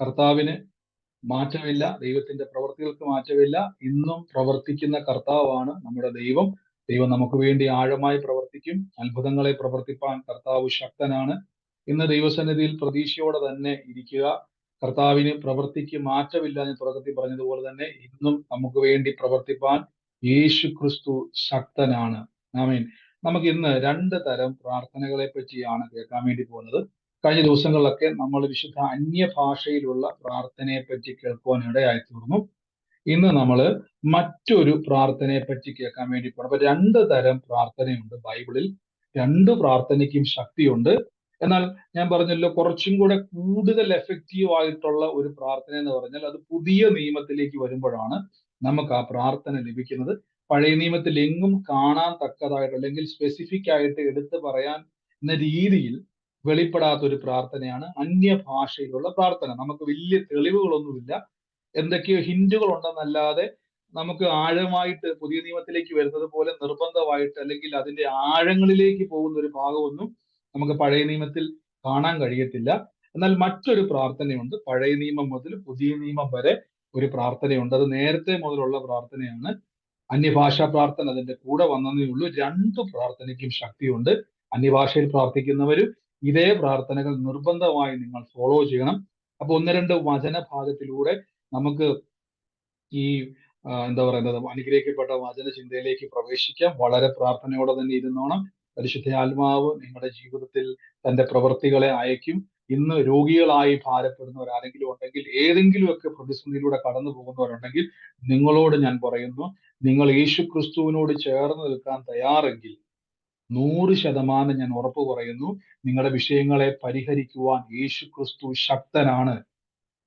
കർത്താവിന് മാറ്റമില്ല, ദൈവത്തിന്റെ പ്രവൃത്തികൾക്ക് മാറ്റമില്ല. ഇന്നും പ്രവർത്തിക്കുന്ന കർത്താവാണ് നമ്മുടെ ദൈവം. ദൈവം നമുക്ക് വേണ്ടി ആഴമായി പ്രവർത്തിക്കും. അത്ഭുതങ്ങളെ പ്രവർത്തിപ്പാൻ കർത്താവ് ശക്തനാണ്. ഇന്ന് ദൈവസന്നിധിയിൽ പ്രതീക്ഷയോടെ തന്നെ ഇരിക്കുക. കർത്താവിന് പ്രവൃത്തിക്ക് മാറ്റമില്ല എന്ന് തുടക്കത്തിൽ പറഞ്ഞതുപോലെ തന്നെ ഇന്നും നമുക്ക് വേണ്ടി പ്രവർത്തിപ്പാൻ യേശു ക്രിസ്തു ശക്തനാണ്. ആമേൻ. നമുക്ക് ഇന്ന് രണ്ട് തരം പ്രാർത്ഥനകളെ പറ്റിയാണ് കേൾക്കാൻ വേണ്ടി പോകുന്നത്. കഴിഞ്ഞ ദിവസങ്ങളിലൊക്കെ നമ്മൾ വിശുദ്ധ അന്യഭാഷയിലുള്ള പ്രാർത്ഥനയെ പറ്റി കേൾക്കുവാൻ ഇടയായി തീർന്നു. ഇന്ന് നമ്മൾ മറ്റൊരു പ്രാർത്ഥനയെ പറ്റി കേൾക്കാൻ വേണ്ടി പോകണം. അപ്പൊ രണ്ട് തരം പ്രാർത്ഥനയുണ്ട് ബൈബിളിൽ. രണ്ട് പ്രാർത്ഥനയ്ക്കും ശക്തിയുണ്ട്. എന്നാൽ ഞാൻ പറഞ്ഞല്ലോ, കുറച്ചും കൂടെ കൂടുതൽ എഫക്റ്റീവ് ആയിട്ടുള്ള ഒരു പ്രാർത്ഥന എന്ന് പറഞ്ഞാൽ അത് പുതിയ നിയമത്തിലേക്ക് വരുമ്പോഴാണ് നമുക്ക് ആ പ്രാർത്ഥന ലഭിക്കുന്നത്. പഴയ നിയമത്തിൽ എങ്ങും കാണാൻ തക്കതായിട്ട് അല്ലെങ്കിൽ സ്പെസിഫിക് ആയിട്ട് എടുത്തു പറയാൻ എന്ന രീതിയിൽ വെളിപ്പെടാത്ത ഒരു പ്രാർത്ഥനയാണ് അന്യഭാഷയിലുള്ള പ്രാർത്ഥന. നമുക്ക് വലിയ തെളിവുകളൊന്നുമില്ല, എന്തൊക്കെയോ ഹിന്റുകൾ ഉണ്ടെന്നല്ലാതെ നമുക്ക് ആഴമായിട്ട് പുതിയ നിയമത്തിലേക്ക് വരുന്നത് പോലെ നിർബന്ധമായിട്ട് അല്ലെങ്കിൽ അതിന്റെ ആഴങ്ങളിലേക്ക് പോകുന്ന ഒരു ഭാഗമൊന്നും നമുക്ക് പഴയ നിയമത്തിൽ കാണാൻ കഴിയത്തില്ല. എന്നാൽ മറ്റൊരു പ്രാർത്ഥനയുണ്ട്, പഴയ നിയമം മുതൽ പുതിയ നിയമം വരെ ഒരു പ്രാർത്ഥനയുണ്ട്. അത് നേരത്തെ മുതലുള്ള പ്രാർത്ഥനയാണ്. അന്യഭാഷാ പ്രാർത്ഥന അതിന്റെ കൂടെ വന്നതേ ഉള്ളൂ. രണ്ടു പ്രാർത്ഥനയ്ക്കും ശക്തിയുണ്ട്. അന്യഭാഷയിൽ പ്രാർത്ഥിക്കുന്നവരും ഇതേ പ്രാർത്ഥനകൾ നിർബന്ധമായി നിങ്ങൾ ഫോളോ ചെയ്യണം. അപ്പൊ ഒന്ന് രണ്ട് വചനഭാഗത്തിലൂടെ നമുക്ക് ഈ എന്താ പറയുന്നത് അനുഗ്രഹിക്കപ്പെട്ട വചന ചിന്തയിലേക്ക് പ്രവേശിക്കാം. വളരെ പ്രാർത്ഥനയോടെ തന്നെ ഇരുന്നോണം. പരിശുദ്ധ ആത്മാവ് നിങ്ങളുടെ ജീവിതത്തിൽ തന്റെ പ്രവൃത്തികളെ അയക്കും. ഇന്ന് രോഗികളായി ഭാരപ്പെടുന്നവർ ആരെങ്കിലും ഉണ്ടെങ്കിൽ, ഏതെങ്കിലുമൊക്കെ പ്രതിസന്ധിയിലൂടെ കടന്നു പോകുന്നവരുണ്ടെങ്കിൽ, നിങ്ങളോട് ഞാൻ പറയുന്നു, നിങ്ങൾ യേശു ക്രിസ്തുവിനോട് ചേർന്ന് നിൽക്കാൻ തയ്യാറെങ്കിൽ 100% ഞാൻ ഉറപ്പ് പറയുന്നു, നിങ്ങളുടെ വിഷയങ്ങളെ പരിഹരിക്കുവാൻ യേശു ക്രിസ്തു ശക്തനാണ്.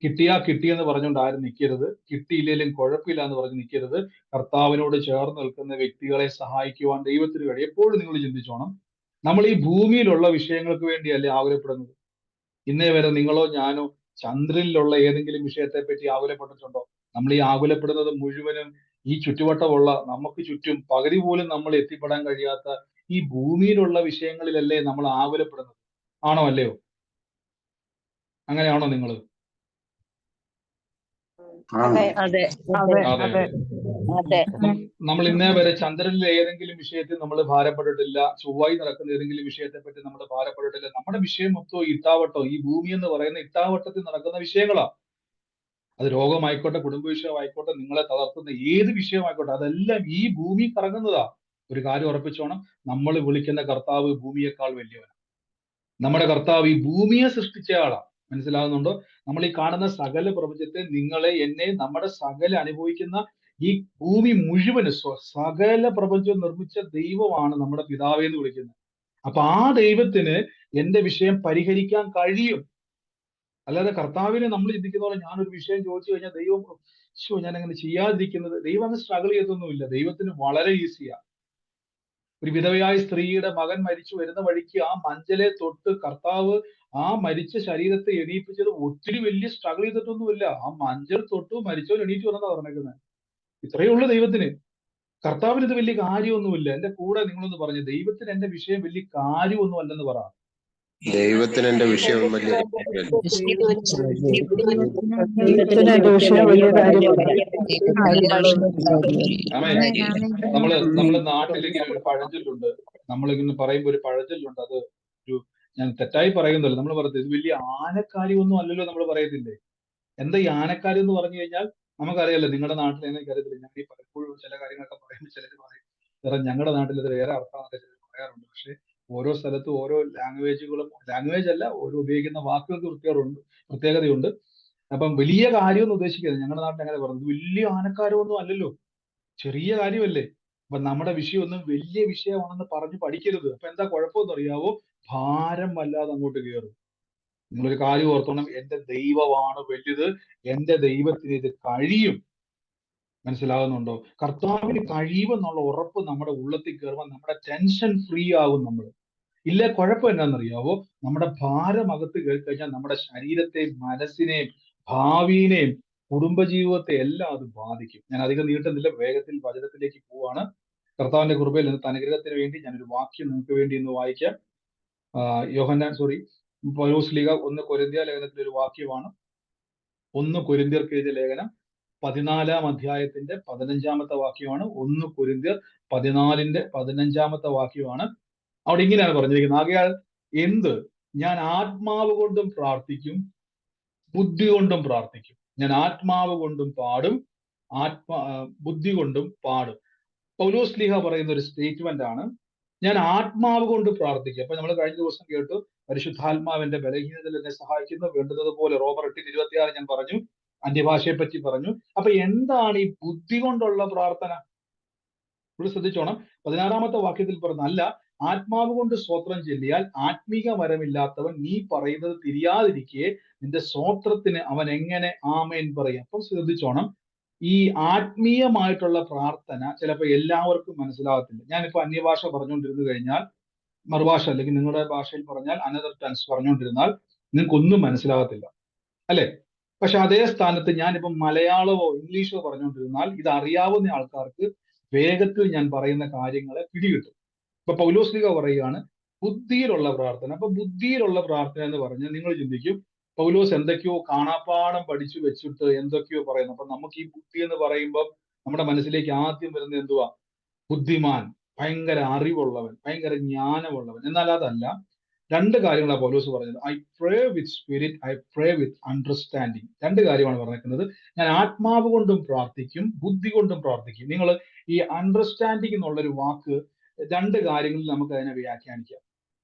കിട്ടിയാ കിട്ടിയെന്ന് പറഞ്ഞുകൊണ്ട് ആരും നിൽക്കരുത്. കിട്ടിയില്ലെങ്കിലും കുഴപ്പമില്ല എന്ന് പറഞ്ഞ് നിൽക്കരുത്. കർത്താവിനോട് ചേർന്ന് നിൽക്കുന്ന വ്യക്തികളെ സഹായിക്കുവാൻ ദൈവത്തിന് കഴിയും. എപ്പോഴും നിങ്ങൾ ചിന്തിച്ചോണം, നമ്മൾ ഈ ഭൂമിയിലുള്ള വിഷയങ്ങൾക്ക് വേണ്ടിയല്ലേ ആകുലപ്പെടുന്നത്. ഇന്നേ വരെ നിങ്ങളോ ഞാനോ ചന്ദ്രനിലുള്ള ഏതെങ്കിലും വിഷയത്തെ പറ്റി ആകുലപ്പെട്ടിട്ടുണ്ടോ? നമ്മൾ ഈ ആകുലപ്പെടുന്നത് മുഴുവനും ഈ ചുറ്റുവട്ടമുള്ള, നമുക്ക് ചുറ്റും പകുതി പോലും നമ്മൾ എത്തിപ്പെടാൻ കഴിയാത്ത ഈ ഭൂമിയിലുള്ള വിഷയങ്ങളിലല്ലേ നമ്മൾ ആകുലപ്പെടുന്നത്. ആണോ അല്ലയോ? അങ്ങനെയാണോ നിങ്ങൾ? അതെ അതെ അതെ അതെ അതെ അതെ നമ്മൾ ഇന്നേ വരെ ചന്ദ്രനിലെ ഏതെങ്കിലും വിഷയത്തിൽ നമ്മൾ ഭാരപ്പെട്ടിട്ടില്ല. ചൊവ്വായി നടക്കുന്ന ഏതെങ്കിലും വിഷയത്തെ പറ്റി നമ്മൾ ഭാരപ്പെട്ടിട്ടില്ല. നമ്മുടെ വിഷയം മൊത്തം ഇട്ടാവട്ടം, ഈ ഭൂമി എന്ന് പറയുന്ന ഇട്ടാവട്ടത്തിൽ നടക്കുന്ന വിഷയങ്ങളാ. അത് രോഗമായിക്കോട്ടെ, കുടുംബ വിഷയമായിക്കോട്ടെ, നിങ്ങളെ തളർത്തുന്ന ഏത് വിഷയമായിക്കോട്ടെ, അതെല്ലാം ഈ ഭൂമി കറങ്ങുന്നതാ. ഒരു കാര്യം ഉറപ്പിച്ചോണം, നമ്മൾ വിളിക്കുന്ന കർത്താവ് ഭൂമിയേക്കാൾ വലിയവനാണ്. നമ്മുടെ കർത്താവ് ഈ ഭൂമിയെ സൃഷ്ടിച്ച ആളാ. മനസ്സിലാകുന്നുണ്ടോ? നമ്മൾ ഈ കാണുന്ന സകല പ്രപഞ്ചത്തെ, നിങ്ങളെ, എന്നെ, നമ്മുടെ സകല അനുഭവിക്കുന്ന ഈ ഭൂമി മുഴുവന് സകല പ്രപഞ്ചവും നിർമ്മിച്ച ദൈവമാണ് നമ്മുടെ പിതാവേ എന്ന് വിളിക്കുന്നത്. അപ്പൊ ആ ദൈവത്തിന് എന്റെ വിഷയം പരിഹരിക്കാൻ കഴിയും. അല്ലാതെ കർത്താവിനെ നമ്മൾ ചിന്തിക്കുന്ന പോലെ ഞാനൊരു വിഷയം ചോദിച്ചു കഴിഞ്ഞാൽ ദൈവം ഞാൻ അങ്ങനെ ചെയ്യാതിരിക്കുന്നത്, ദൈവം അങ്ങ് സ്ട്രഗിൾ ചെയ്തൊന്നുമില്ല. ദൈവത്തിന് വളരെ ഈസിയാ. ഒരു വിധവയായ സ്ത്രീയുടെ മകൻ മരിച്ചു വരുന്ന വഴിക്ക് ആ മഞ്ചലെ തൊട്ട് കർത്താവ് ആ മരിച്ച ശരീരത്തെ എണീപ്പിച്ചത് ഒത്തിരി വലിയ സ്ട്രഗിൾ ചെയ്തിട്ടൊന്നുമില്ല. ആ മഞ്ചൽ തൊട്ട് മരിച്ചവൻ എണീറ്റ് വന്നതാ പറഞ്ഞേക്കുന്നത്. ഇത്രയേ ഉള്ളൂ ദൈവത്തിന്. കർത്താവിന് ഇത് വലിയ കാര്യമൊന്നുമില്ല. എന്റെ കൂടെ നിങ്ങളൊന്ന് പറഞ്ഞു, ദൈവത്തിന് എന്റെ വിഷയം വലിയ കാര്യമൊന്നും അല്ലെന്ന് പറ. ദൈവത്തിന് എന്റെ വിഷയം വലിയ ദൈവത്തിന് എന്റെ വിഷയം വലിയ കാര്യമല്ല. നമ്മുടെ നാട്ടിലിങ്ങനെ ഒരു പഴഞ്ചൊല്ലുണ്ട്. നമ്മളിങ്ങനെ പറയുമ്പോൾ ഒരു പഴഞ്ചൊല്ലുണ്ട്. അത് ഒരു, ഞാൻ തെറ്റായി പറയുന്നില്ല, നമ്മൾ പറയുന്നത് ഇത് വലിയ ആനക്കാര്യമൊന്നും അല്ലല്ലോ നമ്മൾ പറയത്തില്ലേ. എന്താ ഈ ആനക്കാര്യം എന്ന് പറഞ്ഞു കഴിഞ്ഞാൽ നമുക്കറിയാലോ. നിങ്ങളുടെ നാട്ടിൽ എനിക്കറിയത്തില്ല, ഞാൻ ഈ പലപ്പോഴും ചില കാര്യങ്ങളൊക്കെ പറയുമ്പോൾ ചിലർ പറയും കാരണം ഞങ്ങളുടെ നാട്ടിൽ ഇത് വേറെ അർത്ഥമൊക്കെ ചിലർ പറയാറുണ്ട്. പക്ഷെ ഓരോ സ്ഥലത്തും ഓരോ ലാംഗ്വേജുകളും, ലാംഗ്വേജ് അല്ല, ഓരോ ഉപയോഗിക്കുന്ന വാക്കുകൾക്ക് പ്രത്യേകതയുണ്ട്. അപ്പം വലിയ കാര്യമൊന്നും ഉദ്ദേശിക്കരുത്. ഞങ്ങളുടെ നാട്ടിൽ അങ്ങനെ പറയുന്നത് വലിയ ആനക്കാരമൊന്നും അല്ലല്ലോ, ചെറിയ കാര്യമല്ലേ. അപ്പൊ നമ്മുടെ വിഷയമൊന്നും വലിയ വിഷയമാണെന്ന് പറഞ്ഞ് പഠിക്കരുത്. അപ്പൊ എന്താ കുഴപ്പമെന്ന് അറിയാവോ? ഭാരം വല്ലാതെ അങ്ങോട്ട് കയറും. നിങ്ങളൊരു കാര്യം ഓർത്തോണം, എന്റെ ദൈവമാണ് വലുത്, എന്റെ ദൈവത്തിന് ഇത് കഴിയും. മനസ്സിലാകുന്നുണ്ടോ? കർത്താവിന് കഴിയുമെന്നുള്ള ഉറപ്പ് നമ്മുടെ ഉള്ളത്തിൽ കയറുമ്പോൾ നമ്മുടെ ടെൻഷൻ ഫ്രീ ആകും. നമ്മൾ ഇല്ല, കുഴപ്പം എന്നാന്നറിയാവോ? നമ്മുടെ ഭാരം അകത്ത് കയറി കഴിഞ്ഞാൽ നമ്മുടെ ശരീരത്തെയും മനസ്സിനെയും ഭാവിയെയും കുടുംബജീവിതത്തെ എല്ലാം അത് ബാധിക്കും. ഞാൻ അധികം നീട്ടുന്നില്ല, വേഗത്തിൽ വചനത്തിലേക്ക് പോവാണ്. കർത്താവിന്റെ കൃപയിൽ ഇന്നത്തെ അനുഗ്രഹത്തിന് വേണ്ടി ഞാനൊരു വാക്യം നിങ്ങൾക്ക് വേണ്ടി ഇന്ന് വായിക്കാം. പൗലോസ് ശ്ലീഹ 1 കൊരിന്ത്യ ലേഖനത്തിലെ ഒരു വാക്യമാണ്. 1 കൊരിന്ത്യർക്ക് എഴുതിയ ലേഖനം 14-ാം അധ്യായത്തിന്റെ 15-ാമത്തെ വാക്യമാണ്. 1 കൊരിന്ത്യർ 14-ന്റെ 15-ാമത്തെ വാക്യമാണ്. അവിടെ ഇങ്ങനെയാണ് പറഞ്ഞിരിക്കുന്നത്, ആകയാൽ എന്ത് ഞാൻ ആത്മാവ് കൊണ്ടും പ്രാർത്ഥിക്കും, ബുദ്ധി കൊണ്ടും പ്രാർത്ഥിക്കും. ഞാൻ ആത്മാവ് കൊണ്ടും പാടും, ബുദ്ധി കൊണ്ടും പാടും. പൗലോസ് ശ്ലീഹ പറയുന്ന ഒരു സ്റ്റേറ്റ്മെന്റ് ആണ്, ഞാൻ ആത്മാവ് കൊണ്ട് പ്രാർത്ഥിക്കും. അപ്പൊ നമ്മൾ കഴിഞ്ഞ ദിവസം കേട്ടു, പരിശുദ്ധാത്മാവിന്റെ ബലഹീനതയിൽ എന്നെ സഹായിക്കുന്നു, വേണ്ടുന്നത് പോലെ റോമർ 8:26 ഞാൻ പറഞ്ഞു, അന്യഭാഷയെ പറ്റി പറഞ്ഞു. അപ്പൊ എന്താണ് ഈ ബുദ്ധി കൊണ്ടുള്ള പ്രാർത്ഥന? ഇവിടെ ശ്രദ്ധിച്ചോണം, 16-ാമത്തെ വാക്യത്തിൽ പറഞ്ഞ, അല്ല ആത്മാവ് കൊണ്ട് സ്തോത്രം ചൊല്ലിയാൽ ആത്മീക വരമില്ലാത്തവൻ നീ പറയുന്നത് തിരിയാതിരിക്കെ നിന്റെ സ്തോത്രത്തിന് അവൻ എങ്ങനെ ആമേൻ പറയും? അപ്പം ശ്രദ്ധിച്ചോണം, ഈ ആത്മീയമായിട്ടുള്ള പ്രാർത്ഥന ചിലപ്പോൾ എല്ലാവർക്കും മനസ്സിലാകത്തില്ല. ഞാനിപ്പോ അന്യഭാഷ പറഞ്ഞുകൊണ്ടിരുന്നു കഴിഞ്ഞാൽ, മറുഭാഷ അല്ലെങ്കിൽ നിങ്ങളുടെ ഭാഷയിൽ പറഞ്ഞാൽ അനദർ ടങ്സ് പറഞ്ഞുകൊണ്ടിരുന്നാൽ നിങ്ങൾക്ക് ഒന്നും മനസ്സിലാകത്തില്ല, അല്ലെ? പക്ഷെ അതേ സ്ഥാനത്ത് ഞാനിപ്പം മലയാളമോ ഇംഗ്ലീഷോ പറഞ്ഞുകൊണ്ടിരുന്നാൽ ഇത് അറിയാവുന്ന ആൾക്കാർക്ക് വേഗത്തിൽ ഞാൻ പറയുന്ന കാര്യങ്ങളെ പിടികിട്ടും. ഇപ്പൊ പൗലോസ് ശ്ലീഹ പറയുകയാണ് ബുദ്ധിയിലുള്ള പ്രാർത്ഥന. അപ്പൊ ബുദ്ധിയിലുള്ള പ്രാർത്ഥന എന്ന് പറഞ്ഞാൽ നിങ്ങൾ ചിന്തിക്കും, പൗലോസ് എന്തൊക്കെയോ കാണാപ്പാഠം പഠിച്ചു വെച്ചിട്ട് എന്തൊക്കെയോ പറയുന്നു. അപ്പൊ നമുക്ക് ഈ ബുദ്ധി എന്ന് പറയുമ്പോൾ നമ്മുടെ മനസ്സിലേക്ക് ആദ്യം വരുന്നത് എന്തുവാ? ബുദ്ധിമാൻ, ഭയങ്കര അറിവുള്ളവൻ, ഭയങ്കര ജ്ഞാനമുള്ളവൻ. എന്നാൽ അതല്ല. 2 കാര്യങ്ങളാണ് പൗലോസ് പറഞ്ഞത്. I pray with spirit, I pray with understanding. 2 കാര്യമാണ് പറഞ്ഞിരിക്കുന്നത്. ഞാൻ ആത്മാവ് കൊണ്ടും പ്രാർത്ഥിക്കും, ബുദ്ധി കൊണ്ടും പ്രാർത്ഥിക്കും. നിങ്ങൾ ഈ അണ്ടർസ്റ്റാൻഡിങ് എന്നുള്ളൊരു വാക്ക് 2 കാര്യങ്ങളിൽ നമുക്ക് അതിനെ വ്യാഖ്യാനിക്കാം.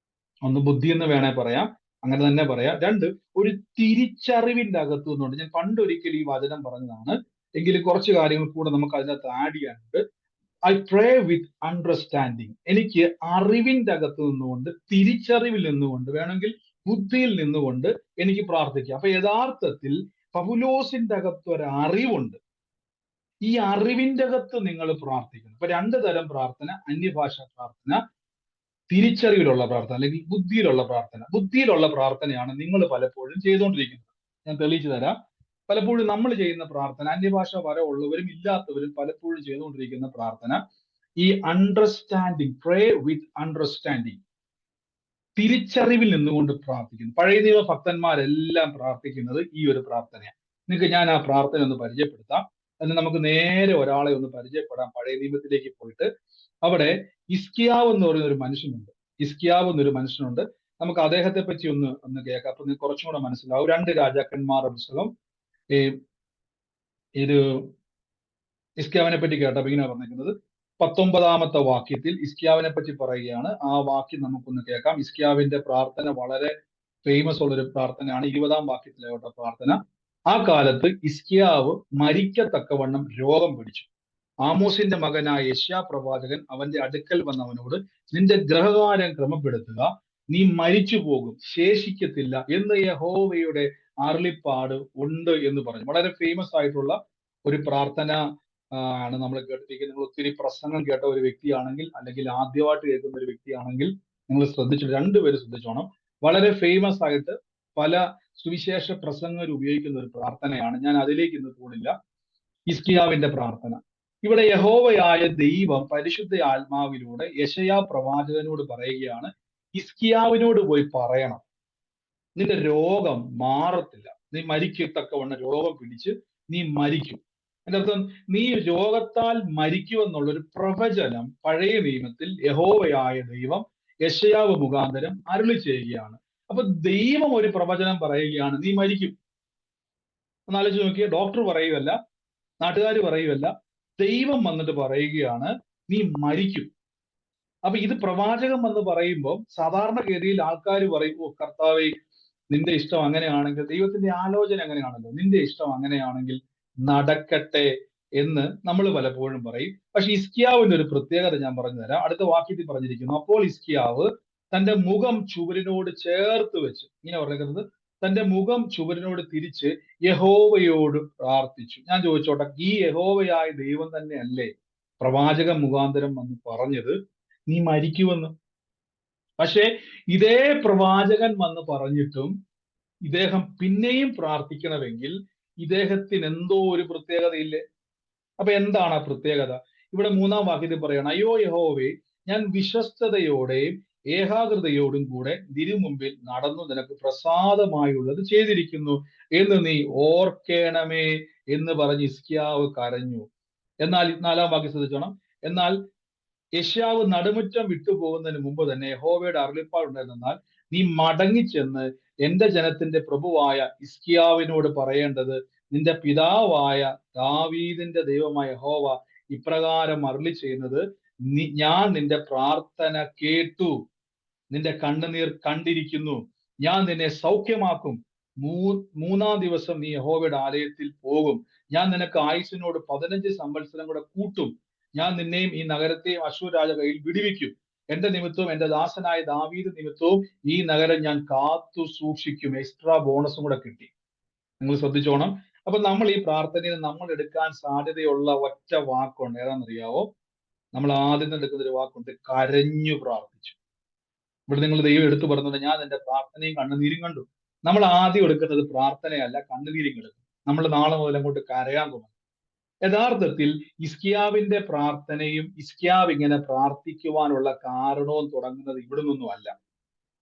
ഒന്ന് ബുദ്ധി എന്ന് വേണേ പറയാം, അങ്ങനെ തന്നെ പറയാം. 2 ഒരു തിരിച്ചറിവിന്റെ അകത്തു നിന്നുണ്ട്. ഞാൻ പണ്ടൊരിക്കൽ ഈ വചനം പറഞ്ഞതാണ്, എങ്കിലും കുറച്ച് കാര്യങ്ങൾ കൂടെ നമുക്ക് അതിനകത്ത് ആഡ് ചെയ്യാനുണ്ട്. I pray with understanding. എനിക്ക് അറിവിന്റെ അകത്ത് നിന്നുകൊണ്ട്, തിരിച്ചറിവിൽ നിന്നുകൊണ്ട്, വേണമെങ്കിൽ ബുദ്ധിയിൽ നിന്നുകൊണ്ട് എനിക്ക് പ്രാർത്ഥിക്കാം. അപ്പൊ യഥാർത്ഥത്തിൽ പൗലോസിന്റെ അകത്ത് ഒരു അറിവുണ്ട്. ഈ അറിവിന്റെ അകത്ത് നിങ്ങൾ പ്രാർത്ഥിക്കണം. അപ്പൊ 2 തരം പ്രാർത്ഥന, അന്യഭാഷ പ്രാർത്ഥന, തിരിച്ചറിവിലുള്ള പ്രാർത്ഥന അല്ലെങ്കിൽ ബുദ്ധിയിലുള്ള പ്രാർത്ഥന. ബുദ്ധിയിലുള്ള പ്രാർത്ഥനയാണ് നിങ്ങൾ പലപ്പോഴും ചെയ്തുകൊണ്ടിരിക്കുന്നത്. ഞാൻ തെളിയിച്ചു തരാം. പലപ്പോഴും നമ്മൾ ചെയ്യുന്ന പ്രാർത്ഥന, അന്യഭാഷ വരവുള്ളവരും ഇല്ലാത്തവരും പലപ്പോഴും ചെയ്തുകൊണ്ടിരിക്കുന്ന പ്രാർത്ഥന ഈ അണ്ടർസ്റ്റാൻഡിങ്, പ്രേ വിത്ത് അണ്ടർസ്റ്റാൻഡിങ്, തിരിച്ചറിവിൽ നിന്നുകൊണ്ട് പ്രാർത്ഥിക്കുന്നു. പഴയ നിയമ ഭക്തന്മാരെല്ലാം പ്രാർത്ഥിക്കുന്നത് ഈ ഒരു പ്രാർത്ഥനയാണ്. നിങ്ങൾക്ക് ഞാൻ ആ പ്രാർത്ഥന ഒന്ന് പരിചയപ്പെടുത്താം. അതിന് നമുക്ക് നേരെ ഒരാളെ ഒന്ന് പരിചയപ്പെടാം. പഴയ നിയമത്തിലേക്ക് പോയിട്ട് അവിടെ ഹിസ്കിയാവ് എന്ന് പറയുന്ന ഒരു മനുഷ്യനുണ്ട്. ഹിസ്കിയാവ് എന്നൊരു മനുഷ്യനുണ്ട്. നമുക്ക് അദ്ദേഹത്തെ പറ്റി ഒന്ന് കേൾക്കാം. അപ്പൊ നിങ്ങൾക്ക് കുറച്ചും കൂടെ മനസ്സിലാവും. 2 രാജാക്കന്മാരുടെ പുസ്തകം ഇത് ഹിസ്കിയാവിനെ പറ്റി കേട്ടപ്പോൾ ഇങ്ങനെ പറഞ്ഞിരിക്കുന്നത് 19-ാമത്തെ വാക്യത്തിൽ ഹിസ്കിയാവിനെ പറ്റി പറയുകയാണ്. ആ വാക്യം നമുക്കൊന്ന് കേൾക്കാം. ഹിസ്കിയാവിന്റെ പ്രാർത്ഥന വളരെ ഫേമസ് ഉള്ളൊരു പ്രാർത്ഥനയാണ്. 20-ാം വാക്യത്തിലെ പ്രാർത്ഥന. ആ കാലത്ത് ഹിസ്കിയാവ് മരിക്കത്തക്കവണ്ണം രോഗം പിടിച്ചു. ആമോസിന്റെ മകനായ യെശയ്യാ പ്രവാചകൻ അവന്റെ അടുക്കൽ വന്നവനോട്, നിന്റെ ഗ്രഹകാരം ക്രമപ്പെടുത്തുക, നീ മരിച്ചു പോകും, ശേഷിക്കത്തില്ല എന്ന് യഹോവയുടെ അരുളിപ്പാട് ഉണ്ട് എന്ന് പറഞ്ഞു. വളരെ ഫേമസ് ആയിട്ടുള്ള ഒരു പ്രാർത്ഥന ആണ് നമ്മൾ കേട്ടിരിക്കുന്നത്. നിങ്ങൾ ഒത്തിരി പ്രസംഗം കേട്ട ഒരു വ്യക്തിയാണെങ്കിൽ, അല്ലെങ്കിൽ ആദ്യമായിട്ട് കേൾക്കുന്ന ഒരു വ്യക്തിയാണെങ്കിൽ നിങ്ങൾ ശ്രദ്ധിച്ചു, 2 പേര് ശ്രദ്ധിച്ചോണം. വളരെ ഫേമസ് ആയിട്ട് പല സുവിശേഷ പ്രസംഗർ ഉപയോഗിക്കുന്ന ഒരു പ്രാർത്ഥനയാണ്. ഞാൻ അതിലേക്ക് ഇന്ന് പോണില്ല. ഹിസ്കിയാവിന്റെ പ്രാർത്ഥന. ഇവിടെ യഹോവയായ ദൈവം പരിശുദ്ധ ആത്മാവിലൂടെ യെശയ്യാ പ്രവാചകനോട് പറയുകയാണ്, ഹിസ്കിയാവിനോട് പോയി പറയണം, നിന്റെ രോഗം മാറത്തില്ല, നീ മരിക്കത്തക്കവണ്ണം രോഗം പിടിച്ച് നീ മരിക്കും. അതിന്റെ അർത്ഥം നീ രോഗത്താൽ മരിക്കുമെന്നുള്ളൊരു പ്രവചനം പഴയ നിയമത്തിൽ യഹോവയായ ദൈവം യെശയ്യാവ് മുഖാന്തരം അരുളി ചെയ്യുകയാണ്. അപ്പൊ ദൈവം ഒരു പ്രവചനം പറയുകയാണ്, നീ മരിക്കും. ഒന്നാലോചിച്ച് നോക്കിയേ, ഡോക്ടർ പറയുകയല്ല, നാട്ടുകാർ പറയുകയല്ല, ദൈവം വന്നിട്ട് പറയുകയാണ് നീ മരിക്കും. അപ്പൊ ഇത് പ്രവാചകം എന്ന് പറയുമ്പോൾ സാധാരണഗതിയിൽ ആൾക്കാർ പറയും, ഓ കർത്താവേ നിന്റെ ഇഷ്ടം അങ്ങനെയാണെങ്കിൽ, ദൈവത്തിന്റെ ആലോചന അങ്ങനെയാണല്ലോ, നിന്റെ ഇഷ്ടം അങ്ങനെയാണെങ്കിൽ നടക്കട്ടെ എന്ന് നമ്മൾ പലപ്പോഴും പറയും. പക്ഷെ ഹിസ്കിയാവിന്റെ ഒരു പ്രത്യേകത ഞാൻ പറഞ്ഞു തരാം. അടുത്ത വാക്യത്തിൽ പറഞ്ഞിരിക്കുന്നു, അപ്പോൾ ഹിസ്കിയാവ് തന്റെ മുഖം ചുവരിനോട് ചേർത്ത് വെച്ച്, ഇങ്ങനെ പറയുന്നത്, തന്റെ മുഖം ചുവരിനോട് തിരിച്ച് യഹോവയോട് പ്രാർത്ഥിച്ചു. ഞാൻ ചോദിച്ചോട്ടെ, ഈ യഹോവയായ ദൈവം തന്നെയല്ലേ പ്രവാചകൻ മുഖാന്തരം വന്ന് പറഞ്ഞത് നീ മരിക്കുമെന്ന്? പക്ഷെ ഇതേ പ്രവാചകൻ വന്ന് പറഞ്ഞിട്ടും ഇദ്ദേഹം പിന്നെയും പ്രാർത്ഥിക്കണമെങ്കിൽ ഇദ്ദേഹത്തിന് എന്തോ ഒരു പ്രത്യേകതയില്ലേ? അപ്പൊ എന്താണ് ആ പ്രത്യേകത? ഇവിടെ 3-ാം വാക്യത്തിൽ പറയണം, അയ്യോ യഹോവേ, ഞാൻ വിശ്വസ്തയോടെയും ഏകാഗ്രതയോടും കൂടെ തിരുമുമ്പിൽ നടന്നു നിനക്ക് പ്രസാദമായുള്ളത് ചെയ്തിരിക്കുന്നു എന്ന് നീ ഓർക്കേണമേ എന്ന് പറഞ്ഞ് ഹിസ്കിയാവ് കരഞ്ഞു. എന്നാൽ 4-ാം വാക്യം ശ്രദ്ധിച്ചോണം. എന്നാൽ യെശയ്യാവ് നടുമുറ്റം വിട്ടുപോകുന്നതിന് മുമ്പ് തന്നെ യഹോവയുടെ അരുളിപ്പാടുണ്ടായിരുന്നാൽ, നീ മടങ്ങിച്ചെന്ന് എന്റെ ജനത്തിന്റെ പ്രഭുവായ ഹിസ്കിയാവിനോട് പറയേണ്ടത്, നിന്റെ പിതാവായ ദാവീദിന്റെ ദൈവമായ യഹോവ ഇപ്രകാരം അരുളി ചെയ്യുന്നത്, ഞാൻ നിന്റെ പ്രാർത്ഥന കേട്ടു, നിന്റെ കണ്ണുനീർ കണ്ടിരിക്കുന്നു, ഞാൻ നിന്നെ സൗഖ്യമാക്കും. 3-ാം ദിവസം നീ യഹോവയുടെ ആലയത്തിൽ പോകും. ഞാൻ നിനക്ക് ആയുസ്സിനോട് 15 സംവത്സരം കൂടെ കൂട്ടും. ഞാൻ നിന്നെയും ഈ നഗരത്തെയും അശ്ശൂർ രാജ കയ്യിൽ വിടുവിക്കും. എന്റെ നിമിത്തവും എന്റെ ദാസനായ ദാവീദ് നിമിത്തവും ഈ നഗരം ഞാൻ കാത്തു സൂക്ഷിക്കും. എക്സ്ട്രാ ബോണസും കൂടെ കിട്ടി. നിങ്ങൾ ശ്രദ്ധിച്ചോണം. അപ്പൊ നമ്മൾ ഈ പ്രാർത്ഥനയിൽ നമ്മൾ എടുക്കാൻ സാധ്യതയുള്ള ഒറ്റ വാക്കുണ്ട്. ഏതാണെന്നറിയാവോ? നമ്മൾ ആദ്യം എടുക്കുന്ന ഒരു വാക്കുണ്ട്, കരഞ്ഞു പ്രാർത്ഥിച്ചു. ഇവിടെ നിങ്ങൾ ദൈവം എടുത്തു പറഞ്ഞത്, ഞാൻ എന്റെ പ്രാർത്ഥനയും കണ്ണുനീരും കണ്ടു. നമ്മൾ ആദ്യം എടുക്കുന്നത് പ്രാർത്ഥനയല്ല, കണ്ണുനീരും കിടക്കും. നമ്മൾ നാളെ മുതൽ അങ്ങോട്ട് കരയാൻ തുടങ്ങും. യഥാർത്ഥത്തിൽ ഹിസ്കിയാവിന്റെ പ്രാർത്ഥനയും ഹിസ്കിയാവ് ഇങ്ങനെ പ്രാർത്ഥിക്കുവാനുള്ള കാരണവും തുടങ്ങുന്നത് ഇവിടെ നിന്നൊന്നുമല്ല.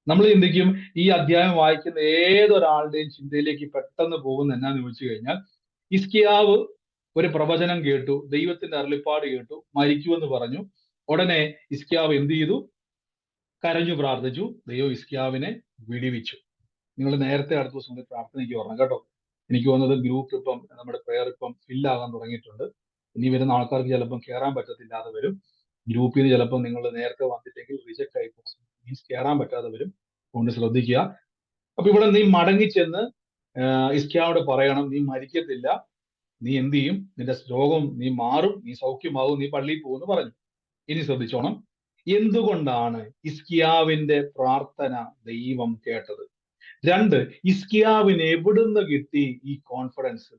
നമ്മൾ ചിന്തിക്കും, ഈ അധ്യായം വായിക്കുന്ന ഏതൊരാളുടെയും ചിന്തയിലേക്ക് പെട്ടെന്ന് പോകുന്ന എന്നാന്ന് ചോദിച്ചു കഴിഞ്ഞാൽ, ഹിസ്കിയാവ് ഒരു പ്രവചനം കേട്ടു, ദൈവത്തിന്റെ അരുളിപ്പാട് കേട്ടു, മരിക്കുമെന്ന് പറഞ്ഞു. ഉടനെ ഹിസ്കിയാവ് എന്ത് ചെയ്തു? കരഞ്ഞു പ്രാർത്ഥിച്ചു. ദൈവം ഹിസ്കിയാവിനെ വിടുവിച്ചു. നിങ്ങൾ നേരത്തെ അടുത്ത ദിവസം പ്രാർത്ഥനയ്ക്ക് പറഞ്ഞു കേട്ടോ. എനിക്ക് തോന്നുന്നത് ഗ്രൂപ്പ് ഇപ്പം നമ്മുടെ പ്രെയർ ഇപ്പം ഫില്ലാകാൻ തുടങ്ങിയിട്ടുണ്ട്. ഇനി വരുന്ന ആൾക്കാർക്ക് ചിലപ്പം കയറാൻ പറ്റത്തില്ലാതെ വരും. ഗ്രൂപ്പിൽ നിന്ന് ചിലപ്പോൾ നിങ്ങൾ നേരത്തെ വന്നില്ലെങ്കിൽ റിജക്ട് ആയി പോകും, മീൻസ് കയറാൻ പറ്റാതെ വരും. അതുകൊണ്ട് ശ്രദ്ധിക്കുക. അപ്പൊ ഇവിടെ നീ മടങ്ങിച്ചെന്ന് ഹിസ്കിയാവോട് പറയണം, നീ മരിക്കത്തില്ല, നീ എന്ത് ചെയ്യും, നിന്റെ രോഗം നീ മാറും, നീ സൗഖ്യമാകും, നീ പള്ളിയിൽ പോകുമെന്ന് പറഞ്ഞു. ഇനി ശ്രദ്ധിച്ചോണം, എന്തുകൊണ്ടാണ് ഹിസ്കിയാവിന്റെ പ്രാർത്ഥന ദൈവം കേട്ടത്? 2, ഹിസ്കിയാവിന് എവിടുന്ന് കിട്ടി ഈ കോൺഫിഡൻസ്?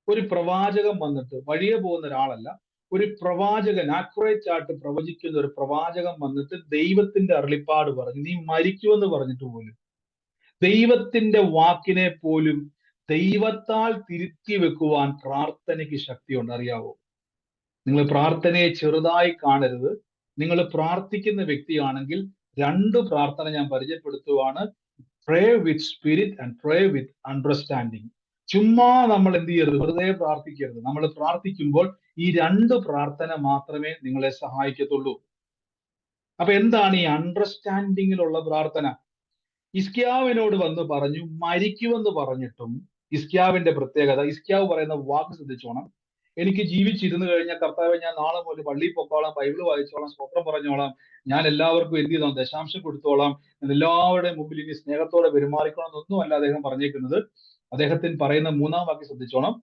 ഒരു പ്രവാചകൻ വന്നിട്ട്, വഴിയെ പോകുന്ന ഒരാളല്ല, ഒരു പ്രവാചകൻ, ആക്യുറേറ്റ് ആയിട്ട് പ്രവചിക്കുന്ന ഒരു പ്രവാചകൻ വന്നിട്ട് ദൈവത്തിന്റെ അരുളിപ്പാട് പറഞ്ഞു, നീ മരിക്കുമെന്ന് പറഞ്ഞിട്ട് പോലും ദൈവത്തിന്റെ വാക്കിനെ പോലും ദൈവത്താൽ തിരുത്തി വെക്കുവാൻ പ്രാർത്ഥനയ്ക്ക് ശക്തിയുണ്ട്. അറിയാവോ? നിങ്ങൾ പ്രാർത്ഥനയെ ചെറുതായി കാണരുത്. നിങ്ങൾ പ്രാർത്ഥിക്കുന്ന വ്യക്തിയാണെങ്കിൽ 2 പ്രാർത്ഥന ഞാൻ പരിചയപ്പെടുത്തുവാണ്. Pray with spirit and pray with understanding. ചുമ്മാ നമ്മൾ എന്ത് ചെയ്യരുത്, വെറുതെ പ്രാർത്ഥിക്കരുത്. നമ്മൾ പ്രാർത്ഥിക്കുമ്പോൾ ഈ 2 പ്രാർത്ഥന മാത്രമേ നിങ്ങളെ സഹായിക്കത്തുള്ളൂ. അപ്പൊ എന്താണ് ഈ അണ്ടർസ്റ്റാൻഡിങ്ങിലുള്ള പ്രാർത്ഥന? ഹിസ്കിയാവിനോട് വന്ന് പറഞ്ഞു മരിക്കുമെന്ന് പറഞ്ഞിട്ടും ഹിസ്കിയാവിന്റെ പ്രത്യേകത, ഹിസ്കിയാവ് പറയുന്ന വാക്ക് ശ്രദ്ധിച്ചോണം, എനിക്ക് ജീവിച്ചിരുന്നു കഴിഞ്ഞാൽ കർത്താവെ, ഞാൻ നാളെ മുതൽ പള്ളിയിൽ പൊക്കോളാം, ബൈബിള് വായിച്ചോളാം, സ്തോത്രം പറഞ്ഞോളാം, ഞാൻ എല്ലാവർക്കും എന്ത് ചെയ്തോളാം, ദശാംശം കൊടുത്തോളാം, എല്ലാവരുടെയും മുമ്പിൽ ഇനി സ്നേഹത്തോടെ പെരുമാറിക്കണം എന്നൊന്നുമല്ല അദ്ദേഹം പറഞ്ഞേക്കുന്നത്. അദ്ദേഹത്തിന് പറയുന്ന 3-ാം വാക്യം ശ്രദ്ധിച്ചോണം,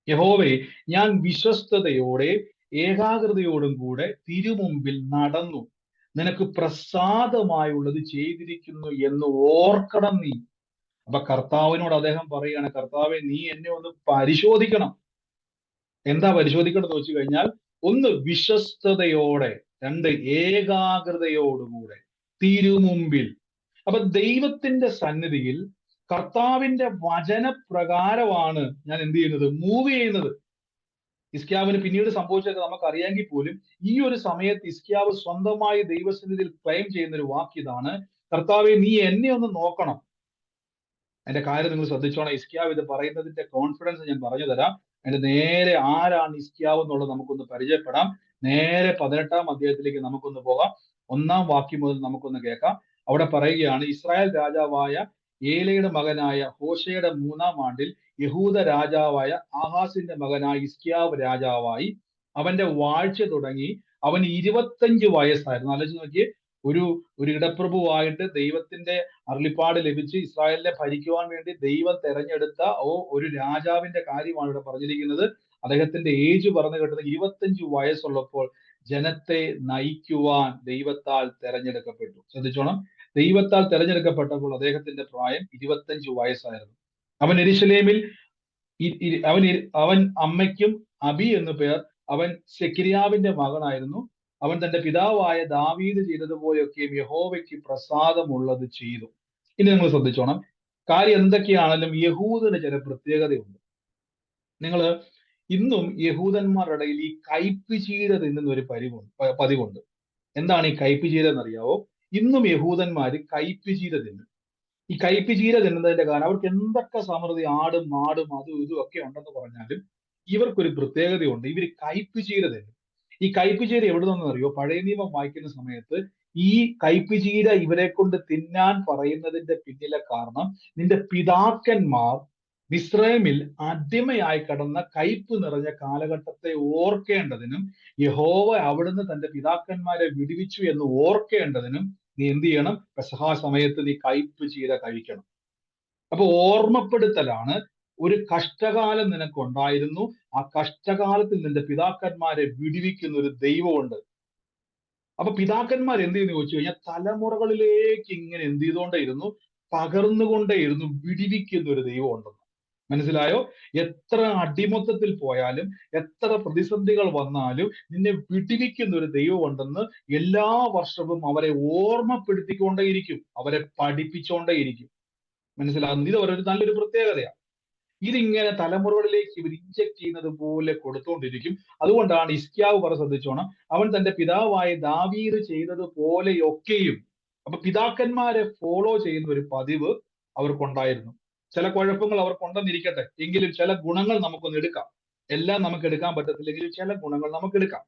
യഹോവേ, ഞാൻ വിശ്വസ്തയോടെ ഏകാഗ്രതയോടും കൂടെ തിരുമുമ്പിൽ നടന്നു, നിനക്ക് പ്രസാദമായുള്ളത് ചെയ്തിരിക്കുന്നു എന്ന് ഓർക്കണം നീ. അപ്പൊ കർത്താവിനോട് അദ്ദേഹം പറയുകയാണ്, കർത്താവെ, നീ എന്നെ ഒന്ന് പരിശോധിക്കണം. എന്താ പരിശോധിക്കണം എന്ന് വെച്ച് കഴിഞ്ഞാൽ, 1 വിശ്വസ്തയോടെ, 2 ഏകാഗ്രതയോടുകൂടെ തിരുമുമ്പിൽ. അപ്പൊ ദൈവത്തിന്റെ സന്നിധിയിൽ കർത്താവിന്റെ വചനപ്രകാരമാണ് ഞാൻ എന്ത് ചെയ്യുന്നത്, മൂവ് ചെയ്യുന്നത്. ഹിസ്കിയാവിന് പിന്നീട് സംഭവിച്ചതൊക്കെ നമുക്ക് അറിയാമെങ്കിൽ പോലും ഈ ഒരു സമയത്ത് ഹിസ്കിയാവ് സ്വന്തമായി ദൈവസന്നിധിയിൽ ക്ലെയിം ചെയ്യുന്ന ഒരു വാക്ക് ഇതാണ്, കർത്താവെ, നീ എന്നെ ഒന്ന് നോക്കണം. അതിന്റെ കാര്യം നിങ്ങൾ ശ്രദ്ധിച്ചോണം. ഹിസ്കിയാവ് ഇത് പറയുന്നതിന്റെ കോൺഫിഡൻസ് ഞാൻ പറഞ്ഞു തരാം. അതിന്റെ നേരെ ആരാണ് ഹിസ്കിയാവ് എന്നുള്ളത് നമുക്കൊന്ന് പരിചയപ്പെടാം. നേരെ 18-ാം അധ്യായത്തിലേക്ക് നമുക്കൊന്ന് പോകാം. 1-ാം വാക്യം മുതൽ നമുക്കൊന്ന് കേൾക്കാം. അവിടെ പറയുകയാണ്, ഇസ്രായേൽ രാജാവായ ഏലയുടെ മകനായ ഹോശയുടെ 3-ാം ആണ്ടിൽ യഹൂദ രാജാവായ ആഹാസിന്റെ മകനായ ഹിസ്കിയാവ് രാജാവായി. അവന്റെ വാഴ്ച തുടങ്ങി അവന് 25 വയസ്സായിരുന്നു. ആലോചിച്ച് നോക്കിയേ, ഒരു ഇടപ്രഭുവായിട്ട് ദൈവത്തിന്റെ അരുളിപ്പാട് ലഭിച്ച് ഇസ്രായേലിനെ ഭരിക്കുവാൻ വേണ്ടി ദൈവം തെരഞ്ഞെടുത്ത ഒരു രാജാവിന്റെ കാര്യമാണ് ഇവിടെ പറഞ്ഞിരിക്കുന്നത്. അദ്ദേഹത്തിന്റെ ഏജ് പറഞ്ഞു കേട്ടത് 25 വയസ്സുള്ളപ്പോൾ ജനത്തെ നയിക്കുവാൻ ദൈവത്താൽ തെരഞ്ഞെടുക്കപ്പെട്ടു. ശ്രദ്ധിച്ചോണം, ദൈവത്താൽ തെരഞ്ഞെടുക്കപ്പെട്ടപ്പോൾ അദ്ദേഹത്തിന്റെ പ്രായം 25 വയസ്സായിരുന്നു. അവൻ യെരൂശലേമിൽ അവൻ അമ്മയ്ക്കും അബി എന്നു പേർ. അവൻ സെക്കരിയാവിന്റെ മകനായിരുന്നു. അവൻ തന്റെ പിതാവായ ദാവീദ് ചെയ്തതുപോലെയൊക്കെയും യഹോവയ്ക്ക് പ്രസാദമുള്ളത് ചെയ്തു. ഇനി നിങ്ങൾ ശ്രദ്ധിച്ചോണം, കാര്യം എന്തൊക്കെയാണെങ്കിലും യഹൂദന് ചില പ്രത്യേകതയുണ്ട്. നിങ്ങൾ ഇന്നും യഹൂദന്മാരുടെ ഇടയിൽ ഈ കയ്പ് ചീര തിന്നുന്ന ഒരു പതിവുണ്ട്. എന്താണ് ഈ കയ്പ് ചീര എന്നറിയാവോ? ഇന്നും യഹൂദന്മാര് കയ്പ് ചീര തിന്നും. ഈ കയ്പ് ചീര തിന്നുന്നതിന്റെ കാരണം അവർക്ക് എന്തൊക്കെ സമൃദ്ധി, ആടും മാടും അതും ഇതും ഒക്കെ ഉണ്ടെന്ന് പറഞ്ഞാലും ഇവർക്കൊരു പ്രത്യേകതയുണ്ട്. ഇവര് കയ്പ് ചീര തിന്നും. ഈ കയ്പ് ചീര എവിടെ നിന്നറിയോ? പഴയ നിയമം വായിക്കുന്ന സമയത്ത് ഈ കയ്പ് ചീര ഇവരെ കൊണ്ട് തിന്നാൻ പറയുന്നതിന്റെ പിന്നിലെ കാരണം, നിന്റെ പിതാക്കന്മാർ മിസ്രൈമിൽ അടിമയായി കിടന്ന കയ്പ് നിറഞ്ഞ കാലഘട്ടത്തെ ഓർക്കേണ്ടതിനും യഹോവ അവിടുന്ന് തന്റെ പിതാക്കന്മാരെ വിടുവിച്ചു എന്ന് ഓർക്കേണ്ടതിനും നീ എന്ത് ചെയ്യണം? പെസഹാ സമയത്ത് നീ കയ്പ് ചീര കഴിക്കണം. അപ്പൊ ഓർമ്മപ്പെടുത്തലാണ്. ഒരു കഷ്ടകാലം നിനക്കുണ്ടായിരുന്നു, ആ കഷ്ടകാലത്തിൽ നിന്റെ പിതാക്കന്മാരെ വിടുവിക്കുന്ന ഒരു ദൈവമുണ്ട്. അപ്പൊ പിതാക്കന്മാർ എന്ത് ചെയ്യുന്നു ചോദിച്ചു കഴിഞ്ഞാൽ തലമുറകളിലേക്ക് ഇങ്ങനെ എന്ത് ചെയ്തുകൊണ്ടേയിരുന്നു? പകർന്നുകൊണ്ടേയിരുന്നു വിടുവിക്കുന്ന ഒരു ദൈവം ഉണ്ടെന്ന്. മനസ്സിലായോ? എത്ര അടിമത്തത്തിൽ പോയാലും എത്ര പ്രതിസന്ധികൾ വന്നാലും നിന്നെ വിടുവിക്കുന്ന ഒരു ദൈവം ഉണ്ടെന്ന് എല്ലാ വർഷവും അവരെ ഓർമ്മപ്പെടുത്തിക്കൊണ്ടേയിരിക്കും, അവരെ പഠിപ്പിച്ചുകൊണ്ടേയിരിക്കും. മനസ്സിലാകുന്നു? ഇത് അവരൊരു നല്ലൊരു പ്രത്യേകതയാണ്. ഇതിങ്ങനെ തലമുറകളിലേക്ക് ഇവർ ഇൻജെക്ട് ചെയ്യുന്നത് പോലെ കൊടുത്തുകൊണ്ടിരിക്കും. അതുകൊണ്ടാണ് ഹിസ്കിയാവ് ശ്രദ്ധിച്ചോണം, അവൻ തന്റെ പിതാവായ ദാവീദ് ചെയ്തതുപോലെയൊക്കെയും. അപ്പൊ പിതാക്കന്മാരെ ഫോളോ ചെയ്യുന്ന ഒരു പതിവ് അവർക്കുണ്ടായിരുന്നു. ചില കുഴപ്പങ്ങൾ അവർക്കുണ്ടെന്നിരിക്കട്ടെ, എങ്കിലും ചില ഗുണങ്ങൾ നമുക്കൊന്ന് എടുക്കാം. എല്ലാം നമുക്ക് എടുക്കാൻ പറ്റത്തില്ലെങ്കിലും ചില ഗുണങ്ങൾ നമുക്ക് എടുക്കാം.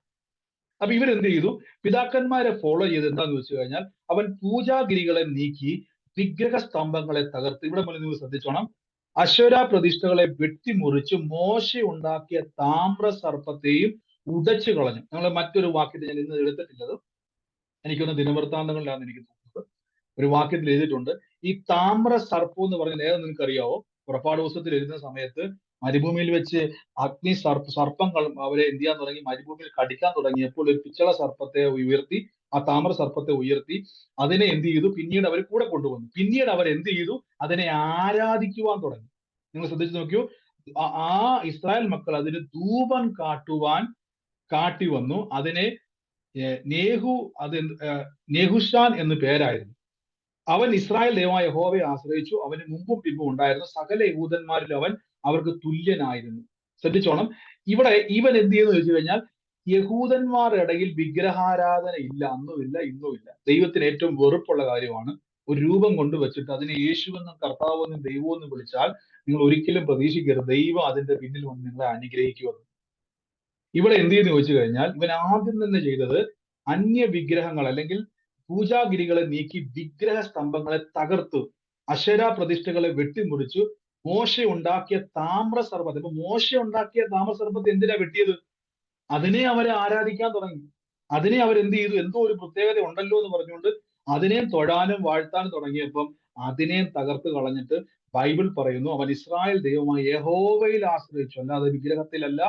അപ്പൊ ഇവരെന്ത് ചെയ്തു? പിതാക്കന്മാരെ ഫോളോ ചെയ്ത് എന്താന്ന് വെച്ച് കഴിഞ്ഞാൽ അവൻ പൂജാഗിരികളെ നീക്കി വിഗ്രഹ സ്തംഭങ്ങളെ തകർത്ത്. ഇവിടെ മുന്നിൽ നിങ്ങൾ ശ്രദ്ധിച്ചോണം, അശ്വര പ്രതിഷ്ഠകളെ വെട്ടിമുറിച്ച് മോശ ഉണ്ടാക്കിയ താമ്ര സർപ്പത്തെയും ഉടച്ചു കളഞ്ഞു. നമ്മൾ മറ്റൊരു വാക്യത്തിൽ ഞാൻ ഇന്ന് എടുത്തിട്ടുള്ളത്, എനിക്കൊന്ന് ദിനവൃത്താന്തങ്ങളിലാണെന്ന് എനിക്ക് തോന്നുന്നത്, ഒരു വാക്യത്തിൽ എഴുതിയിട്ടുണ്ട്. ഈ താമ്ര സർപ്പം എന്ന് പറഞ്ഞാൽ ഏതെന്ന് നിങ്ങൾക്ക് അറിയാവോ? പുറപ്പാട് പുസ്തകത്തിൽ എഴുതുന്ന സമയത്ത് മരുഭൂമിയിൽ വെച്ച് അഗ്നി സർപ്പങ്ങൾ അവരെ എന്ത് ചെയ്യാൻ തുടങ്ങി? മരുഭൂമിയിൽ കടിക്കാൻ തുടങ്ങിയപ്പോൾ ഒരു പിച്ചള സർപ്പത്തെ ഉയർത്തി, ആ താമ്ര സർപ്പത്തെ ഉയർത്തി അതിനെ എന്ത് ചെയ്തു? പിന്നീട് അവർ കൂടെ കൊണ്ടുവന്നു. പിന്നീട് അവർ എന്ത് ചെയ്തു? അതിനെ ആരാധിക്കുവാൻ തുടങ്ങി. നിങ്ങൾ ശ്രദ്ധിച്ചു നോക്കിയോ? ആ ഇസ്രായേൽ മക്കൾ അതിന് ധൂപം കാട്ടി വന്നു. അതിനെ നെഹുഷാൻ എന്ന് പേരായിരുന്നു. അവൻ ഇസ്രായേൽ ദൈവമായ യഹോവയെ ആശ്രയിച്ചു. അവന് മുമ്പും പിമ്പും ഉണ്ടായിരുന്ന സകല യഹൂദന്മാരിൽ അവൻ അവർക്ക് തുല്യനായിരുന്നു. ശ്രദ്ധിച്ചോണം, ഇവിടെ ഇവൻ എന്ത് ചെയ്യുന്നു ചോദിച്ചു കഴിഞ്ഞാൽ, യഹൂദന്മാരുടെ ഇടയിൽ വിഗ്രഹാരാധന ഇല്ല, അന്നുമില്ല ഇന്നുമില്ല. ദൈവത്തിന് ഏറ്റവും വെറുപ്പുള്ള കാര്യമാണ് ഒരു രൂപം കൊണ്ട് വെച്ചിട്ട് അതിനെ യേശുവെന്നും കർത്താവെന്നും ദൈവമെന്നും വിളിച്ചാൽ നിങ്ങൾ ഒരിക്കലും പ്രതീക്ഷിക്കരുത് ദൈവം അതിന്റെ പിന്നിൽ വന്ന് നിങ്ങളെ അനുഗ്രഹിക്കുമെന്ന്. ഇവിടെ എന്ത് ചെയ്യുന്നു ചോദിച്ചു കഴിഞ്ഞാൽ, ഇവൻ ആദ്യം തന്നെ ചെയ്തത് അന്യ വിഗ്രഹങ്ങൾ അല്ലെങ്കിൽ പൂജാഗിരികളെ നീക്കി വിഗ്രഹ സ്തംഭങ്ങളെ തകർത്തു, അശേര പ്രതിഷ്ഠകളെ വെട്ടിമുറിച്ചു, മോശ ഉണ്ടാക്കിയ താമ്ര സർപ്പത്തെ. ഇപ്പൊ മോശ ഉണ്ടാക്കിയ താമ്ര സർപ്പത്തെ എന്തിനാ വെട്ടിയത്? അതിനെ അവരെ ആരാധിക്കാൻ തുടങ്ങി. അതിനെ അവരെന്ത് ചെയ്തു? എന്തോ ഒരു പ്രത്യേകത ഉണ്ടല്ലോ എന്ന് പറഞ്ഞുകൊണ്ട് അതിനെ തൊഴാനും വാഴ്ത്താനും തുടങ്ങിയപ്പം അതിനെ തകർത്ത് കളഞ്ഞിട്ട് ബൈബിൾ പറയുന്നു, അവൻ ഇസ്രായേൽ ദൈവമായ യഹോവയിൽ ആശ്രയിച്ചു, അല്ലാതെ വിഗ്രഹത്തിലല്ല.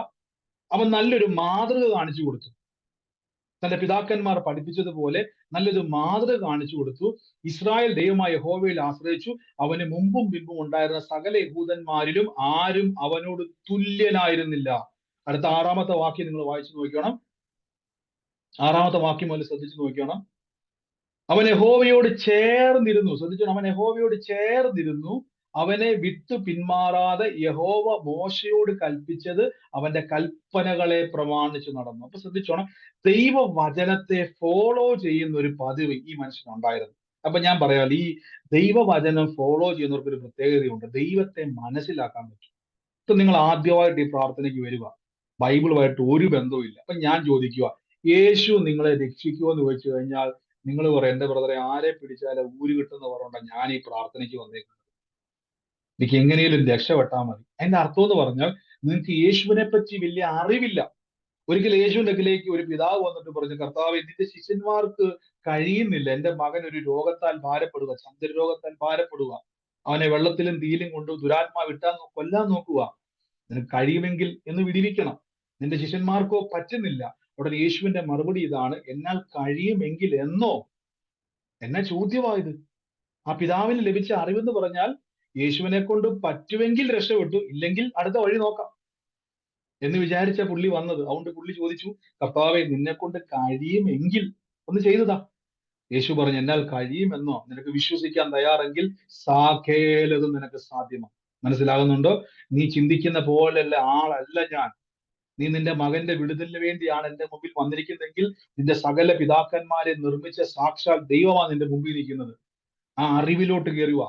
അവൻ നല്ലൊരു മാതൃക കാണിച്ചു കൊടുത്തു. തന്റെ പിതാക്കന്മാർ പഠിപ്പിച്ചതുപോലെ നല്ലൊരു മാതൃക കാണിച്ചു കൊടുത്തു. ഇസ്രായേൽ ദൈവമായ യഹോവയിൽ ആശ്രയിച്ചു. അവന് മുമ്പും പിമ്പും ഉണ്ടായിരുന്ന സകല യഹൂദന്മാരിലും ആരും അവനോട് തുല്യനായിരുന്നില്ല. അടുത്ത 6-ാമത്തെ വാക്യം നിങ്ങൾ വായിച്ചു നോക്കണം. 6-ാമത്തെ വാക്യം മുതൽ ശ്രദ്ധിച്ചു നോക്കണം. അവൻ യഹോവയോട് ചേർന്നിരുന്നു. ശ്രദ്ധിച്ചു, അവൻ യഹോവയോട് ചേർന്നിരുന്നു. അവനെ വിട്ടു പിന്മാറാതെ യഹോവ മോശയോട് കൽപ്പിച്ചത് അവന്റെ കൽപ്പനകളെ പ്രമാണിച്ചു നടന്നു. അപ്പൊ ശ്രദ്ധിച്ചോണം, ദൈവവചനത്തെ ഫോളോ ചെയ്യുന്ന ഒരു പതിവ് ഈ മനുഷ്യനുണ്ടായിരുന്നു. അപ്പൊ ഞാൻ പറയാം, ഈ ദൈവവചനം ഫോളോ ചെയ്യുന്നവർക്ക് ഒരു പ്രത്യേകതയുണ്ട്, ദൈവത്തെ മനസ്സിലാക്കാൻ പറ്റും. ഇപ്പൊ നിങ്ങൾ ആദ്യമായിട്ട് ഈ പ്രാർത്ഥനയ്ക്ക് വരിക, ബൈബിളുമായിട്ട് ഒരു ബന്ധവും ഇല്ല. അപ്പൊ ഞാൻ ചോദിക്കുക, യേശു നിങ്ങളെ രക്ഷിക്കുമോ എന്ന് ചോദിച്ചു കഴിഞ്ഞാൽ നിങ്ങൾ പറയും, എന്റെ ബ്രദറെ ആരെ പിടിച്ചാലും ഊര് കിട്ടുന്ന പറഞ്ഞ ഞാൻ ഈ പ്രാർത്ഥനയ്ക്ക് വന്നേക്കുന്നത്, എനിക്ക് എങ്ങനെയും രക്ഷപ്പെട്ടാൽ മതി. അതിന്റെ അർത്ഥം എന്ന് പറഞ്ഞാൽ നിങ്ങൾക്ക് യേശുവിനെ പറ്റി വലിയ അറിവില്ല. ഒരിക്കൽ യേശുവിന്റെ അടുക്കിലേക്ക് ഒരു പിതാവ് വന്നിട്ട് പറഞ്ഞു, കർത്താവേ, നിന്റെ ശിഷ്യന്മാർക്ക് കഴിയുന്നില്ല, എന്റെ മകൻ ഒരു രോഗത്താൽ ഭാരപ്പെടുക, ചന്ദ്രരോഗത്താൽ ഭാരപ്പെടുക, അവനെ വെള്ളത്തിലും തീയിലും കൊണ്ട് ദുരാത്മാവ് വിട്ടാൽ കൊല്ലാൻ നോക്കുക, നിനക്ക് കഴിയുമെങ്കിൽ എന്ന് വിടിവിക്കണം, നിന്റെ ശിഷ്യന്മാർക്കോ പറ്റുന്നില്ല. ഉടനെ യേശുവിന്റെ മറുപടി ഇതാണ്, എന്നാൽ കഴിയുമെങ്കിൽ എന്നോ? എന്ന ചോദ്യമായത്. ആ പിതാവിന് ലഭിച്ച അറിവെന്ന് പറഞ്ഞാൽ യേശുവിനെ കൊണ്ട് പറ്റുമെങ്കിൽ രക്ഷപ്പെട്ടു, ഇല്ലെങ്കിൽ അടുത്ത വഴി നോക്കാം എന്ന് വിചാരിച്ച പുള്ളി വന്നത്. അതുകൊണ്ട് പുള്ളി ചോദിച്ചു, കർത്താവെ, നിന്നെ കൊണ്ട് കഴിയുമെങ്കിൽ ഒന്ന് ചെയ്തതാ. യേശു പറഞ്ഞു, എന്നാൽ കഴിയുമെന്നോ? നിനക്ക് വിശ്വസിക്കാൻ തയ്യാറെങ്കിൽ സകലതും നിനക്ക് സാധ്യമാണ്. മനസ്സിലാകുന്നുണ്ടോ? നീ ചിന്തിക്കുന്ന പോലെയല്ല ആളല്ല ഞാൻ. നീ നിന്റെ മകന്റെ വിടുതലിന് വേണ്ടിയാണ് എന്റെ മുമ്പിൽ വന്നിരിക്കുന്നതെങ്കിൽ നിന്റെ സകല പിതാക്കന്മാരെ നിർമ്മിച്ച സാക്ഷാൽ ദൈവമാണ് നിന്റെ മുമ്പിൽ നിൽക്കുന്നത്. ആ അറിവിലോട്ട് കയറുക.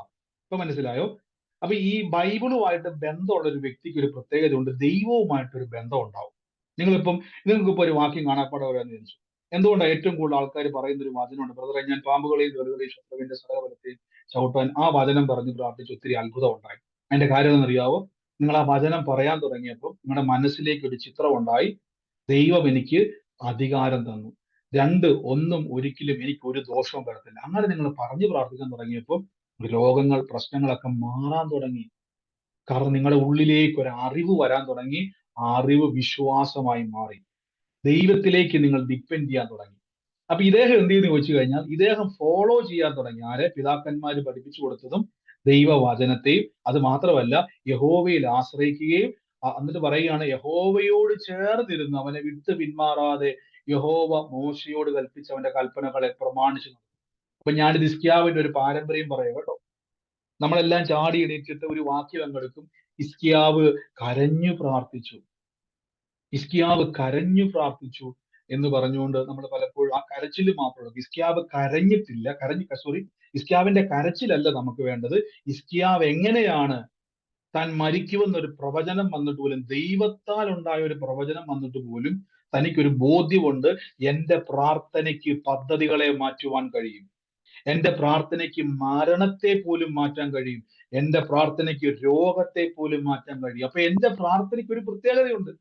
ഇപ്പൊ മനസ്സിലായോ? അപ്പൊ ഈ ബൈബിളുമായിട്ട് ബന്ധമുള്ള ഒരു വ്യക്തിക്ക് ഒരു പ്രത്യേകത ഉണ്ട്, ദൈവവുമായിട്ടൊരു ബന്ധം ഉണ്ടാവും. നിങ്ങൾക്കിപ്പോ ഒരു വാക്യം കാണാപ്പാടെ വരാന്ന് വിചാരിച്ചു. എന്തുകൊണ്ടാണ് ഏറ്റവും കൂടുതൽ ആൾക്കാർ പറയുന്ന ഒരു വചനമുണ്ട്, ബ്രദറെ ഞാൻ പാമ്പുകളെയും ദുരിതകളെയും ശത്രുവിന്റെ സകലബലത്തെയും ചവിട്ടാൻ ആ വചനം പറഞ്ഞ് പ്രാർത്ഥിച്ച് ഒത്തിരി അത്ഭുതം ഉണ്ടായി. അതിന്റെ കാര്യം എന്നറിയാവോ? നിങ്ങൾ ആ വചനം പറയാൻ തുടങ്ങിയപ്പോൾ നിങ്ങളുടെ മനസ്സിലേക്ക് ഒരു ചിത്രം ഉണ്ടായി, ദൈവം എനിക്ക് അധികാരം തന്നു, ഒന്നും ഒരിക്കലും എനിക്ക് ഒരു ദോഷവും വരത്തില്ല. അങ്ങനെ നിങ്ങൾ പറഞ്ഞു പ്രാർത്ഥിക്കാൻ തുടങ്ങിയപ്പോൾ രോഗങ്ങൾ, പ്രശ്നങ്ങളൊക്കെ മാറാൻ തുടങ്ങി. കാരണം നിങ്ങളുടെ ഉള്ളിലേക്ക് ഒരു അറിവ് വരാൻ തുടങ്ങി. ആ അറിവ് വിശ്വാസമായി മാറി. ദൈവത്തിലേക്ക് നിങ്ങൾ ഡിപ്പെൻഡ് ചെയ്യാൻ തുടങ്ങി. അപ്പൊ ഇദ്ദേഹം എന്ത് ചെയ്യുന്നു ചോദിച്ചു കഴിഞ്ഞാൽ, ഇദ്ദേഹം ഫോളോ ചെയ്യാൻ തുടങ്ങി ആരെ? പിതാക്കന്മാര് പഠിപ്പിച്ചു കൊടുത്തതും ദൈവവചനത്തെയും. അത് മാത്രമല്ല, യഹോവയിൽ ആശ്രയിക്കുകയും എന്നിട്ട് പറയുകയാണ്, യഹോവയോട് ചേർന്നിരുന്നു അവനെ വിട്ട് പിന്മാറാതെ യഹോവ മോശയോട് കൽപ്പിച്ച അവന്റെ കൽപ്പനകളെ പ്രമാണിച്ചു. അപ്പൊ ഞാനിത് ഹിസ്കിയാവിന്റെ ഒരു പാരമ്പര്യം പറയാം കേട്ടോ. നമ്മളെല്ലാം ചാടി എണീറ്റിട്ട് ഒരു വാക്യം അങ്ങെടുക്കും, ഹിസ്കിയാവ് കരഞ്ഞു പ്രാർത്ഥിച്ചു, ഹിസ്കിയാവ് കരഞ്ഞു പ്രാർത്ഥിച്ചു എന്ന് പറഞ്ഞുകൊണ്ട് നമ്മൾ പലപ്പോഴും ആ കരച്ചിൽ മാത്രമല്ല, ഹിസ്കിയാവ് കരഞ്ഞിട്ടില്ല, ഹിസ്കിയാവിന്റെ കരച്ചിലല്ല നമുക്ക് വേണ്ടത്. ഹിസ്കിയാവ് എങ്ങനെയാണ് താൻ മരിക്കുമെന്നൊരു പ്രവചനം വന്നിട്ട് പോലും, ദൈവത്താൽ ഉണ്ടായ ഒരു പ്രവചനം വന്നിട്ട് പോലും തനിക്കൊരു ബോധ്യമുണ്ട്, എന്റെ പ്രാർത്ഥനയ്ക്ക് പദ്ധതികളെ മാറ്റുവാൻ കഴിയും, എന്റെ പ്രാർത്ഥനയ്ക്ക് മരണത്തെ പോലും മാറ്റാൻ കഴിയും, എന്റെ പ്രാർത്ഥനയ്ക്ക് രോഗത്തെ പോലും മാറ്റാൻ കഴിയും. അപ്പൊ എന്റെ പ്രാർത്ഥനയ്ക്ക് ഒരു പ്രത്യേകതയുണ്ട്.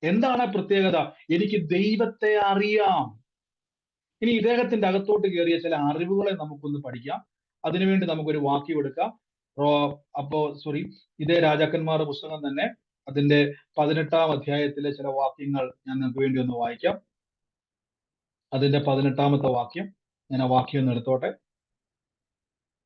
എന്താണ് ആ പ്രത്യേകത? എനിക്ക് ദൈവത്തെ അറിയാം. ഇനി ഇദ്ദേഹത്തിന്റെ അകത്തോട്ട് കയറിയ ചില അറിവുകളെ നമുക്കൊന്ന് പഠിക്കാം. അതിനുവേണ്ടി നമുക്കൊരു വാക്യം എടുക്കാം. ഇതേ രാജാക്കന്മാരുടെ പുസ്തകം തന്നെ അതിന്റെ 18-ാം അധ്യായത്തിലെ ചില വാക്യങ്ങൾ ഞാൻ നിങ്ങൾക്ക് വേണ്ടി ഒന്ന് വായിക്കാം. അതിന്റെ 18-ാമത്തെ വാക്യം, ഞാൻ ആ വാക്യം ഒന്ന് എടുത്തോട്ടെ.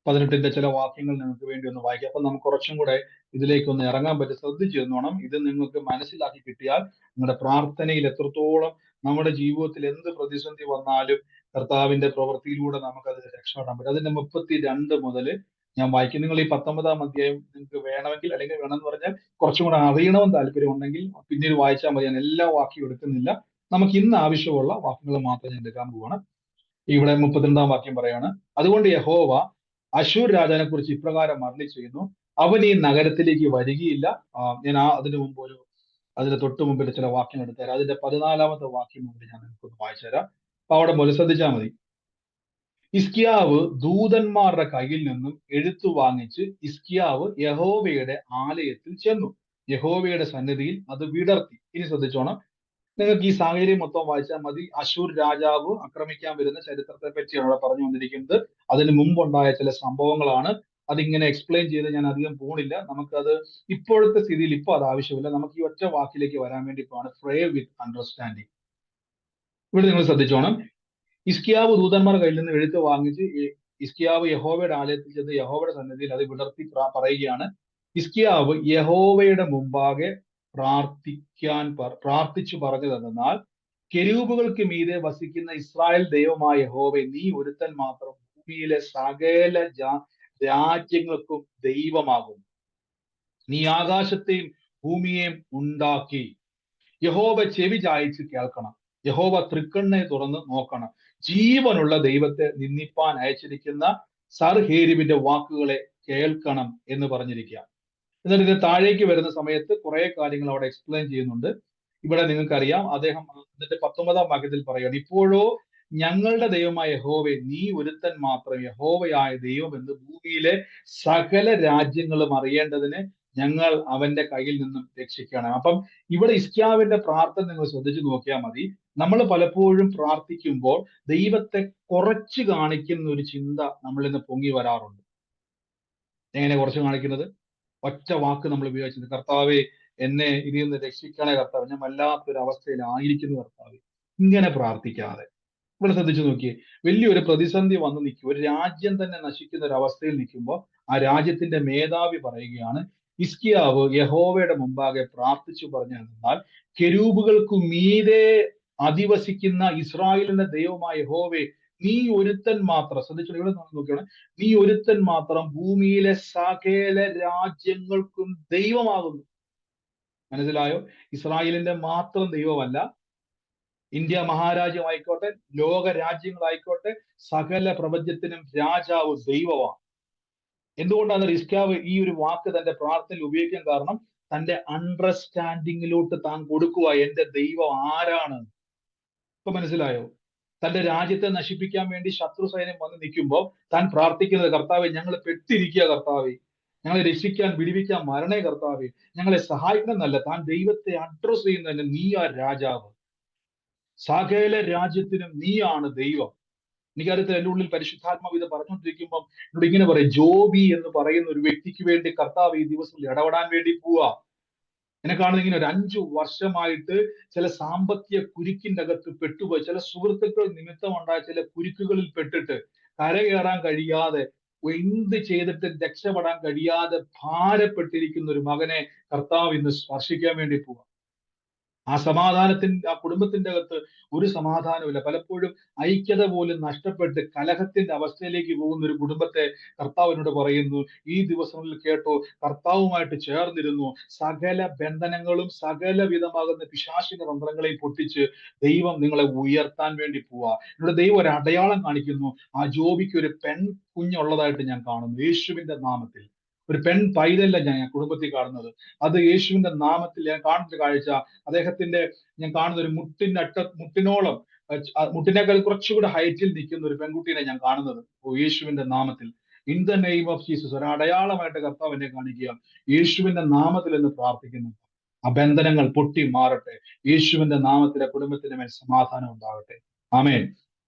18-ന്റെ ചില വാക്യങ്ങൾ നിങ്ങൾക്ക് വേണ്ടി ഒന്ന് വായിക്കാം. അപ്പൊ നമുക്ക് കുറച്ചും കൂടെ ഇതിലേക്ക് ഒന്ന് ഇറങ്ങാൻ പറ്റും. ശ്രദ്ധിച്ചു തന്നോണം. ഇത് നിങ്ങൾക്ക് മനസ്സിലാക്കി കിട്ടിയാൽ നിങ്ങളുടെ പ്രാർത്ഥനയിൽ എത്രത്തോളം, നമ്മുടെ ജീവിതത്തിൽ എന്ത് പ്രതിസന്ധി വന്നാലും കർത്താവിന്റെ പ്രവൃത്തിയിലൂടെ നമുക്കത് രക്ഷപ്പെടാൻ പറ്റും. അതിന്റെ 32 മുതൽ ഞാൻ വായിക്കും. നിങ്ങൾ ഈ 19-ാം അധ്യായം നിങ്ങൾക്ക് വേണമെങ്കിൽ, അല്ലെങ്കിൽ വേണമെന്ന് പറഞ്ഞാൽ കുറച്ചും കൂടെ അറിയണമെന്ന് താല്പര്യം ഉണ്ടെങ്കിൽ പിന്നീട് വായിച്ചാൽ മതി. ഞാൻ എല്ലാ വാക്യവും എടുക്കുന്നില്ല. നമുക്ക് ഇന്ന് ആവശ്യമുള്ള വാക്യങ്ങൾ മാത്രം ഞാൻ എടുക്കാൻ പോവാണ്. ഇവിടെ 32-ാം വാക്യം പറയാണ്, അതുകൊണ്ട് യഹോവ അശൂർ രാജാവിനെ കുറിച്ച് ഇപ്രകാരം അരുളി ചെയ്യുന്നു, അവൻ ഈ നഗരത്തിലേക്ക് വരികയില്ല. ഞാൻ അതിന്റെ തൊട്ട് മുമ്പിൽ ചില വാക്യം എടുത്തുതരാം. അതിന്റെ 14-ാമത്തെ വാക്യം മുമ്പിൽ ഞാൻ നിങ്ങൾക്കൊന്ന് വായിച്ചു തരാം. അപ്പൊ അവിടെ മുതൽ ശ്രദ്ധിച്ചാൽ മതി. ഹിസ്കിയാവ് ദൂതന്മാരുടെ കയ്യിൽ നിന്നും എഴുത്തു വാങ്ങിച്ച് ഹിസ്കിയാവ് യഹോവയുടെ ആലയത്തിൽ ചെന്നു, യഹോവയുടെ സന്നിധിയിൽ അത് വിടർത്തി. ഇനി ശ്രദ്ധിച്ചോണം, നിങ്ങൾക്ക് ഈ സാഹചര്യം മൊത്തം വായിച്ചാൽ മതി. അശൂർ രാജാവ് ആക്രമിക്കാൻ വരുന്ന ചരിത്രത്തെ പറ്റിയാണ് അവിടെ പറഞ്ഞു വന്നിരിക്കുന്നത്. അതിന് മുമ്പുണ്ടായ ചില സംഭവങ്ങളാണ്. അതിങ്ങനെ എക്സ്പ്ലെയിൻ ചെയ്ത് ഞാൻ അധികം പോണില്ല. നമുക്കത് ഇപ്പോഴത്തെ സ്ഥിതിയിൽ ഇപ്പൊ അത് ആവശ്യമില്ല. നമുക്ക് ഈ ഒറ്റ വാക്കിലേക്ക് വരാൻ വേണ്ടി പോവാണ്, പ്രേ വിത്ത് അണ്ടർസ്റ്റാൻഡിങ്. ഇവിടെ നിങ്ങൾ ശ്രദ്ധിച്ചോണം, ഹിസ്കിയാവ് ദൂതന്മാരുടെ കയ്യിൽ നിന്ന് എഴുത്ത് വാങ്ങിച്ച് ഹിസ്കിയാവ് യഹോവയുടെ ആലയത്തിൽ ചെന്ന് യഹോവയുടെ സന്നിധിയിൽ അത് വിടർത്തി പറയുകയാണ്. ഹിസ്കിയാവ് യഹോവയുടെ മുമ്പാകെ പ്രാർത്ഥിച്ചു പറഞ്ഞതെന്നാൽ, കെരൂബുകൾക്ക് മീതെ വസിക്കുന്ന ഇസ്രായേൽ ദൈവമായ യഹോവേ, നീ ഒരുത്തൻ മാത്രം ഭൂമിയിലെ സകല രാജ്യങ്ങൾക്കും ദൈവമാകും. നീ ആകാശത്തെയും ഭൂമിയെയും ഉണ്ടാക്കി. യഹോവ ചെവി ചായിച്ച് കേൾക്കണം, യഹോവ തൃക്കണ്ണെ തുറന്ന് നോക്കണം. ജീവനുള്ള ദൈവത്തെ നിന്ദിപ്പാൻ അയച്ചിരിക്കുന്ന സർഹേരിബിന്റെ വാക്കുകളെ കേൾക്കണം എന്ന് പറഞ്ഞിരിക്കുക. എന്നിട്ട് ഇത് താഴേക്ക് വരുന്ന സമയത്ത് കുറെ കാര്യങ്ങൾ അവിടെ എക്സ്പ്ലെയിൻ ചെയ്യുന്നുണ്ട്. ഇവിടെ നിങ്ങൾക്കറിയാം, അദ്ദേഹം എന്നിട്ട് 19-ാം വാക്യത്തിൽ പറയുകയാണ്, ഇപ്പോഴോ ഞങ്ങളുടെ ദൈവമായ യഹോവേ, നീ ഒരുത്തൻ മാത്രം യഹോവയായ ദൈവം എന്ന് ഭൂമിയിലെ സകല രാജ്യങ്ങളും അറിയേണ്ടതിന് ഞങ്ങൾ അവന്റെ കയ്യിൽ നിന്നും രക്ഷിക്കണം. അപ്പം ഇവിടെ ഹിസ്കിയാവിന്റെ പ്രാർത്ഥന നിങ്ങൾ ശ്രദ്ധിച്ചു നോക്കിയാൽ മതി. നമ്മൾ പലപ്പോഴും പ്രാർത്ഥിക്കുമ്പോൾ ദൈവത്തെ കുറച്ച് കാണിക്കുന്ന ഒരു ചിന്ത നമ്മളിൽ നിന്ന് പൊങ്ങി വരാറുണ്ട്. എങ്ങനെ കുറച്ച് കാണിക്കുന്നത്? ഒറ്റ വാക്ക് നമ്മൾ ഉപയോഗിച്ചത്, കർത്താവെ എന്നെ ഇതിൽ നിന്ന് രക്ഷിക്കണേ കർത്താവ്, ഞാൻ വല്ലാത്തൊരു അവസ്ഥയിലായിരിക്കുന്നു കർത്താവെ. ഇങ്ങനെ പ്രാർത്ഥിക്കാതെ ഇവിടെ ശ്രദ്ധിച്ചു നോക്കിയേ, വലിയൊരു പ്രതിസന്ധി വന്ന് നിൽക്കും, ഒരു രാജ്യം തന്നെ നശിക്കുന്ന ഒരു അവസ്ഥയിൽ നിൽക്കുമ്പോൾ ആ രാജ്യത്തിന്റെ മേധാവി പറയുകയാണ്, ഹിസ്കിയാവ് യഹോവയുടെ മുമ്പാകെ പ്രാർത്ഥിച്ചു പറഞ്ഞെന്നാൽ, കെരൂബുകൾക്കു മീതെ അധിവസിക്കുന്ന ഇസ്രായേലിന്റെ ദൈവമായ യഹോവേ, നീ ഒരുത്തൻ മാത്രം, ശ്രദ്ധിച്ചു ഇവിടെ നോക്കിയാണ്, നീ ഒരുത്തൻ മാത്രം ഭൂമിയിലെ സകല രാജ്യങ്ങൾക്കും ദൈവമാകുന്നു. മനസ്സിലായോ? ഇസ്രായേലിന്റെ മാത്രം ദൈവമല്ല, ഇന്ത്യ മഹാരാജ്യമായിക്കോട്ടെ, ലോക രാജ്യങ്ങളായിക്കോട്ടെ, സകല പ്രപഞ്ചത്തിനും രാജാവ് ദൈവമാണ്. എന്തുകൊണ്ടാണ് ഹിസ്കിയാവ് ഈ ഒരു വാക്ക് തന്റെ പ്രാർത്ഥനയിൽ ഉപയോഗിക്കാൻ കാരണം? തന്റെ അണ്ടർസ്റ്റാൻഡിങ്ങിലോട്ട് താൻ കൊടുക്കുക, എന്റെ ദൈവം ആരാണ്. ഇപ്പൊ മനസ്സിലായോ? തന്റെ രാജ്യത്തെ നശിപ്പിക്കാൻ വേണ്ടി ശത്രു സൈന്യം വന്ന് നിൽക്കുമ്പോൾ താൻ പ്രാർത്ഥിക്കുന്നത്, കർത്താവെ ഞങ്ങൾ പെട്ടിരിക്കുക, കർത്താവെ ഞങ്ങളെ രക്ഷിക്കാൻ വിടിവിക്കാൻ മരണേ കർത്താവെ, ഞങ്ങളെ സഹായിക്കണമെന്നല്ല, താൻ ദൈവത്തെ അഡ്രസ് ചെയ്യുന്നതന്നെ, നീ ആ രാജാവ്, സകല രാജ്യത്തിനും നീയാണ് ദൈവം. എനിക്കറിയത്തില്ല, എൻ്റെ ഉള്ളിൽ പരിശുദ്ധാത്മാവ് ഇത് പറഞ്ഞുകൊണ്ടിരിക്കുമ്പോൾ എന്നോട് ഇങ്ങനെ പറയും, ജോബി എന്ന് പറയുന്ന ഒരു വ്യക്തിക്ക് വേണ്ടി കർത്താവ് ഈ ദിവസത്തിൽ ഇടപെടാൻ വേണ്ടി പോവാ. എന്നെ കാണുന്ന ഇങ്ങനെ ഒരു 5 വർഷമായിട്ട് ചില സാമ്പത്തിക കുരുക്കിന്റെ അകത്ത് പെട്ടുപോയി, ചില സുഹൃത്തുക്കൾ നിമിത്തമുണ്ടായ ചില കുരുക്കുകളിൽ പെട്ടിട്ട് കരകയറാൻ കഴിയാതെ, എന്ത് ചെയ്തിട്ട് രക്ഷപ്പെടാൻ കഴിയാതെ ഭാരപ്പെട്ടിരിക്കുന്ന ഒരു മകനെ കർത്താവ് ഇന്ന് സ്പർശിക്കാൻ വേണ്ടി പോവാ. ആ സമാധാനത്തിന്റെ, ആ കുടുംബത്തിന്റെ അകത്ത് ഒരു സമാധാനമില്ല. പലപ്പോഴും ഐക്യത പോലും നഷ്ടപ്പെട്ട് കലഹത്തിന്റെ അവസ്ഥയിലേക്ക് പോകുന്ന ഒരു കുടുംബത്തെ കർത്താവിനോട് പറയുന്നു, ഈ ദിവസങ്ങളിൽ കേട്ടോ, കർത്താവുമായിട്ട് ചേർന്നിരുന്നു, സകല ബന്ധനങ്ങളും സകല വിധമാകുന്ന പിശാചിന്റെ തന്ത്രങ്ങളെയും പൊട്ടിച്ച് ദൈവം നിങ്ങളെ ഉയർത്താൻ വേണ്ടി പോവാ. ഇവിടെ ദൈവം ഒരു അടയാളം കാണിക്കുന്നു. ആ ജോബിക്ക് ഒരു പെൺ കുഞ്ഞുള്ളതായിട്ട് ഞാൻ കാണുന്നു, യേശുവിന്റെ നാമത്തിൽ. ഒരു പെൺ പൈതല്ല ഞാൻ കുടുംബത്തിൽ കാണുന്നത്. അത് യേശുവിന്റെ നാമത്തിൽ ഞാൻ കാണുന്ന കാഴ്ച, അദ്ദേഹത്തിന്റെ ഞാൻ കാണുന്ന ഒരു മുട്ടിനോളം, മുട്ടിനേക്കാൾ കുറച്ചുകൂടെ ഹൈറ്റിൽ നിൽക്കുന്ന ഒരു പെൺകുട്ടീനെ ഞാൻ കാണുന്നത്. ഓ, യേശുവിന്റെ നാമത്തിൽ, in the name of Jesus, ഒരു അടയാളമായിട്ട് കർത്താവ് എന്നെ കാണിക്കുക. യേശുവിന്റെ നാമത്തിൽ എന്ന് പ്രാർത്ഥിക്കുന്നു. ആ ബന്ധനങ്ങൾ പൊട്ടി മാറട്ടെ. യേശുവിന്റെ നാമത്തിലെ കുടുംബത്തിന്റെ മേൽ സമാധാനം ഉണ്ടാകട്ടെ. ആമേൻ.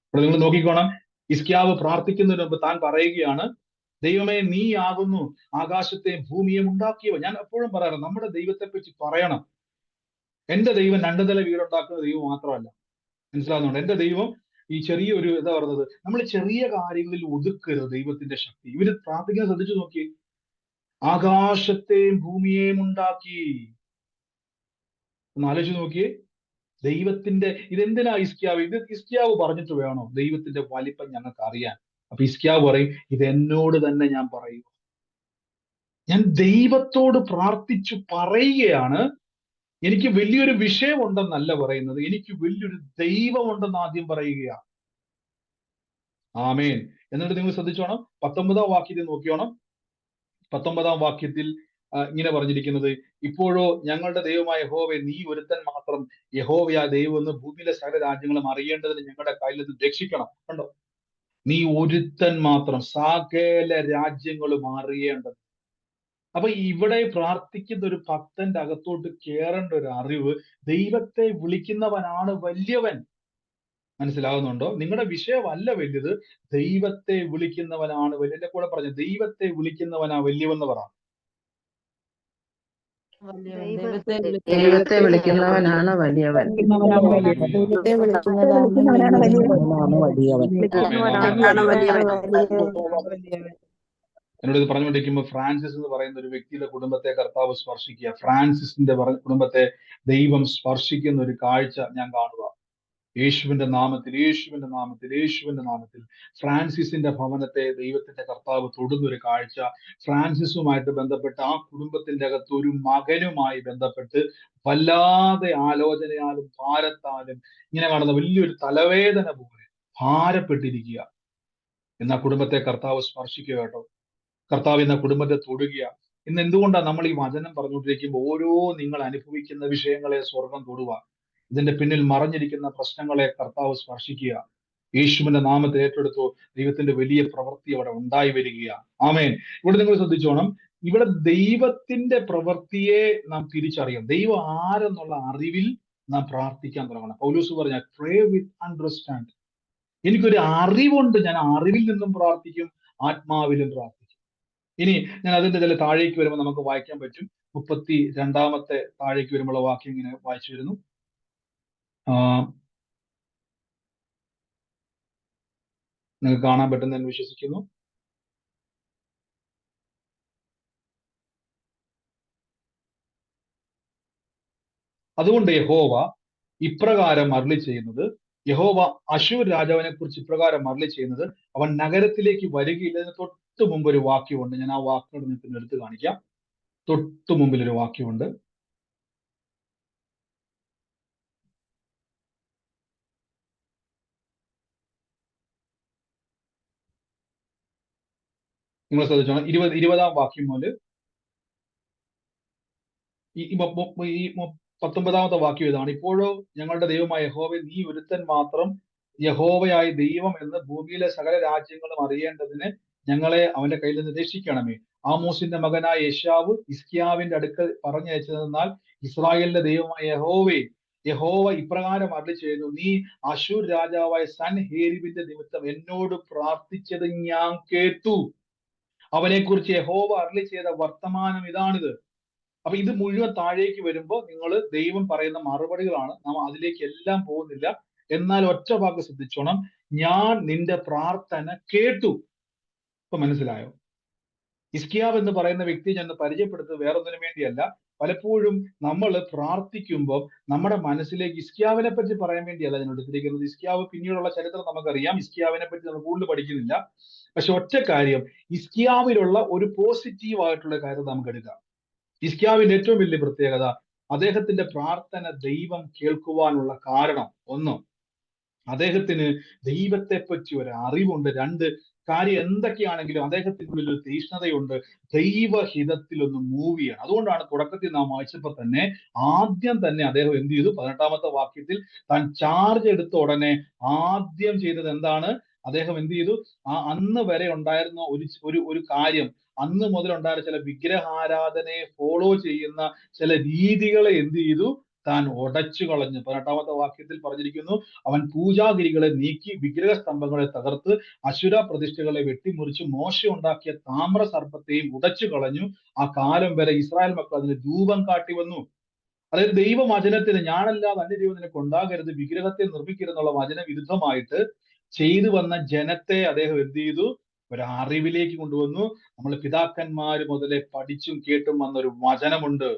അപ്പോൾ നിങ്ങൾ നോക്കിക്കോണം, ഹിസ്കിയാവ് പ്രാർത്ഥിക്കുന്നതിന് മുമ്പ് താൻ പറയുകയാണ്, ദൈവമേ നീ ആകുന്നു ആകാശത്തെയും ഭൂമിയെയും ഉണ്ടാക്കിയവ. ഞാൻ എപ്പോഴും പറയാറ്, നമ്മുടെ ദൈവത്തെ പറ്റി പറയണം. എന്റെ ദൈവം 2 നില വീടുണ്ടാക്കുന്ന ദൈവം മാത്രമല്ല. മനസ്സിലാവുന്നുണ്ട്? എന്റെ ദൈവം ഈ ചെറിയൊരു എന്താ പറയുന്നത്, നമ്മൾ ചെറിയ കാര്യങ്ങളിൽ ഒതുക്കരുത് ദൈവത്തിന്റെ ശക്തി. ഇവര് പ്രാർത്ഥിക്കാൻ ശ്രദ്ധിച്ചു നോക്കി, ആകാശത്തെയും ഭൂമിയെയും ഉണ്ടാക്കി. ഒന്ന് ആലോചിച്ച് നോക്കിയേ, ദൈവത്തിന്റെ ഇതെന്തിനാ ഹിസ്കിയാവ്, ഇത് ഹിസ്കിയാവ് പറഞ്ഞിട്ട് വേണോ ദൈവത്തിന്റെ വലിപ്പം ഞങ്ങൾക്ക് അറിയാൻ? അപ്പൊ ഹിസ്കിയാവ് പറയും, ഇത് എന്നോട് തന്നെ ഞാൻ പറയും. ഞാൻ ദൈവത്തോട് പ്രാർത്ഥിച്ചു പറയുകയാണ്, എനിക്ക് വലിയൊരു വിഷയമുണ്ടെന്നല്ല പറയുന്നത്, എനിക്ക് വലിയൊരു ദൈവമുണ്ടെന്ന് ആദ്യം പറയുകയാണ്. ആമേൻ. എന്നിട്ട് നിങ്ങൾ ശ്രദ്ധിച്ചോണം, 19-ാം വാക്യത്തിൽ നോക്കിയോണം. 19-ാം വാക്യത്തിൽ ഇങ്ങനെ പറഞ്ഞിരിക്കുന്നത്, ഇപ്പോഴോ ഞങ്ങളുടെ ദൈവമായ യഹോവേ, നീ ഒരുത്തൻ മാത്രം യഹോവയാ ദൈവം എന്ന് ഭൂമിയിലെ സകല രാജ്യങ്ങളും അറിയേണ്ടതിന് ഞങ്ങളുടെ കയ്യിൽ നിന്ന് രക്ഷിക്കണം. കണ്ടോ, നീ ഒരുത്തൻ മാത്രം, സകല രാജ്യങ്ങളും അറിയേണ്ടത്. അപ്പൊ ഇവിടെ പ്രാർത്ഥിക്കുന്ന ഒരു ഭക്തന്റെ അകത്തോട്ട് കയറേണ്ട ഒരു അറിവ്, ദൈവത്തെ വിളിക്കുന്നവനാണ് വലിയവൻ. മനസ്സിലാകുന്നുണ്ടോ? നിങ്ങളുടെ വിഷയമല്ല വലുത്, ദൈവത്തെ വിളിക്കുന്നവനാണ് വലിയ. എന്റെ കൂടെ പറഞ്ഞു, ദൈവത്തെ വിളിക്കുന്നവനാ വലിയവെന്ന് പറ. ദൈവത്തെ വിളിക്കുന്നവനാണ് വലിയവൻ. ദൈവത്തെ വിളിക്കുന്നവനാണ് വലിയവൻ. എന്നോട് ഇത് പറഞ്ഞുകൊണ്ടിരിക്കുമ്പോൾ ഫ്രാൻസിസ് എന്ന് പറയുന്ന ഒരു വ്യക്തിയുടെ കുടുംബത്തെ കർത്താവ് സ്പർശിക്കുക. ഫ്രാൻസിസിന്റെ കുടുംബത്തെ ദൈവം സ്പർശിക്കുന്ന ഒരു കാഴ്ച ഞാൻ കാണുക. യേശുവിന്റെ നാമത്തിൽ, യേശുവിന്റെ നാമത്തിൽ, യേശുവിന്റെ നാമത്തിൽ ഫ്രാൻസിസിന്റെ ഭവനത്തെ ദൈവത്തിന്റെ കർത്താവ് തൊടുന്ന ഒരു കാഴ്ച. ഫ്രാൻസിസുമായിട്ട് ബന്ധപ്പെട്ട് ആ കുടുംബത്തിന്റെ അകത്ത് ഒരു മകനുമായി ബന്ധപ്പെട്ട് വല്ലാതെ ആലോചനയാലും ഭാരത്താലും ഇങ്ങനെ കാണുന്ന വലിയൊരു തലവേദന പോലെ ഭാരപ്പെട്ടിരിക്കുക. എന്നാ കുടുംബത്തെ കർത്താവ് സ്പർശിക്കുക കേട്ടോ. കർത്താവ് എന്ന കുടുംബത്തെ തൊടുക. ഇന്ന് എന്തുകൊണ്ടാണ് നമ്മൾ ഈ വചനം പറഞ്ഞുകൊണ്ടിരിക്കുമ്പോൾ ഓരോ നിങ്ങൾ അനുഭവിക്കുന്ന വിഷയങ്ങളെ സ്വർഗം തൊടുക, ഇതിന്റെ പിന്നിൽ മറഞ്ഞിരിക്കുന്ന പ്രശ്നങ്ങളെ കർത്താവ് സ്പർശിക്കുക. യേശുവിന്റെ നാമത്തിൽ ഏറ്റെടുത്തു, ദൈവത്തിന്റെ വലിയ പ്രവൃത്തി അവിടെ ഉണ്ടായി വരികയാണ്. ആമേൻ. ഇവിടെ നിങ്ങൾ ശ്രദ്ധിച്ചോണം, ഇവിടെ ദൈവത്തിന്റെ പ്രവൃത്തിയെ നാം തിരിച്ചറിയാം. ദൈവം ആരെന്നുള്ള അറിവിൽ നാം പ്രാർത്ഥിക്കാൻ തുടങ്ങണം. പൗലോസ് പറഞ്ഞ പ്രേ വിത്ത് അണ്ടർസ്റ്റാൻഡ്. എനിക്കൊരു അറിവുണ്ട്, ഞാൻ അറിവിൽ നിന്നും പ്രാർത്ഥിക്കും, ആത്മാവിലും പ്രാർത്ഥിക്കും. ഇനി ഞാൻ അതിന്റെ ചില താഴേക്ക് വരുമ്പോൾ നമുക്ക് വായിക്കാൻ പറ്റും. 32-ാമത്തെ താഴേക്ക് വരുമ്പോൾ വാക്യം ഇങ്ങനെ വായിച്ചു വരുന്നു. നിങ്ങൾക്ക് കാണാൻ പറ്റുന്ന വിശ്വസിക്കുന്നു. അതുകൊണ്ട് യഹോവ ഇപ്രകാരം അരുളി ചെയ്യുന്നത്, യഹോവ അശ്ശൂർ രാജാവിനെ കുറിച്ച് ഇപ്രകാരം അരുളി ചെയ്യുന്നത്, അവൻ നഗരത്തിലേക്ക് വരികയില്ലെന്ന് തൊട്ടു മുമ്പ് ഒരു വാക്യമുണ്ട്. ഞാൻ ആ വാക്കുകൾ നിങ്ങൾക്ക് എടുത്ത് കാണിക്കാം. തൊട്ടു മുമ്പിൽ ഒരു വാക്യമുണ്ട്. നിങ്ങൾ ശ്രദ്ധിച്ചോണം. 20 വാക്യം മുതൽ ഈ 19 വാക്യം ഇതാണ്: ഇപ്പോഴോ ഞങ്ങളുടെ ദൈവമായ യഹോവേ, നീ ഒരുത്തൻ മാത്രം യഹോവയായ ദൈവം എന്ന് ഭൂമിയിലെ സകല രാജ്യങ്ങളും അറിയേണ്ടതിന് ഞങ്ങളെ അവന്റെ കയ്യിൽ നിന്ന് രക്ഷിക്കണമേ. ആമോസിന്റെ മകനായ യെശാവ് ഹിസ്കീയാവിന്റെ അടുക്കൽ പറഞ്ഞയച്ചതെന്നാൽ, ഇസ്രായേലിന്റെ ദൈവമായ യഹോവ ഇപ്രകാരം അരുളി ചെയ്യുന്നു: നീ അശ്ശൂർ രാജാവായ സൻഹേരീബിന്റെ നിമിത്തം എന്നോട് പ്രാർത്ഥിച്ചത് ഞാൻ കേട്ടു. അവനെക്കുറിച്ച് യഹോവ അരുളി ചെയ്ത വർത്തമാനം ഇതാണിത്. അപ്പൊ ഇത് മുഴുവൻ താഴേക്ക് വരുമ്പോൾ നിങ്ങൾ ദൈവം പറയുന്ന മറുപടികളാണ്. നാം അതിലേക്ക് എല്ലാം പോകുന്നില്ല. എന്നാൽ ഒറ്റ വാക്ക് ശ്രദ്ധിച്ചോണം: ഞാൻ നിന്റെ പ്രാർത്ഥന കേട്ടു. ഇപ്പൊ മനസ്സിലായോ? ഹിസ്കീയാവ് എന്ന് പറയുന്ന വ്യക്തി ഞാൻ പരിചയപ്പെടുത്തുന്നത് വേറൊന്നിനു വേണ്ടിയല്ല. പലപ്പോഴും നമ്മൾ പ്രാർത്ഥിക്കുമ്പോൾ നമ്മുടെ മനസ്സിലേക്ക്, ഹിസ്കീയാവിനെ പറ്റി പറയാൻ വേണ്ടിയല്ല ഞാൻ എടുത്തിരിക്കുന്നത്. ഹിസ്കീയാവ് പിന്നീടുള്ള ചരിത്രം നമുക്കറിയാം. ഹിസ്കീയാവിനെ പറ്റി നമ്മൾ കൂടുതൽ പഠിക്കുന്നില്ല. പക്ഷെ ഒറ്റ കാര്യം, ഹിസ്കീയാവിലുള്ള ഒരു പോസിറ്റീവ് ആയിട്ടുള്ള കാര്യം നമുക്ക് എടുക്കാം. ഹിസ്കീയാവിന്റെ ഏറ്റവും വലിയ പ്രത്യേകത, അദ്ദേഹത്തിന്റെ പ്രാർത്ഥന ദൈവം കേൾക്കുവാനുള്ള കാരണം, ഒന്ന്, അദ്ദേഹത്തിന് ദൈവത്തെ പറ്റി ഒരു അറിവുണ്ട്. രണ്ട്, കാര്യം എന്തൊക്കെയാണെങ്കിലും അദ്ദേഹത്തിനുള്ളിൽ ഒരു തീഷ്ണതയുണ്ട്. ദൈവഹിതത്തിൽ ഒന്ന് മൂവ് ചെയ്യണം. അതുകൊണ്ടാണ് തുടക്കത്തിൽ നാം വായിച്ചപ്പോൾ തന്നെ ആദ്യം തന്നെ അദ്ദേഹം എന്ത് ചെയ്തു? 18 വാക്യത്തിൽ താൻ ചാർജ് എടുത്ത ഉടനെ ആദ്യം ചെയ്തത് എന്താണ്? അദ്ദേഹം എന്ത് ചെയ്തു? അന്ന് വരെ ഉണ്ടായിരുന്ന ഒരു കാര്യം, അന്ന് മുതൽ ഉണ്ടായിരുന്ന ചില വിഗ്രഹാരാധനയെ ഫോളോ ചെയ്യുന്ന ചില രീതികളെ എന്ത് ചെയ്തു? താൻ ഉടച്ചു കളഞ്ഞു. 18 വാക്യത്തിൽ പറഞ്ഞിരിക്കുന്നു, അവൻ പൂജാഗിരികളെ നീക്കി, വിഗ്രഹ സ്തംഭങ്ങളെ തകർത്ത്, അശുര പ്രതിഷ്ഠകളെ വെട്ടിമുറിച്ച്, മോശ ഉണ്ടാക്കിയ താമ്ര സർപ്പത്തെയും ഉടച്ചു കളഞ്ഞു. ആ കാലം വരെ ഇസ്രായേൽ മക്കൾ അതിന് രൂപം കാട്ടി വന്നു. അതായത് ദൈവവചനത്തിന്, ഞാനല്ലാതെ അന്യ ദൈവം നിനക്ക് ഉണ്ടാകരുത്, വിഗ്രഹത്തെ നിർമ്മിക്കരുതെന്നുള്ള വചന വിരുദ്ധമായിട്ട് ചെയ്തു വന്ന ജനത്തെ അദ്ദേഹം എന്ത് ചെയ്തു? ഒരു അറിവിലേക്ക് കൊണ്ടുവന്നു. നമ്മൾ പിതാക്കന്മാര് മുതലേ പഠിച്ചും കേട്ടും വന്ന ഒരു വചനമുണ്ട്.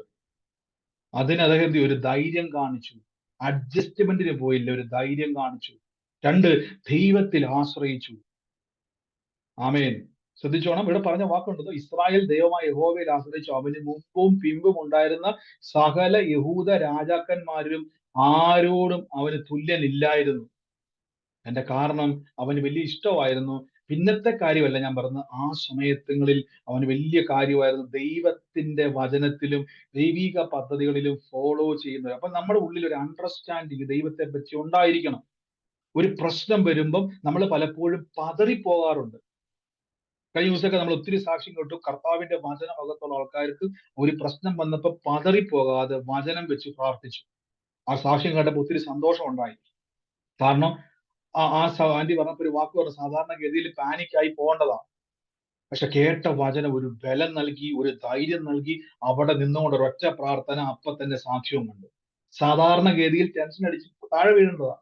അതിന് അദ്ദേഹം ഒരു ധൈര്യം കാണിച്ചു. അഡ്ജസ്റ്റ്മെന്റിന് പോയില്ല, ഒരു ധൈര്യം കാണിച്ചു. രണ്ട്, ദൈവത്തിൽ ആശ്രയിച്ചു. ആമേൻ. ശ്രദ്ധിച്ചോണം, ഇവിടെ പറഞ്ഞ വാക്കുണ്ടോ? ഇസ്രായേൽ ദൈവമായ യഹോവയിൽ ആശ്രയിച്ചു. അവന് മുമ്പും പിമ്പും ഉണ്ടായിരുന്ന സകല യഹൂദ രാജാക്കന്മാരിലും ആരോടും അവന് തുല്യനില്ലായിരുന്നു. എന്റെ കാരണം അവന് വലിയ ഇഷ്ടമായിരുന്നു. പിന്നത്തെ കാര്യമല്ല ഞാൻ പറഞ്ഞത്, ആ സമയത്തുകളിൽ അവന് വലിയ കാര്യമായിരുന്നു ദൈവത്തിന്റെ വചനത്തിലും ദൈവിക പദ്ധതികളിലും ഫോളോ ചെയ്യുന്നത്. അപ്പൊ നമ്മുടെ ഉള്ളിൽ ഒരു അണ്ടർസ്റ്റാൻഡിങ് ദൈവത്തെ പറ്റി ഉണ്ടായിരിക്കണം. ഒരു പ്രശ്നം വരുമ്പം നമ്മൾ പലപ്പോഴും പതറിപ്പോകാറുണ്ട്. കഴിഞ്ഞ ദിവസമൊക്കെ നമ്മൾ ഒത്തിരി സാക്ഷ്യം കേട്ടു. കർത്താവിന്റെ വചനമകത്തുള്ള ആൾക്കാർക്ക് ഒരു പ്രശ്നം വന്നപ്പോൾ പതറിപ്പോകാതെ വചനം വെച്ച് പ്രാർത്ഥിച്ചു. ആ സാക്ഷ്യം കേട്ടപ്പോൾ ഒത്തിരി സന്തോഷം ഉണ്ടായി. കാരണം ആന്റി പറഞ്ഞപ്പോ ഒരു വാക്ക് പറഞ്ഞു, സാധാരണഗതിയിൽ പാനിക്കായി പോകേണ്ടതാണ്. പക്ഷെ കേട്ട വചനം ഒരു ബലം നൽകി, ഒരു ധൈര്യം നൽകി. അവിടെ നിന്നുകൊണ്ട് ഒരൊറ്റ പ്രാർത്ഥന, അപ്പൊ തന്നെ സാക്ഷ്യവും കണ്ടു. സാധാരണഗതിയിൽ ടെൻഷൻ അടിച്ച് താഴെ വീഴേണ്ടതാണ്.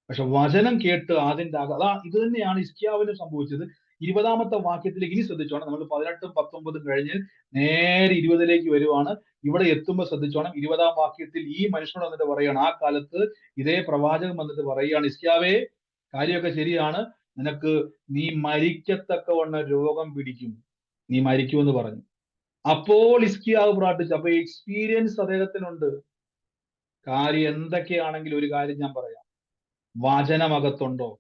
പക്ഷെ വചനം കേട്ട് അതിന്റെ ഇത് തന്നെയാണ് ഹിസ്കീയാവിന് സംഭവിച്ചത്. 20 വാക്യത്തിലേക്ക് ഇനി ശ്രദ്ധിച്ചോണം. നമ്മൾ 18ഉം 19ഉം കഴിഞ്ഞ് നേരെ 20ലേക്ക് വരുവാണ്. ഇവിടെ എത്തുമ്പോൾ ശ്രദ്ധിച്ചോണം. 20 വാക്യത്തിൽ ഈ മനുഷ്യനോട് വന്നിട്ട് പറയുകയാണ്, ആ കാലത്ത് ഇതേ പ്രവാചകൻ വന്നിട്ട് പറയുകയാണ്, ഹിസ്കീയാവേ, കാര്യമൊക്കെ ശരിയാണ്, നീ മരിക്കത്തക്കവണ്ണം രോഗം പിടിക്കും, നീ മരിക്കുമെന്ന് പറഞ്ഞു. അപ്പോൾ ഹിസ്കീയാവ് പ്രാർത്ഥിച്ചു. അപ്പൊ എക്സ്പീരിയൻസ് അദ്ദേഹത്തിനുണ്ട്. കാര്യം എന്തൊക്കെയാണെങ്കിലും ഒരു കാര്യം ഞാൻ പറയാം, വചനമകത്തുണ്ടോ,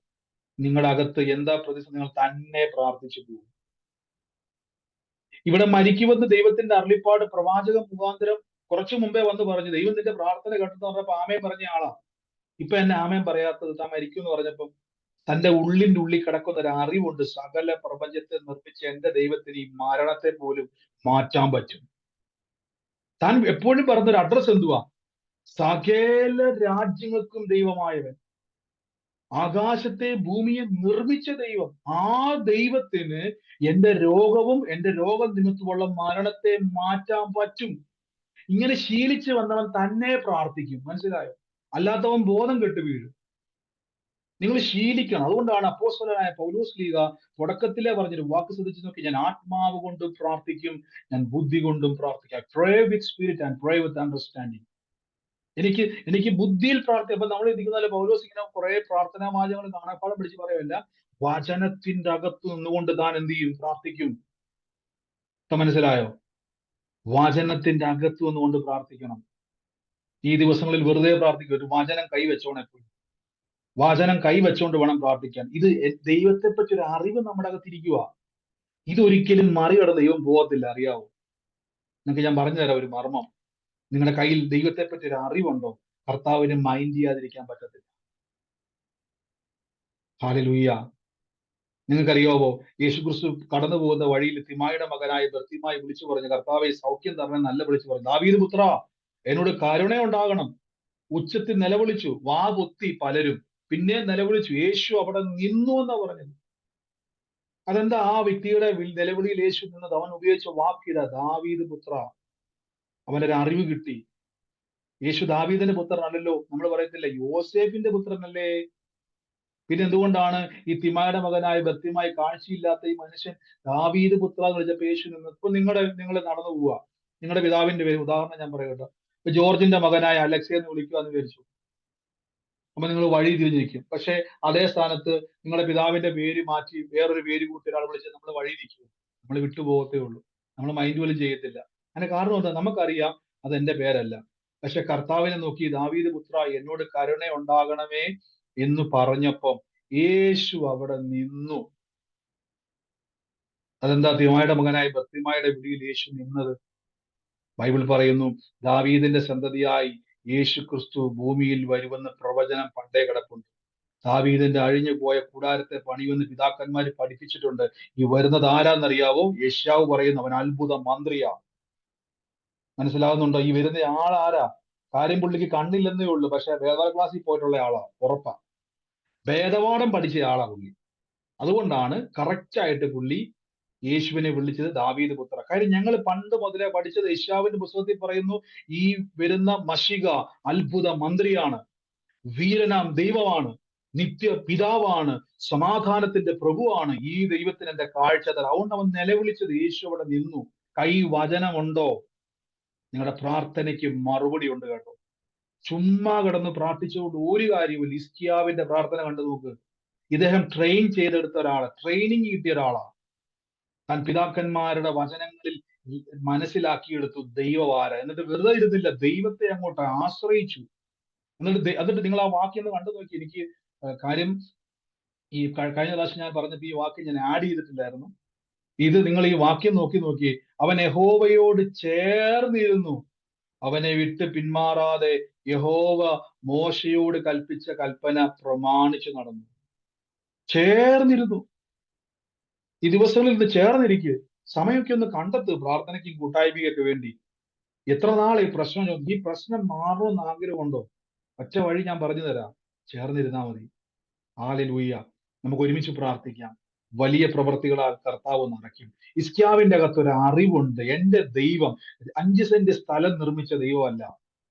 നിങ്ങളുടെ അകത്ത് എന്താ പ്രതിസന്ധി, നിങ്ങൾ തന്നെ പ്രാർത്ഥിച്ചു പോകും. ഇവിടെ മരിക്കുമെന്ന് ദൈവത്തിന്റെ അരുളിപ്പാട് പ്രവാചക മുഖാന്തരം കുറച്ചു മുമ്പേ വന്ന് പറഞ്ഞു. ദൈവം നിന്റെ പ്രാർത്ഥന കേട്ടെന്ന് പറഞ്ഞപ്പോ ആമേൻ പറഞ്ഞ ആളാ. ഇപ്പൊ എന്നെ ആമേൻ പറയാത്തത്? താൻ മരിക്കും എന്ന് പറഞ്ഞപ്പം തന്റെ ഉള്ളിന്റെ ഉള്ളിൽ കിടക്കുന്ന ഒരു അറിവുണ്ട്, സകല പ്രപഞ്ചത്തെ നിർമ്മിച്ച എന്റെ ദൈവത്തിന് ഈ മരണത്തെ പോലും മാറ്റാൻ പറ്റും. താൻ എപ്പോഴും പറഞ്ഞൊരു അഡ്രസ് എന്തുവാ? സകല രാജ്യങ്ങൾക്കും ദൈവമായവൻ, ആകാശത്തെ ഭൂമിയെ നിർമ്മിച്ച ദൈവം. ആ ദൈവത്തിന് എന്റെ രോഗവും എന്റെ രോഗനിമിത്തമുള്ള മരണത്തെ മാറ്റാൻ പറ്റും. ഇങ്ങനെ ശീലിച്ച് വന്നവൻ തന്നെ പ്രാർത്ഥിക്കും. മനസ്സിലായോ? അല്ലാത്തവൻ ബോധം കെട്ട് വീഴും. നിങ്ങൾ ശീലിക്കണം. അതുകൊണ്ടാണ് അപ്പോസ്തലനായ പൗലോസ് ശ്ലീഹ തുടക്കത്തിലെ പറഞ്ഞൊരു വാക്ക് ശ്രദ്ധിച്ചു നോക്കി, ഞാൻ ആത്മാവ് കൊണ്ടും പ്രാർത്ഥിക്കും, ഞാൻ ബുദ്ധി കൊണ്ടും പ്രാർത്ഥിക്കാം. Pray with spirit and pray with understanding. എനിക്ക് ബുദ്ധിയിൽ പ്രാർത്ഥന. അപ്പൊ നമ്മൾ ഇരിക്കുന്ന പൗലോസ് ഇങ്ങനെ കുറെ പ്രാർത്ഥനാ വാചകങ്ങൾ കാണാപ്പാടം പിടിച്ച് പറയല്ല, വചനത്തിന്റെ അകത്ത് നിന്നുകൊണ്ട് താൻ എന്ത് ചെയ്യും? പ്രാർത്ഥിക്കും. ഇപ്പൊ മനസ്സിലായോ? വചനത്തിന്റെ അകത്ത് നിന്നുകൊണ്ട് പ്രാർത്ഥിക്കണം. ഈ ദിവസങ്ങളിൽ വെറുതെ പ്രാർത്ഥിക്കും, ഒരു വചനം കൈവച്ചോണം. എപ്പോഴും വചനം കൈവച്ചുകൊണ്ട് വേണം പ്രാർത്ഥിക്കാൻ. ഇത് ദൈവത്തെ പറ്റി ഒരു അറിവ് നമ്മുടെ അകത്തിരിക്കുക. ഇതൊരിക്കലും മറികടന്ന് ദൈവം പോകത്തില്ല. അറിയാവോ? നിങ്ങൾക്ക് ഞാൻ പറഞ്ഞു തരാം ഒരു മർമ്മം. നിങ്ങളുടെ കയ്യിൽ ദൈവത്തെ പറ്റി ഒരു അറിവുണ്ടോ? കർത്താവിന് മൈൻഡ് ചെയ്യാതിരിക്കാൻ പറ്റത്തില്ല. ഹല്ലേലൂയ. നിങ്ങൾക്കറിയാവോ, യേശുക്രിസ്തു കടന്നു പോകുന്ന വഴിയിൽ തിമായിയുടെ മകനായ ബർത്തിമായി വിളിച്ചു പറഞ്ഞു, കർത്താവെ സൗഖ്യം തരണം, നല്ല വിളിച്ചു പറഞ്ഞു, ദാവീദ് പുത്രാ എന്നോട് കരുണ ഉണ്ടാകണം. ഉച്ചത്തിൽ നിലവിളിച്ചു, വാ പൊത്തി പലരും, പിന്നെ നിലവിളിച്ചു, യേശു അവിടെ നിന്നു എന്നാ പറഞ്ഞത്. അതെന്താ ആ വ്യക്തിയുടെ നിലവിളിയിൽ യേശു നിന്നത്? അവൻ ഉപയോഗിച്ച വാക്കിത ദാവീദ് പുത്ര. അവനൊരു അറിവ് കിട്ടി. യേശു ദാവീദിന്റെ പുത്രനല്ലല്ലോ. നമ്മൾ പറയത്തില്ല യോസേഫിന്റെ പുത്രനല്ലേ? പിന്നെ എന്തുകൊണ്ടാണ് ഈ തിമായുടെ മകനായ ബർത്തിമായി കാഴ്ചയില്ലാത്ത ഈ മനുഷ്യൻ ദാവീദ് പുത്ര എന്ന് വിളിച്ചപ്പോ യേശു നിന്ന്? ഇപ്പൊ നിങ്ങൾ നടന്നു പോവുക, നിങ്ങളുടെ പിതാവിന്റെ പേര് ഉദാഹരണം ഞാൻ പറയട്ടെ, ഇപ്പൊ ജോർജിന്റെ മകനായ അലക്സയെ എന്ന് വിളിക്കുക എന്ന് വിചാരിച്ചു. അപ്പൊ നിങ്ങൾ വഴി തിരിഞ്ഞിരിക്കും. പക്ഷെ അതേ സ്ഥാനത്ത് നിങ്ങളുടെ പിതാവിന്റെ പേര് മാറ്റി വേറൊരു പേര് കൂട്ടി ഒരാൾ വിളിച്ച് നമ്മൾ വഴി നിൽക്കും. നമ്മൾ വിട്ടുപോകത്തേ ഉള്ളൂ. നമ്മൾ മൈൻഡ് പോലും ചെയ്യത്തില്ല. അതിന് കാരണം എന്താ? നമുക്കറിയാം അത് എന്റെ പേരല്ല. പക്ഷെ കർത്താവിനെ നോക്കി ദാവീദ് പുത്ര എന്നോട് കരുണ ഉണ്ടാകണമേ എന്ന് പറഞ്ഞപ്പം യേശു അവിടെ നിന്നു. അതെന്താ? തിമായുടെ മകനായ ബർത്തിമായുടെ വിളിയിൽ യേശു നിന്നത്? ബൈബിൾ പറയുന്നു, ദാവീദിന്റെ സന്തതിയായി യേശു ക്രിസ്തു ഭൂമിയിൽ വരുമെന്ന് പ്രവചനം പണ്ടേ കിടപ്പുണ്ട്. ദാവീദിന്റെ അഴിഞ്ഞു പോയ കൂടാരത്തെ പണിയുമെന്ന് പിതാക്കന്മാര് പഠിപ്പിച്ചിട്ടുണ്ട്. ഈ വരുന്നത് ആരാന്നറിയാവോ? യെശയ്യാവ് പറയുന്നു, അവൻ അത്ഭുത മന്ത്രിയാ. മനസ്സിലാവുന്നുണ്ടോ? ഈ വരുന്ന ആളാരാ? കാര്യം പുള്ളിക്ക് കണ്ണില്ലെന്നേ ഉള്ളൂ, പക്ഷെ വേദ ക്ലാസ്സിൽ പോയിട്ടുള്ള ആളാ, ഉറപ്പാ. വേദപാഠം പഠിച്ച ആളാ പുള്ളി. അതുകൊണ്ടാണ് കറക്റ്റ് ആയിട്ട് പുള്ളി യേശുവിനെ വിളിച്ചത് ദാവീദ് പുത്ര. കാര്യം ഞങ്ങൾ പണ്ട് മുതലേ പഠിച്ചത് യെശയ്യാവിന്റെ പുസ്തകത്തിൽ പറയുന്നു, ഈ വരുന്ന മശിക അത്ഭുത മന്ത്രിയാണ്, വീരനാം ദൈവമാണ്, നിത്യ പിതാവാണ്, സമാധാനത്തിന്റെ പ്രഭുവാണ്. ഈ ദൈവത്തിന് എന്റെ കാഴ്ച തരാം. അതുകൊണ്ട് അവൻ നിലവിളിച്ചത്. യേശു അവിടെ നിന്നു. കൈ വചനമുണ്ടോ? നിങ്ങളുടെ പ്രാർത്ഥനയ്ക്ക് മറുപടി ഉണ്ട് കേട്ടോ. ചുമ്മാ കിടന്ന് പ്രാർത്ഥിച്ചുകൊണ്ട് ഒരു കാര്യമില്ല. ഹിസ്കിയാവിന്റെ പ്രാർത്ഥന കണ്ടു നോക്ക്. ഇദ്ദേഹം ട്രെയിൻ ചെയ്തെടുത്ത ഒരാളാണ്, ട്രെയിനിങ് കിട്ടിയ ഒരാളാണ്. താൻ പിതാക്കന്മാരുടെ വചനങ്ങളിൽ മനസ്സിലാക്കിയെടുത്തു ദൈവവാര. എന്നിട്ട് വെറുതെ ഇരുന്നില്ല, ദൈവത്തെ അങ്ങോട്ട് ആശ്രയിച്ചു. എന്നിട്ട് നിങ്ങൾ ആ വാക്യം ഒന്ന് കണ്ടു നോക്കി. എനിക്ക് കാര്യം ഈ കഴിഞ്ഞ പ്രാവശ്യം ഞാൻ പറഞ്ഞപ്പോൾ ഈ വാക്യം ഞാൻ ആഡ് ചെയ്തിട്ടില്ലായിരുന്നു. ഇത് നിങ്ങൾ ഈ വാക്യം നോക്കി അവൻ യഹോവയോട് ചേർന്നിരുന്നു, അവനെ വിട്ട് പിന്മാറാതെ യഹോവ മോശയോട് കൽപ്പിച്ച കൽപ്പന പ്രമാണിച്ചു നടന്നു. ചേർന്നിരുന്നു. ഈ ദിവസങ്ങളിൽ ഇത് ചേർന്നിരിക്കുക. സമയമൊക്കെ ഒന്ന് കണ്ടെത്ത് പ്രാർത്ഥനയ്ക്കും കൂട്ടായ്മയ്ക്കൊക്കെ വേണ്ടി. എത്ര നാൾ ഈ പ്രശ്നം മാറണമെന്ന് ആഗ്രഹമുണ്ടോ? ഒറ്റ വഴി ഞാൻ പറഞ്ഞു തരാം, ചേർന്നിരുന്നാ മതി. ഹല്ലേലൂയ. നമുക്ക് ഒരുമിച്ച് പ്രാർത്ഥിക്കാം. വലിയ പ്രവൃത്തികളാൽ കർത്താവ് നിറയ്ക്കും. ഹിസ്കിയാവിന്റെ അകത്ത് ഒരു അറിവുണ്ട്. എന്റെ ദൈവം 5 സെന്റ് സ്ഥലം നിർമ്മിച്ച ദൈവമല്ല.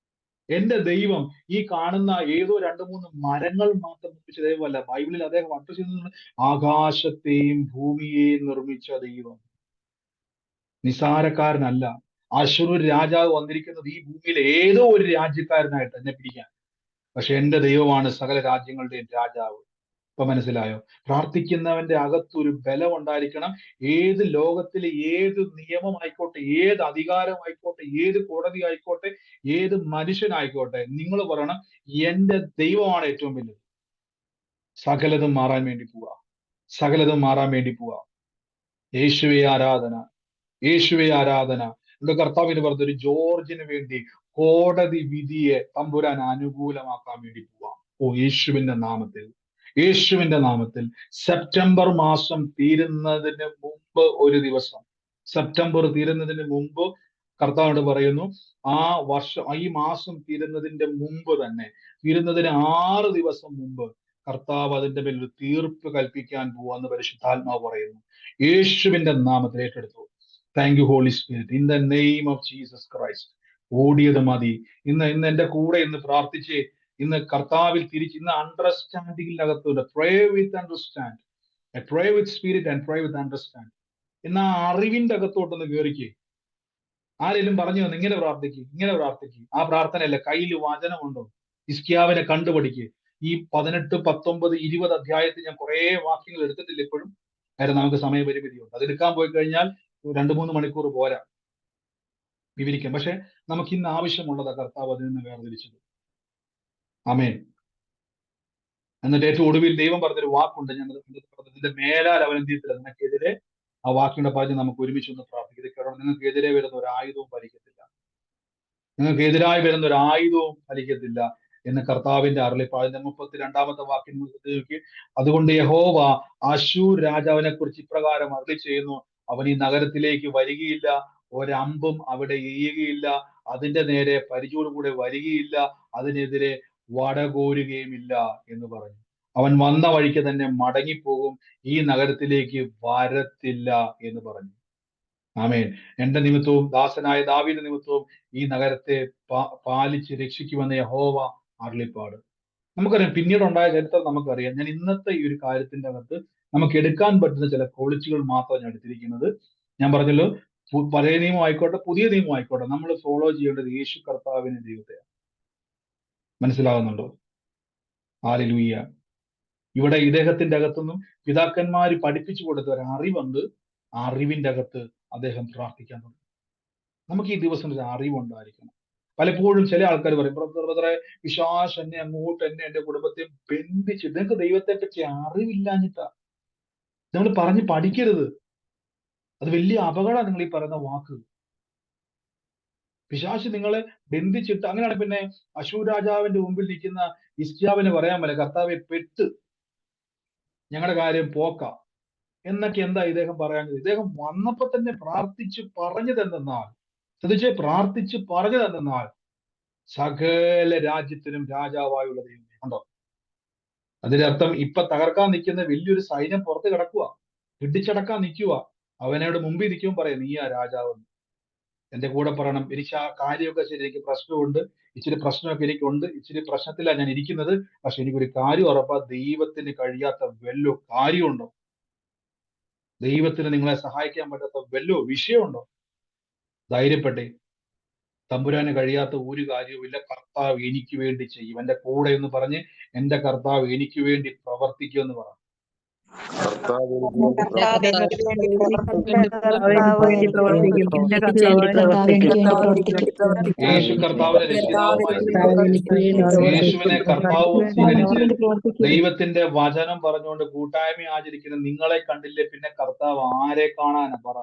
എന്റെ ദൈവം ഈ കാണുന്ന ഏതോ 2-3 മരങ്ങൾ മാത്രം നിർമ്മിച്ച ദൈവമല്ല. ബൈബിളിൽ അദ്ദേഹം അഡ്രസ് ചെയ്യുന്നത് ആകാശത്തെയും ഭൂമിയെയും നിർമ്മിച്ച ദൈവം. നിസാരക്കാരനല്ല. അശ്ശൂർ രാജാവ് വന്നിരിക്കുന്നത് ഈ ഭൂമിയിലെ ഏതോ ഒരു രാജ്യക്കാരനായിട്ട് എന്നെ പിടിക്കാൻ. പക്ഷെ എന്റെ ദൈവമാണ് സകല രാജ്യങ്ങളുടെയും രാജാവ്. ഇപ്പൊ മനസ്സിലായോ? പ്രാർത്ഥിക്കുന്നവന്റെ അകത്തൊരു ബലം ഉണ്ടായിരിക്കണം. ഏത് ലോകത്തിലെ ഏത് നിയമമായിക്കോട്ടെ, ഏത് അധികാരമായിക്കോട്ടെ, ഏത് കോടതി ആയിക്കോട്ടെ, ഏത് മനുഷ്യനായിക്കോട്ടെ, നിങ്ങൾ പറയണം എന്റെ ദൈവമാണ് ഏറ്റവും വലുത്. സകലതും മാറാൻ വേണ്ടി പോവാ. സകലതും മാറാൻ വേണ്ടി പോവാ. യേശുവേ ആരാധന, യേശുവേ ആരാധന. എന്റെ കർത്താവിന് പറഞ്ഞൊരു ജോർജിന് വേണ്ടി കോടതി വിധിയെ തമ്പുരാൻ അനുകൂലമാക്കാൻ വേണ്ടി പോവാം. ഓ യേശുവിന്റെ നാമത്തിൽ, യേശുവിന്റെ നാമത്തിൽ. സെപ്റ്റംബർ മാസം തീരുന്നതിന് മുമ്പ് ഒരു ദിവസം, സെപ്റ്റംബർ തീരുന്നതിന് മുമ്പ് കർത്താവിനോട് പറയുന്നു, ഈ മാസം തീരുന്നതിന്റെ മുമ്പ് തന്നെ, തീരുന്നതിന് 6 ദിവസം മുമ്പ് കർത്താവ് അതിന്റെ മേൽ ഒരു തീർപ്പ് കൽപ്പിക്കാൻ പോവാന്ന് പരിശുദ്ധാത്മാവ് പറയുന്നു. യേശുവിന്റെ നാമത്തിൽ ഏറ്റെടുത്തു. Thank you Holy Spirit, in the name of Jesus Christ. ഓടിയത് മതി. ഇന്ന് എന്റെ കൂടെ ഇന്ന് പ്രാർത്ഥിച്ച് ഇന്ന് കർത്താവിൽ ഇന്ന് അണ്ടർസ്റ്റാൻഡിങ്ങിനകത്തുണ്ട്. Pray with understand, pray with spirit and pray with understand. ഇന്ന് ആ അറിവിന്റെ അകത്തോട്ടൊന്ന് കയറിക്ക്. ആരെങ്കിലും പറഞ്ഞു വന്ന് ഇങ്ങനെ പ്രാർത്ഥിക്കും, ഇങ്ങനെ പ്രാർത്ഥിക്കും. ആ പ്രാർത്ഥനയല്ല, കയ്യിൽ വചനമുണ്ടോ? ഹിസ്കിയാവിനെ കണ്ടുപഠിക്ക്. ഈ 18, 19, 20 അധ്യായത്തിൽ ഞാൻ കുറെ വാക്യങ്ങൾ എടുത്തിട്ടില്ല ഇപ്പോഴും. കാര്യം നമുക്ക് സമയപരിമിതിയുണ്ട്. അതെടുക്കാൻ പോയി കഴിഞ്ഞാൽ 2-3 മണിക്കൂർ പോരാ വിവരിക്കാം. പക്ഷെ നമുക്ക് ഇന്ന് ആവശ്യമുള്ളതാ കർത്താവ് അതിൽ നിന്ന് വേർതിരിച്ചത്. ആമേൻ. എന്നിട്ട് ഏറ്റവും ഒടുവിൽ ദൈവം പറഞ്ഞൊരു വാക്കുണ്ട്, ഞാൻ നിന്റെ മേലാൽ അവൻ എന്ത് ചെയ്തില്ല, നിനക്കെതിരെ ആ വാക്കിയുടെ പറഞ്ഞ് നമുക്ക് ഒരുമിച്ച് ഒന്ന് പ്രാർത്ഥിക്കും. ഇത് കേട്ടോ, നിങ്ങൾക്ക് എതിരെ വരുന്ന ഒരു ആയുധവും ഫലിക്കത്തില്ല, നിങ്ങൾക്ക് എതിരായി വരുന്ന ഒരു ആയുധവും ഫലിക്കത്തില്ല എന്ന് കർത്താവിന്റെ അരുളിപ്പാട്. 32 വാക്യം നോക്കി, അതുകൊണ്ട് യഹോവ അശ്ശൂർ രാജാവിനെ കുറിച്ച് ഇപ്രകാരം അരുളി ചെയ്യുന്നു, അവൻ ഈ നഗരത്തിലേക്ക് വരികയില്ല, ഒരമ്പും അവിടെ എയ്യുകയില്ല, അതിന്റെ നേരെ പരിചയോടുകൂടെ വരികയില്ല, അതിനെതിരെ വടകോരുകയുമില്ല എന്ന് പറഞ്ഞു. അവൻ വന്ന വഴിക്ക് തന്നെ മടങ്ങിപ്പോകും, ഈ നഗരത്തിലേക്ക് വരത്തില്ല എന്ന് പറഞ്ഞു. ആമേൻ. എന്റെ നിമിത്തവും ദാസനായ ദാവീദിന്റെ നിമിത്തവും ഈ നഗരത്തെ പാലിച്ച് രക്ഷിക്കുമെന്ന് യഹോവ അരുളിപ്പാട്. നമുക്കറിയാം, പിന്നീട് ഉണ്ടായ ചരിത്രം നമുക്കറിയാം. ഞാൻ ഇന്നത്തെ ഈ ഒരു കാര്യത്തിന്റെ അകത്ത് നമുക്ക് എടുക്കാൻ പറ്റുന്ന ചില ക്വാളിറ്റികൾ മാത്രം ഞാൻ എടുത്തിരിക്കുന്നത്. ഞാൻ പറഞ്ഞല്ലോ, പഴയ നിയമം ആയിക്കോട്ടെ പുതിയ നിയമം ആയിക്കോട്ടെ, നമ്മൾ ഫോളോ ചെയ്യേണ്ടത് യേശു കർത്താവിന്റെ ദൈവത്തെയാണ്. മനസ്സിലാകുന്നുണ്ടോ? ഹല്ലേലൂയ. ഇവിടെ ഇദ്ദേഹത്തിന്റെ അകത്തുനിന്നും പിതാക്കന്മാര് പഠിപ്പിച്ചു കൊടുത്ത ഒരു അറിവുണ്ട്. ആ അറിവിന്റെ അകത്ത് അദ്ദേഹം പ്രാർത്ഥിക്കാൻ തുടങ്ങി. നമുക്ക് ഈ ദിവസം ഒരു അറിവുണ്ടായിരിക്കണം. പലപ്പോഴും ചില ആൾക്കാർ പറയും, ബ്രദറെ, പിശാച് എന്നെ അങ്ങോട്ട് എന്റെ കുടുംബത്തെ ബന്ധിച്ച്. നിങ്ങൾക്ക് ദൈവത്തെ പറ്റി അറിവില്ലാഞ്ഞിട്ടാ. നമ്മൾ പറഞ്ഞ് പഠിക്കരുത്. അത് വലിയ അപകടമാണ് നിങ്ങൾ ഈ പറയുന്ന വാക്ക്. പിശാച് നിങ്ങളെ ബന്ധിച്ചിട്ട്, അങ്ങനെയാണ് പിന്നെ അശ്ശൂർ രാജാവിന്റെ മുമ്പിൽ നിൽക്കുന്ന ഹിസ്കിയാവിന് പറയാൻ പറ്റില്ല, കർത്താവെ പെട്ട്, ഞങ്ങളുടെ കാര്യം പോക്ക എന്നൊക്കെ. എന്താ ഇദ്ദേഹം പറയാഞ്ഞത്? ഇദ്ദേഹം വന്നപ്പോ തന്നെ പ്രാർത്ഥിച്ച് പറഞ്ഞതെന്നാൽ, ശ്രദ്ധിച്ച്, പ്രാർത്ഥിച്ച് പറഞ്ഞതെന്നാൽ, സകല രാജ്യത്തിനും രാജാവായുള്ള ദൈവമേ. ഉണ്ടോ? അതിന്റെ അർത്ഥം ഇപ്പൊ തകർക്കാൻ നിൽക്കുന്ന വലിയൊരു സൈന്യം പുറത്ത് കിടക്കുക, പിടിച്ചടക്കാൻ നിൽക്കുക. അവനോട് മുമ്പിൽ നിൽക്കുമ്പോൾ പറയാം, നീയാ രാജാവ്. എന്റെ കൂടെ പറയണം, എനിക്ക് ആ കാര്യമൊക്കെ ശരി, എനിക്ക് പ്രശ്നമുണ്ട്, ഇച്ചിരി പ്രശ്നമൊക്കെ എനിക്കുണ്ട്, ഇച്ചിരി പ്രശ്നത്തിലാണ് ഞാൻ ഇരിക്കുന്നത്, പക്ഷെ എനിക്കൊരു കാര്യം ഉറപ്പാ, ദൈവത്തിന് കഴിയാത്ത വല്ലോ കാര്യമുണ്ടോ? ദൈവത്തിന് നിങ്ങളെ സഹായിക്കാൻ പറ്റാത്ത വല്ലോ വിഷയമുണ്ടോ? ധൈര്യപ്പെട്ടേ. തമ്പുരാന് കഴിയാത്ത ഒരു കാര്യവുമില്ല. കർത്താവ് എനിക്ക് വേണ്ടി ചെയ്യും. എന്റെ കൂടെ എന്ന് പറഞ്ഞ്, എന്റെ കർത്താവ് എനിക്ക് വേണ്ടി പ്രവർത്തിക്കുമെന്ന് പറ. കർത്താവ് യേശു കർത്താവിനെ രക്ഷിതാവുമായി, യേശുവിനെ കർത്താവും സ്വീകരിച്ച് ദൈവത്തിന്റെ വചനം പറഞ്ഞുകൊണ്ട് കൂട്ടായ്മ ആചരിക്കുന്ന നിങ്ങളെ കണ്ടില്ലേ, പിന്നെ കർത്താവ് ആരെ കാണാനാ? പറ.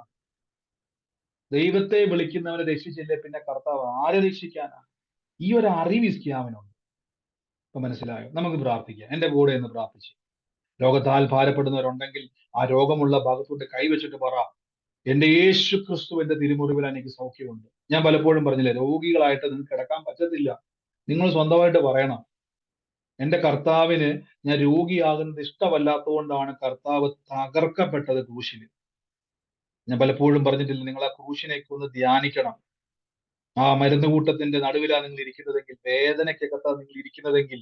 ദൈവത്തെ വിളിക്കുന്നവനെ രക്ഷിച്ചില്ലേ, പിന്നെ കർത്താവ് ആരെ രക്ഷിക്കാനാ? ഈ ഒരു അറിവ് ഇസ്കിയാവിനുണ്ട്. ഇപ്പൊ മനസ്സിലായോ? നമുക്ക് പ്രാർത്ഥിക്കാം. എന്റെ കൂടെ ഒന്ന് പ്രാർത്ഥിച്ചു. രോഗത്താൽ ഭാരപ്പെടുന്നവരുണ്ടെങ്കിൽ ആ രോഗമുള്ള ഭാഗത്തോട്ട് കൈവച്ചിട്ട് പറ, എന്റെ യേശു ക്രിസ്തുവിന്റെ തിരുമുറിവിൽ എനിക്ക് സൗഖ്യമുണ്ട്. ഞാൻ പലപ്പോഴും പറഞ്ഞില്ലേ, രോഗികളായിട്ട് നിങ്ങൾക്ക് കിടക്കാൻ പറ്റത്തില്ല. നിങ്ങൾ സ്വന്തമായിട്ട് പറയണം, എന്റെ കർത്താവിന് ഞാൻ രോഗിയാകുന്നത് ഇഷ്ടമല്ലാത്തതുകൊണ്ടാണ് കർത്താവ് തകർക്കപ്പെട്ടത് ക്രൂശിൽ. ഞാൻ പലപ്പോഴും പറഞ്ഞിട്ടില്ല, നിങ്ങൾ ആ ക്രൂശിനെയൊക്കെ ഒന്ന് ധ്യാനിക്കണം. ആ മരുന്ന് കൂട്ടത്തിന്റെ നടുവിലാണ് നിങ്ങൾ ഇരിക്കുന്നതെങ്കിൽ, വേദനയ്ക്കകത്താണ് നിങ്ങൾ ഇരിക്കുന്നതെങ്കിൽ,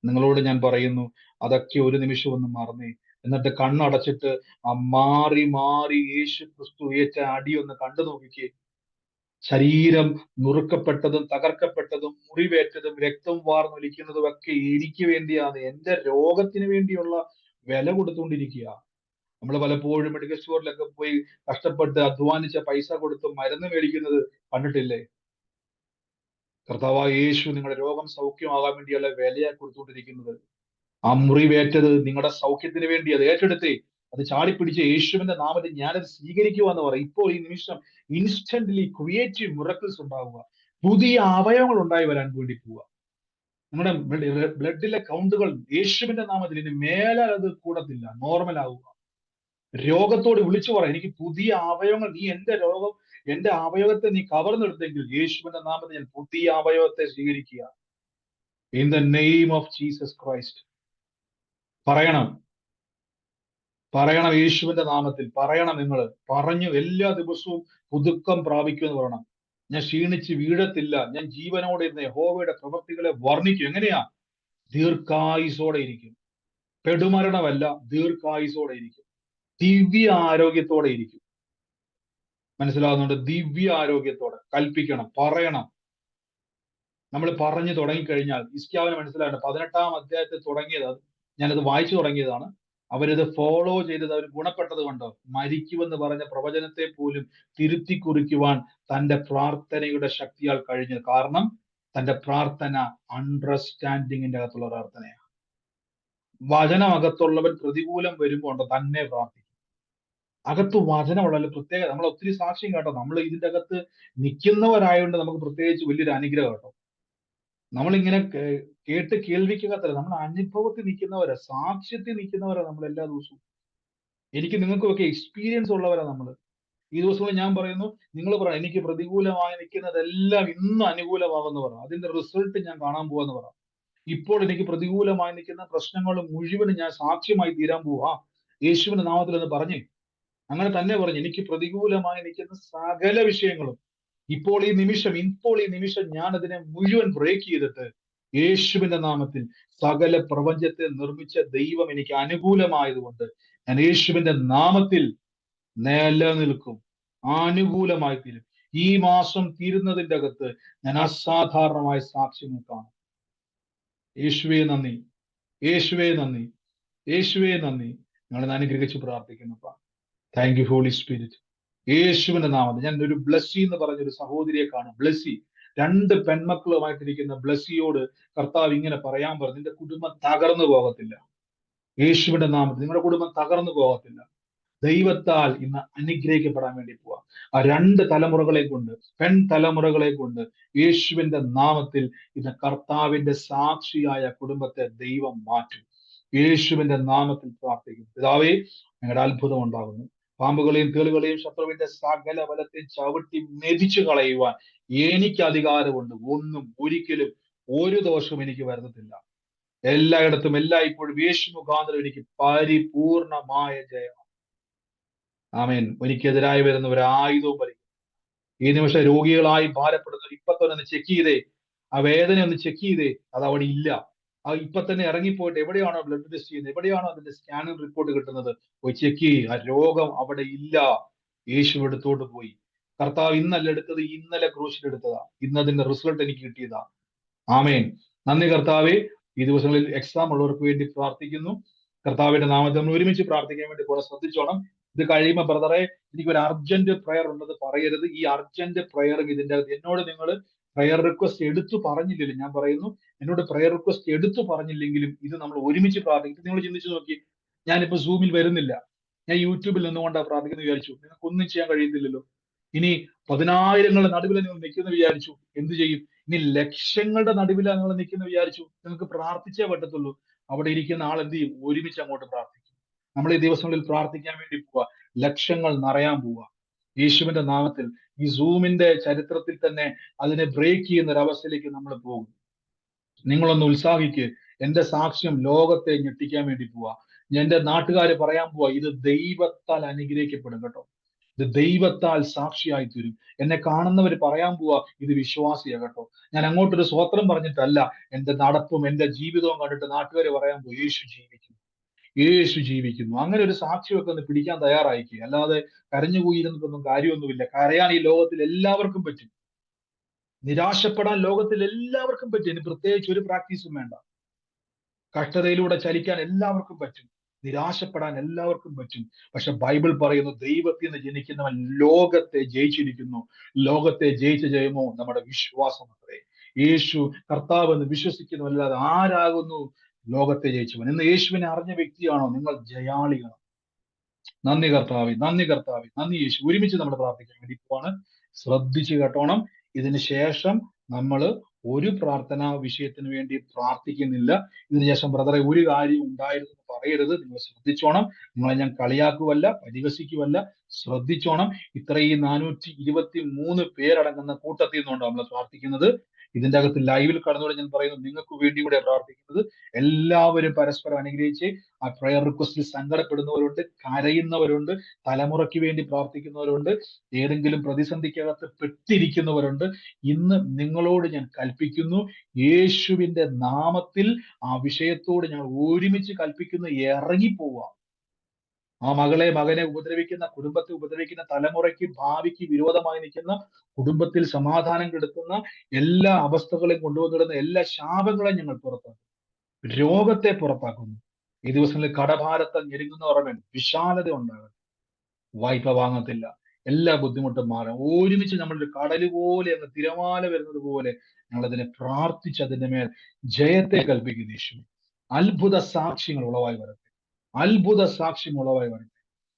നിങ്ങളോട് ഞാൻ പറയുന്നു, അതൊക്കെ ഒരു നിമിഷം ഒന്ന് മറന്നേ. എന്നിട്ട് കണ്ണടച്ചിട്ട് ആ മാറി മാറി യേശു ക്രിസ്തു ഏറ്റ അടി ഒന്ന് കണ്ടു നോക്കിക്കേ. ശരീരം നുറുക്കപ്പെട്ടതും തകർക്കപ്പെട്ടതും മുറിവേറ്റതും രക്തം വാർന്നൊലിക്കുന്നതും ഒക്കെ എനിക്ക് വേണ്ടിയാണ്, എന്റെ രോഗത്തിന് വേണ്ടിയുള്ള വില കൊടുത്തുകൊണ്ടിരിക്കുക. നമ്മൾ പലപ്പോഴും മെഡിക്കൽ സ്റ്റോറിലൊക്കെ പോയി കഷ്ടപ്പെട്ട് അധ്വാനിച്ച പൈസ കൊടുത്ത് മരുന്ന് മേടിക്കുന്നത് കണ്ടിട്ടില്ലേ? കർത്താവായ യേശു നിങ്ങളുടെ രോഗം സൗഖ്യമാകാൻ വേണ്ടിയുള്ള വിലയാണ് കൊടുത്തുകൊണ്ടിരിക്കുന്നത്. ആ മുറിവേറ്റത് നിങ്ങളുടെ സൗഖ്യത്തിന് വേണ്ടി അത് ഏറ്റെടുത്തേ, അത് ചാടിപ്പിടിച്ച് യേശുവിന്റെ നാമത്തിൽ ഞാനത് സ്വീകരിക്കുക എന്ന് പറയും. ഇപ്പോൾ ഈ നിമിഷം ഇൻസ്റ്റന്റ്ലി ക്രിയേറ്റീവ് മിറക്കിൾസ് ഉണ്ടാവുക, പുതിയ അവയവങ്ങൾ ഉണ്ടായി വരാൻ വേണ്ടി പോവുക. നിങ്ങളുടെ ബ്ലഡിലെ കൗണ്ടുകൾ യേശുവിന്റെ നാമത്തിൽ ഇനി മേലാൽ അത് കൂടത്തില്ല, നോർമൽ ആവുക. രോഗത്തോട് വിളിച്ചു പറ, എനിക്ക് പുതിയ അവയവങ്ങൾ, നീ എന്റെ അവയവത്തെ നീ കവർന്നെടുത്തെങ്കിൽ യേശുവിന്റെ നാമത്തിൽ ഞാൻ പുതിയ അവയവത്തെ സ്വീകരിക്കുക. In the name of Jesus Christ. പറയണം യേശുവിന്റെ നാമത്തിൽ പറയണം. നിങ്ങൾ പറഞ്ഞു എല്ലാ ദിവസവും പുതുക്കം പ്രാപിക്കുമെന്ന് പറയണം. ഞാൻ ക്ഷീണിച്ച് വീഴത്തില്ല, ഞാൻ ജീവനോടെ ഇരുന്ന് യഹോവയുടെ പ്രവൃത്തികളെ വർണ്ണിക്കും. എങ്ങനെയാ? ദീർഘായുസോടെ ഇരിക്കും. പെടുമരണമല്ല, ദീർഘായുസോടെ ഇരിക്കും. ദിവ്യ ആരോഗ്യത്തോടെ ഇരിക്കും. മനസ്സിലാകുന്നുണ്ട്? ദിവ്യ ആരോഗ്യത്തോടെ കൽപ്പിക്കണം, പറയണം. നമ്മൾ പറഞ്ഞു തുടങ്ങിക്കഴിഞ്ഞാൽ, ഹിസ്കിയാവിന് മനസ്സിലായിട്ട് 18-ാം അധ്യായത്തിൽ തുടങ്ങിയത്, ഞാനത് വായിച്ചു തുടങ്ങിയതാണ്. അവരിത് ഫോളോ ചെയ്തത്, അവർ ഗുണപ്പെട്ടത് കണ്ടോ? മരിക്കുമെന്ന് പറഞ്ഞ പ്രവചനത്തെ പോലും തിരുത്തി കുറിക്കുവാൻ തന്റെ പ്രാർത്ഥനയുടെ ശക്തിയാൽ കഴിഞ്ഞു. കാരണം തന്റെ പ്രാർത്ഥന അണ്ടർസ്റ്റാൻഡിങ്ങിന്റെ അകത്തുള്ള പ്രാർത്ഥനയാണ്. വചനമകത്തുള്ളവൻ പ്രതികൂലം വരുമ്പോൾ തന്നെ പ്രാർത്ഥിക്കും. അകത്ത് വചനമുള്ള പ്രത്യേക നമ്മൾ ഒത്തിരി സാക്ഷ്യം കേട്ടോ. നമ്മൾ ഇതിന്റെ അകത്ത് നിൽക്കുന്നവരായതുകൊണ്ട് നമുക്ക് പ്രത്യേകിച്ച് വലിയൊരു അനുഗ്രഹം കേട്ടോ. നമ്മളിങ്ങനെ കേട്ട് കേൾവിക്കകത്തല്ല, നമ്മൾ അനുഭവത്തിൽ നിൽക്കുന്നവരാ, സാക്ഷ്യത്തിൽ നിൽക്കുന്നവരാ നമ്മൾ എല്ലാ ദിവസവും. എനിക്ക് നിങ്ങൾക്കൊക്കെ എക്സ്പീരിയൻസ് ഉള്ളവരാ നമ്മൾ. ഈ ദിവസങ്ങളിൽ ഞാൻ പറയുന്നു, നിങ്ങൾ പറ എനിക്ക് പ്രതികൂലമായി നിൽക്കുന്നതെല്ലാം ഇന്ന് അനുകൂലമാകുന്നു പറ. അതിന്റെ റിസൾട്ട് ഞാൻ കാണാൻ പോവാന്ന് പറ. ഇപ്പോൾ എനിക്ക് പ്രതികൂലമായി നിൽക്കുന്ന പ്രശ്നങ്ങൾ മുഴുവനും ഞാൻ സാക്ഷ്യമായി തീരാൻ പോവാ യേശുവിന്റെ നാമത്തിൽ എന്ന് പറഞ്ഞേ. അങ്ങനെ തന്നെ പറഞ്ഞു, എനിക്ക് പ്രതികൂലമായി നിൽക്കുന്ന സകല വിഷയങ്ങളും ഇപ്പോൾ ഈ നിമിഷം ഞാൻ അതിനെ മുഴുവൻ ബ്രേക്ക് ചെയ്തിട്ട് യേശുവിന്റെ നാമത്തിൽ സകല പ്രപഞ്ചത്തെ നിർമ്മിച്ച ദൈവം എനിക്ക് അനുകൂലമായതുകൊണ്ട് ഞാൻ യേശുവിന്റെ നാമത്തിൽ നിലനിൽക്കും, അനുകൂലമായി തീരും. ഈ മാസം തീരുന്നതിന്റെ അകത്ത് ഞാൻ അസാധാരണമായ സാക്ഷ്യങ്ങൾ കാണും. യേശുവേ നന്ദി, യേശുവേ നന്ദി, യേശുവേ നന്ദി. ഞങ്ങളെ അനുഗ്രഹിച്ച് പ്രാർത്ഥിക്കുന്നു. Thank you Holy Spirit. യേശുവിന്റെ നാമത്തിൽ ഞാൻ ഒരു ബ്ലസ്സി എന്ന് പറഞ്ഞൊരു സഹോദരിയെ കാണും. ബ്ലസ്സി 2 പെൺമക്കളുമായിട്ടിരിക്കുന്ന ബ്ലസ്സിയോട് കർത്താവ് ഇങ്ങനെ പറയാൻ പറഞ്ഞു, നിന്റെ കുടുംബം തകർന്നു പോകത്തില്ല. യേശുവിന്റെ നാമത്തിൽ നിങ്ങളുടെ കുടുംബം തകർന്നു പോകത്തില്ല. ദൈവത്താൽ ഇന്ന് അനുഗ്രഹിക്കപ്പെടാൻ വേണ്ടി പോവാ. ആ 2 തലമുറകളെ കൊണ്ട്, തലമുറകളെ കൊണ്ട് യേശുവിന്റെ നാമത്തിൽ ഇന്ന് കർത്താവിന്റെ സാക്ഷിയായ കുടുംബത്തെ ദൈവം മാറ്റും. യേശുവിന്റെ നാമത്തിൽ പ്രാർത്ഥിക്കും. പിതാവേ, ഞങ്ങളുടെ അത്ഭുതം ഉണ്ടാകുന്നു. പാമ്പുകളെയും തേളുകളെയും ശത്രുവിന്റെ സകല ബലത്തെയും ചവിട്ടി മെതിച്ചു കളയുവാൻ എനിക്ക് അധികാരമുണ്ട്. ഒന്നും ഒരിക്കലും ഒരു ദോഷവും എനിക്ക് വരുന്നതില്ല. എല്ലായിടത്തും എല്ലായ്പ്പോഴും യേശു മുഖാന്തരം എനിക്ക് പരിപൂർണമായ ജയം. ആമേൻ. എനിക്കെതിരായി വരുന്ന ഒരു ആയുധവും വലിക്കും. ഈ നിമിഷം രോഗികളായി ഭാരപ്പെടുന്നവർ ഇപ്പൊ തന്നെ ഒന്ന് ചെക്ക് ചെയ്തേ, ആ വേദന ഒന്ന് ചെക്ക് ചെയ്തേ. അത് അവിടെ ഇല്ല. ആ ഇപ്പൊ തന്നെ ഇറങ്ങിപ്പോയിട്ട് എവിടെയാണോ ബ്ലഡ് ടെസ്റ്റ് ചെയ്യുന്നത്, എവിടെയാണോ അതിന്റെ സ്കാനിങ് റിപ്പോർട്ട് കിട്ടുന്നത്, പോയി ചെക്ക് ചെയ്യുക. ആ രോഗം അവിടെ ഇല്ല. യേശു എടുത്തോട്ട് പോയി. കർത്താവ് ഇന്നല്ല എടുത്തത്, ഇന്നലെ ക്രൂശിൽ എടുത്തതാ. ഇന്ന് അതിന്റെ റിസൾട്ട് എനിക്ക് കിട്ടിയതാ. ആമേൻ. നന്ദി കർത്താവേ. ഈ ദിവസങ്ങളിൽ എക്സാം ഉള്ളവർക്ക് വേണ്ടി പ്രാർത്ഥിക്കുന്നു. കർത്താവിന്റെ നാമത്തിൽ നമ്മൾ ഒരുമിച്ച് പ്രാർത്ഥിക്കാൻ വേണ്ടി കൂടെ ശ്രദ്ധിച്ചോണം. ഇത് കഴിയുമ്പോൾ ബ്രദറെ എനിക്കൊരു അർജന്റ് പ്രയർ ഉള്ളത് പറയരുത്. ഈ അർജന്റ് പ്രയറും ഇതിന്റെ അകത്ത് എന്നോട് നിങ്ങൾ പ്രയർ റിക്വസ്റ്റ് എടുത്തു പറഞ്ഞില്ലല്ലോ. ഞാൻ പറയുന്നു, എന്നോട് പ്രയർ റിക്വസ്റ്റ് എടുത്തു പറഞ്ഞില്ലെങ്കിലും ഇത് നമ്മൾ ഒരുമിച്ച് പ്രാർത്ഥിക്കും. നിങ്ങൾ ചിന്തിച്ചു നോക്കി, ഞാനിപ്പോ സൂമിൽ വരുന്നില്ല, ഞാൻ യൂട്യൂബിൽ നിന്നുകൊണ്ടാണ് പ്രാർത്ഥിക്കുന്നത് വിചാരിച്ചു. നിങ്ങൾക്ക് ഒന്നും ചെയ്യാൻ കഴിയത്തില്ലല്ലോ. ഇനി 10,000ങ്ങളുടെ നടുവിൽ നിങ്ങൾ നിൽക്കുന്ന വിചാരിച്ചു, എന്ത് ചെയ്യും? ഇനി ലക്ഷങ്ങളുടെ നടുവിലാണ് നിങ്ങൾ നിൽക്കുന്ന വിചാരിച്ചു, നിങ്ങൾക്ക് പ്രാർത്ഥിച്ചേ പറ്റത്തുള്ളൂ. അവിടെ ഇരിക്കുന്ന ആൾ എന്ത് ചെയ്യും? ഒരുമിച്ച് അങ്ങോട്ട് പ്രാർത്ഥിക്കും. നമ്മൾ ഈ ദിവസങ്ങളിൽ പ്രാർത്ഥിക്കാൻ വേണ്ടി പോവുക. ലക്ഷങ്ങൾ നിറയാൻ പോവുക യേശുവിന്റെ നാമത്തിൽ. ഈ സൂമിന്റെ ചരിത്രത്തിൽ തന്നെ അതിനെ ബ്രേക്ക് ചെയ്യുന്ന ഒരു അവസ്ഥയിലേക്ക് നമ്മൾ പോകും. നിങ്ങളൊന്ന് ഉത്സാഹിക്ക്. എന്റെ സാക്ഷ്യം ലോകത്തെ ഞെട്ടിക്കാൻ വേണ്ടി പോവാ. എന്റെ നാട്ടുകാര് പറയാൻ പോവാ, ഇത് ദൈവത്താൽ അനുഗ്രഹിക്കപ്പെടും കേട്ടോ. ഇത് ദൈവത്താൽ സാക്ഷിയായി തീരും. എന്നെ കാണുന്നവർ പറയാൻ പോവാ, ഇത് വിശ്വാസിയാ കേട്ടോ. ഞാൻ അങ്ങോട്ടൊരു സ്വത്രം പറഞ്ഞിട്ടല്ല, എന്റെ നടപ്പും എന്റെ ജീവിതവും കണ്ടിട്ട് നാട്ടുകാര് പറയാൻ പോയി, യേശു ജീവിക്കുന്നു, യേശു ജീവിക്കുന്നു. അങ്ങനെ ഒരു സാക്ഷിയൊക്കെ ഒന്ന് പിടിക്കാൻ തയ്യാറായിക്കുക. അല്ലാതെ കരഞ്ഞുപോയിരുന്നിട്ടൊന്നും കാര്യമൊന്നുമില്ല. കരയാൻ ഈ ലോകത്തിൽ എല്ലാവർക്കും പറ്റും. നിരാശപ്പെടാൻ ലോകത്തിൽ എല്ലാവർക്കും പറ്റും. ഇനി പ്രത്യേകിച്ച് ഒരു പ്രാക്ടീസും വേണ്ട. കഷ്ടതയിലൂടെ ചലിക്കാൻ എല്ലാവർക്കും പറ്റും. നിരാശപ്പെടാൻ എല്ലാവർക്കും പറ്റും. പക്ഷെ ബൈബിൾ പറയുന്നു, ദൈവത്തിൽ നിന്ന് ജനിക്കുന്നവൻ ലോകത്തെ ജയിച്ചിരിക്കുന്നു. ലോകത്തെ ജയിച്ച ജയമോ നമ്മുടെ വിശ്വാസം അത്രേ. യേശു കർത്താവ് എന്ന് വിശ്വസിക്കുന്നവല്ലാതെ ആരാകുന്നു ലോകത്തെ ജയിച്ചവൻ? ഇന്ന് യേശുവിനെ അറിഞ്ഞ വ്യക്തിയാണോ നിങ്ങൾ? ജയാളികളാണ്. നന്ദി കർത്താവേ, നന്ദി കർത്താവേ, നന്ദി യേശു. ഒരുമിച്ച് നമ്മൾ പ്രാർത്ഥിക്കാൻ വേണ്ടി പോവാണ്. ശ്രദ്ധിച്ചു കേട്ടോണം. ഇതിന് ശേഷം നമ്മൾ ഒരു പ്രാർത്ഥനാ വിഷയത്തിന് വേണ്ടി പ്രാർത്ഥിക്കുന്നില്ല. ഇതിന് ശേഷം ബ്രദറെ ഒരു കാര്യം ഉണ്ടായിരുന്നു പറയരുത്. നിങ്ങൾ ശ്രദ്ധിച്ചോണം. നിങ്ങളെ ഞാൻ കളിയാക്കുവല്ല, പരിഹസിക്കുവല്ല. ശ്രദ്ധിച്ചോണം. ഇത്രയും 423 പേരടങ്ങുന്ന കൂട്ടത്തിൽ നിന്നുകൊണ്ട് നമ്മൾ പ്രാർത്ഥിക്കുന്നത്. ഇതിന്റെ അകത്ത് ലൈവിൽ കടന്നുകൊണ്ട് ഞാൻ പറയുന്നു, നിങ്ങൾക്ക് വേണ്ടി കൂടെ പ്രാർത്ഥിക്കുന്നത്. എല്ലാവരും പരസ്പരം അനുഗ്രഹിച്ച് ആ പ്രയർ റിക്വസ്റ്റിൽ സങ്കടപ്പെടുന്നവരുണ്ട്, കരയുന്നവരുണ്ട്, തലമുറയ്ക്ക് വേണ്ടി പ്രാർത്ഥിക്കുന്നവരുണ്ട്, ഏതെങ്കിലും പ്രതിസന്ധിക്കകത്ത് പെട്ടിരിക്കുന്നവരുണ്ട്. ഇന്ന് നിങ്ങളോട് ഞാൻ കൽപ്പിക്കുന്നു, യേശുവിന്റെ നാമത്തിൽ ആ വിഷയത്തോട് ഞാൻ ഒരുമിച്ച് കൽപ്പിക്കുന്നു, ഇറങ്ങിപ്പോവുക. ആ മകളെ മകനെ ഉപദ്രവിക്കുന്ന, കുടുംബത്തെ ഉപദ്രവിക്കുന്ന, തലമുറയ്ക്ക് ഭാവിക്ക് വിരോധമായി നിൽക്കുന്ന, കുടുംബത്തിൽ സമാധാനം കെടുത്തുന്ന എല്ലാ അവസ്ഥകളെയും കൊണ്ടുവന്നിടുന്ന എല്ലാ ശാപങ്ങളെയും ഞങ്ങൾ പുറത്താക്കും. രോഗത്തെ പുറത്താക്കുന്നു. ഈ ദിവസങ്ങളിൽ കടഭാരത്താൽ ഞെരുങ്ങുന്നവർ വിശാലത ഉണ്ടാകട്ടെ. വായ്പ വാങ്ങത്തില്ല. എല്ലാ ബുദ്ധിമുട്ടും മാറാം. ഒരുമിച്ച് നമ്മളൊരു കടല് പോലെ അങ്ങ് തിരമാല വരുന്നത് പോലെ ഞങ്ങൾ അതിനെ പ്രാർത്ഥിച്ച് അതിന്റെ മേൽ ജയത്തെ കൽപ്പിക്കുന്നു. യേശു അത്ഭുത സാക്ഷ്യങ്ങൾ ഉളവായി വരട്ടെ. അത്ഭുത സാക്ഷ്യം ഉളവായി വരട്ടെ.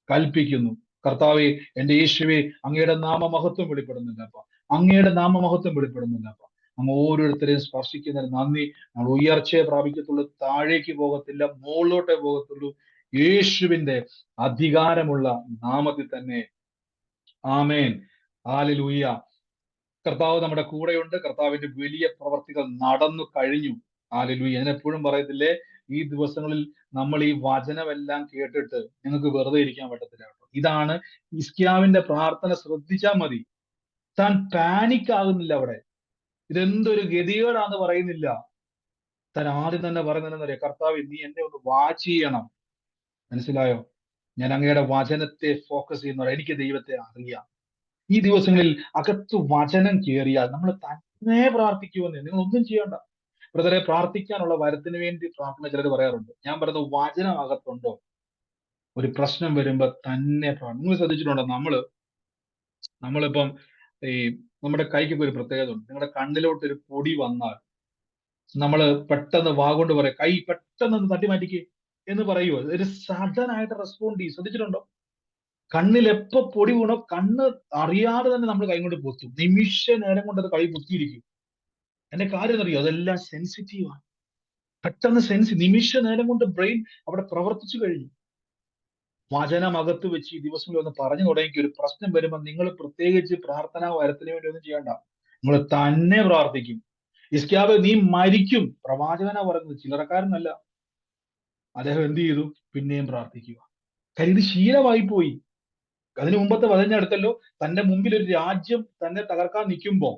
കൽപ്പിക്കുന്നു. കർത്താവെ, എന്റെ യേശുവെ, അങ്ങയുടെ നാമമഹത്വം വെളിപ്പെടുന്നില്ലപ്പ, അങ്ങയുടെ നാമമഹത്വം വെളിപ്പെടുന്നില്ലപ്പ. അങ്ങ് ഓരോരുത്തരെയും സ്പർശിക്കുന്നതിന് നന്ദി. നമ്മൾ ഉയർച്ചയെ പ്രാപിക്കത്തുള്ളൂ, താഴേക്ക് പോകത്തില്ല, മുകളിലോട്ടേ പോകത്തുള്ളൂ. യേശുവിന്റെ അധികാരമുള്ള നാമത്തിൽ തന്നെ. ആമേൻ. ഹല്ലേലൂയ. കർത്താവ് നമ്മുടെ കൂടെയുണ്ട്. കർത്താവിന്റെ വലിയ പ്രവർത്തികൾ നടന്നു കഴിഞ്ഞു. ഹല്ലേലൂയ. ഞാൻ എപ്പോഴും പറയത്തില്ലേ, ഈ ദിവസങ്ങളിൽ നമ്മൾ ഈ വചനമെല്ലാം കേട്ടിട്ട് നിങ്ങൾക്ക് വെറുതെ ഇരിക്കാൻ പറ്റത്തില്ല കേട്ടോ. ഇതാണ് ഹിസ്കിയാവിന്റെ പ്രാർത്ഥന. ശ്രദ്ധിച്ചാൽ മതി. താൻ പാനിക് ആകുന്നില്ല അവിടെ. ഇതെന്തൊരു ഗതികേടാന്ന് പറയുന്നില്ല. താൻ ആദ്യം തന്നെ പറയുന്നതെന്നറിയാം, കർത്താവ് നീ എന്നെ ഒന്ന് വാച്ച് ചെയ്യണം. മനസ്സിലായോ? ഞാൻ അങ്ങയുടെ വചനത്തെ ഫോക്കസ് ചെയ്യുന്നവരാ. എനിക്ക് ദൈവത്തെ അറിയാം. ഈ ദിവസങ്ങളിൽ അകത്ത് വചനം കയറിയാൽ നമ്മൾ തന്നെ പ്രാർത്ഥിക്കുമെന്ന്. നിങ്ങൾ ഒന്നും ചെയ്യണ്ട. ബ്രദറെ, പ്രാർത്ഥിക്കാനുള്ള വരത്തിന് വേണ്ടി പ്രാർത്ഥന ചിലർ പറയാറുണ്ട്. ഞാൻ പറയുന്നത്, വചനം അകത്തുണ്ടോ? ഒരു പ്രശ്നം വരുമ്പോ തന്നെ നിങ്ങൾ ശ്രദ്ധിച്ചിട്ടുണ്ടോ? നമ്മളിപ്പം ഈ നമ്മുടെ കൈക്കൊക്കെ ഒരു പ്രത്യേകത ഉണ്ട്. നിങ്ങളുടെ കണ്ണിലോട്ട് ഒരു പൊടി വന്നാൽ നമ്മൾ പെട്ടെന്ന് വാഗോണ്ട് പറയാം, കൈ പെട്ടെന്ന് ഒന്ന് തട്ടി മാറ്റിക്കേ എന്ന് പറയുമോ? ഒരു സഡൻ ആയിട്ട് റെസ്പോണ്ട് ചെയ്യും. ശ്രദ്ധിച്ചിട്ടുണ്ടോ? കണ്ണിൽ എപ്പോ പൊടി വീണോ കണ്ണ് അറിയാതെ തന്നെ നമ്മൾ കൈ കൊണ്ട് പൊത്തും. നിമിഷ നേരം കൊണ്ട് അത് കൈ പൊത്തിയിരിക്കും. എന്റെ കാര്യം എന്നറിയോ? അതെല്ലാം സെൻസിറ്റീവാണ്. പെട്ടെന്ന് നിമിഷ നേരം കൊണ്ട് ബ്രെയിൻ അവിടെ പ്രവർത്തിച്ചു കഴിഞ്ഞു. വചനം അകത്ത് വെച്ച് ഈ ദിവസങ്ങളിൽ ഒന്ന് പറഞ്ഞു തുടങ്ങി. ഒരു പ്രശ്നം വരുമ്പോൾ നിങ്ങൾ പ്രത്യേകിച്ച് പ്രാർത്ഥനാ വരത്തിന് വേണ്ടി ഒന്നും ചെയ്യണ്ട. നിങ്ങൾ തന്നെ പ്രാർത്ഥിക്കും. ഹിസ്കിയാവേ, നീ മരിക്കും. പ്രവാചകനാ പറയുന്നത്, ചില്ലറക്കാരനല്ല. അദ്ദേഹം എന്ത് ചെയ്തു? പിന്നെയും പ്രാർത്ഥിക്കുക. കാര്യം ഇത് ശീലമായി പോയി. അതിനു മുമ്പത്തെ വചനടുത്തല്ലോ, തന്റെ മുമ്പിൽ ഒരു രാജ്യം തന്നെ തകർക്കാൻ നിൽക്കുമ്പോ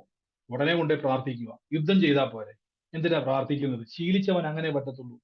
ഉടനെ കൊണ്ടേ പ്രാർത്ഥിക്കുക. യുദ്ധം ചെയ്താൽ പോരെ, എന്തിനാ പ്രാർത്ഥിക്കുന്നത്? ശീലിച്ചവൻ അങ്ങനെ പറ്റത്തുള്ളൂ.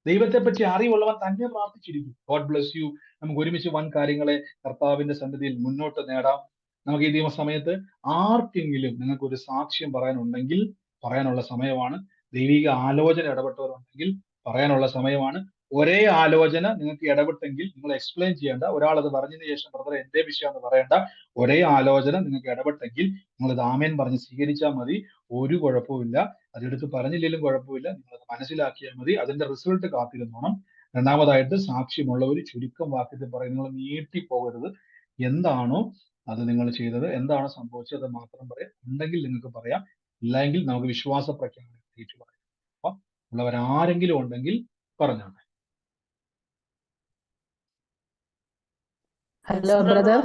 ദൈവത്തെ പറ്റി അറിവുള്ളവൻ തന്നെ പ്രാർത്ഥിച്ചിരിക്കും. God bless U. നമുക്ക് ഒരുമിച്ച് വൻ കാര്യങ്ങളെ കർത്താവിന്റെ സന്നിധിയിൽ മുന്നോട്ട് നേടാം. നമുക്ക് ഈ സമയത്ത് ആർക്കെങ്കിലും നിങ്ങൾക്ക് ഒരു സാക്ഷ്യം പറയാനുണ്ടെങ്കിൽ പറയാനുള്ള സമയമാണ്. ദൈവിക ആലോചന ഇടപെട്ടവരുണ്ടെങ്കിൽ പറയാനുള്ള സമയമാണ്. ഒരേ ആലോചന നിങ്ങൾക്ക് ഇടപെട്ടെങ്കിൽ നിങ്ങൾ എക്സ്പ്ലെയിൻ ചെയ്യേണ്ട. ഒരാൾ അത് പറഞ്ഞതിന് ശേഷം ബ്രദർ എന്റെ വിഷയം എന്ന് പറയേണ്ട. ഒരേ ആലോചന നിങ്ങൾക്ക് ഇടപെട്ടെങ്കിൽ നിങ്ങൾ ഇത് ആമേൻ പറഞ്ഞ് സ്വീകരിച്ചാൽ മതി. ഒരു കുഴപ്പമില്ല. അതെടുത്ത് പറഞ്ഞില്ലെങ്കിലും കുഴപ്പമില്ല. നിങ്ങളത് മനസ്സിലാക്കിയാൽ മതി. അതിന്റെ റിസൾട്ട് കാത്തിരുന്നോണം. രണ്ടാമതായിട്ട്, സാക്ഷ്യമുള്ളവർ ചുരുക്കം വാക്യത്തിൽ പറയും. നിങ്ങൾ നീട്ടിപ്പോകരുത്. എന്താണോ അത് നിങ്ങൾ ചെയ്തത്, എന്താണോ സംഭവിച്ചത്, അത് മാത്രം പറയാം. ഉണ്ടെങ്കിൽ നിങ്ങൾക്ക് പറയാം, ഇല്ലെങ്കിൽ നമുക്ക് വിശ്വാസ പ്രഖ്യാപനം പറയാം. അപ്പൊ ഉള്ളവരാരെങ്കിലും ഉണ്ടെങ്കിൽ പറഞ്ഞോട്ടെ. Hello brother.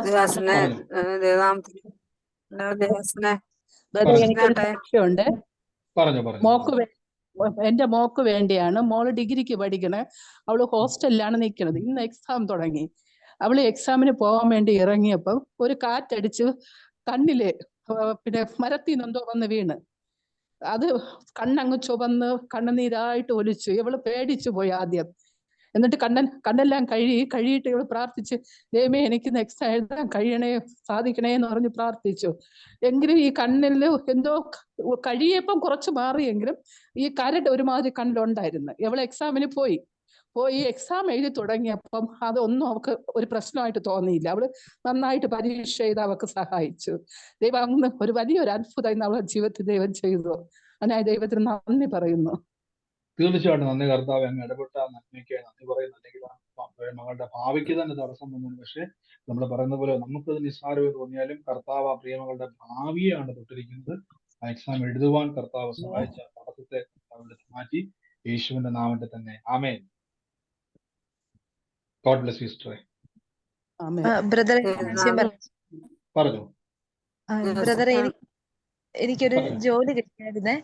ബ്രദർ, എനിക്കൊരു സാക്ഷ്യമുണ്ട്. എന്റെ മോക്ക് വേണ്ടിയാണ്. മോള് ഡിഗ്രിക്ക് പഠിക്കണേ. അവള് ഹോസ്റ്റലിലാണ് നിൽക്കുന്നത്. ഇന്ന് എക്സാം തുടങ്ങി. അവള് എക്സാമിന് പോകാൻ വേണ്ടി ഇറങ്ങിയപ്പം ഒരു കാറ്റടിച്ച് കണ്ണില് പിന്നെ മരത്തിൽ നിന്നെന്തോ വന്ന് വീണ് അത് കണ്ണങ്ങ് ചുവന്ന് കണ്ണുനീരായിട്ട് ഒലിച്ചു. ഇവള് പേടിച്ചു പോയി ആദ്യം. എന്നിട്ട് കണ്ണെല്ലാം കഴിയിട്ട് ഇവള് പ്രാർത്ഥിച്ച്, ദൈവമേ എനിക്ക് നെക്സ്റ്റ് എഴുതാൻ സാധിക്കണേ എന്ന് പറഞ്ഞ് പ്രാർത്ഥിച്ചു. എങ്കിലും ഈ കണ്ണില് എന്തോ കഴിയപ്പം കുറച്ച് മാറിയെങ്കിലും ഈ കരട് ഒരുമാതിരി കണ്ണിലുണ്ടായിരുന്നു. ഇവള് എക്സാമിന് പോയി എക്സാം എഴുതി തുടങ്ങിയപ്പം അതൊന്നും അവൾക്ക് ഒരു പ്രശ്നമായിട്ട് തോന്നിയില്ല. അവള് നന്നായിട്ട് പരീക്ഷ ചെയ്ത് അവൾക്ക് സഹായിച്ചു. ദൈവം അന്ന് ഒരു വലിയൊരു അത്ഭുതം ഇന്ന് അവളുടെ ജീവിതത്തിൽ ദൈവം ചെയ്തു. അതിനായി ദൈവത്തിന് നന്ദി പറയുന്നു. തീർച്ചയായിട്ടും നന്ദി. കർത്താവ് അങ്ങ് ഇടപെട്ട നന്ദിക്ക് നന്ദി പറയുന്നു. അല്ലെങ്കിൽ മകളുടെ ഭാവിക്ക് തന്നെ തടസ്സം വന്നു. പക്ഷെ നമ്മൾ പറയുന്ന പോലെ നമുക്കത് നിസ്സാരമായി തോന്നിയാലും കർത്താവ് ആ പ്രിയമകളുടെ ഭാവിയാണ് തൊട്ടിരിക്കുന്നത്. ആ എക്സാം എഴുതുവാൻ കർത്താവ് സഹായിച്ച തടസ്സത്തെ കർത്താവ് മാറ്റി. യേശുവിന്റെ നാമത്തിൽ തന്നെ ആമേൻ. God bless you sister. ബ്രദറെ, പറഞ്ഞു. ബ്രദറെ, എനിക്കൊരു ജോലി കിട്ടിയായിരുന്നേ.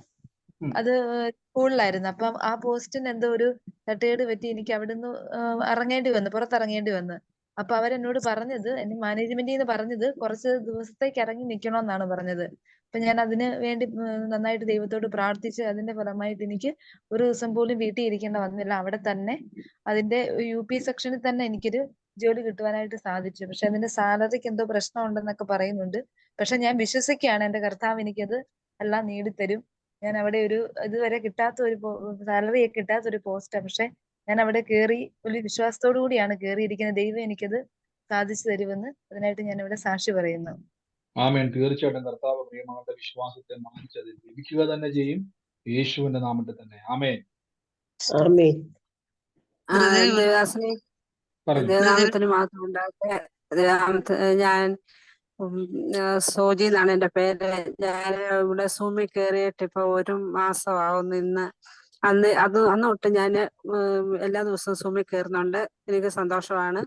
അത് സ്കൂളിലായിരുന്നു. അപ്പം ആ പോസ്റ്റിന് എന്തോ ഒരു തട്ടുകേട് പറ്റി എനിക്ക് അവിടുന്ന് പുറത്തിറങ്ങേണ്ടി വന്നു. അപ്പൊ അവരെന്നോട് പറഞ്ഞത്, എന്നെ മാനേജ്മെന്റിൽ നിന്ന് പറഞ്ഞത് കുറച്ച് ദിവസത്തേക്ക് ഇറങ്ങി നിൽക്കണമെന്നാണ് പറഞ്ഞത്. അപ്പൊ ഞാൻ അതിന് വേണ്ടി നന്നായിട്ട് ദൈവത്തോട് പ്രാർത്ഥിച്ച് അതിന്റെ ഫലമായിട്ട് എനിക്ക് ഒരു ദിവസം പോലും വീട്ടിൽ ഇരിക്കേണ്ട വന്നില്ല. അവിടെ തന്നെ അതിന്റെ UP സെക്ഷനിൽ തന്നെ എനിക്കൊരു ജോലി കിട്ടുവാനായിട്ട് സാധിച്ചു. പക്ഷെ അതിന്റെ സാലറിക്ക് എന്തോ പ്രശ്നം ഉണ്ടെന്നൊക്കെ പറയുന്നുണ്ട്. പക്ഷെ ഞാൻ വിശ്വസിക്കുകയാണ്, എന്റെ കർത്താവ് എനിക്കത് എല്ലാം നേടിത്തരും. ഞാൻ അവിടെ ഇതുവരെ കിട്ടാത്ത ഒരു സാലറി കിട്ടാത്ത ഒരു പോസ്റ്റാണ്. പക്ഷെ ഞാൻ അവിടെ കയറി ഒരു വിശ്വാസത്തോടു കൂടിയാണ് കയറിയിരിക്കുന്നത്. ദൈവം എനിക്കത് സാധിച്ചു തരുമെന്ന് അതിനായിട്ട് ഞാൻ ഇവിടെ സാക്ഷി പറയുന്നു. ആമേൻ. തീർച്ചയായിട്ടും കർത്താവ് പ്രിയമകളുടെ വിശ്വാസത്തെ മാനിച്ചത് ലഭിക്കുക തന്നെ ചെയ്യും. യേശുവിന്റെ നാമത്തിൽ തന്നെ ആമേൻ. ആമേൻ. ദൈവനാമത്തിന് മാത്രം ഉണ്ടാകട്ടെ. ഞാൻ സോജി എന്നാണ് എൻ്റെ പേര്. ഞാൻ ഇവിടെ സൂമിൽ കയറിയിട്ട് ഇപ്പൊ 1 മാസമാവുന്നു ഇന്ന്. അന്ന് തൊട്ട് ഞാൻ എല്ലാ ദിവസവും സൂമിൽ കയറുന്നുണ്ട്. എനിക്ക് സന്തോഷമാണ്.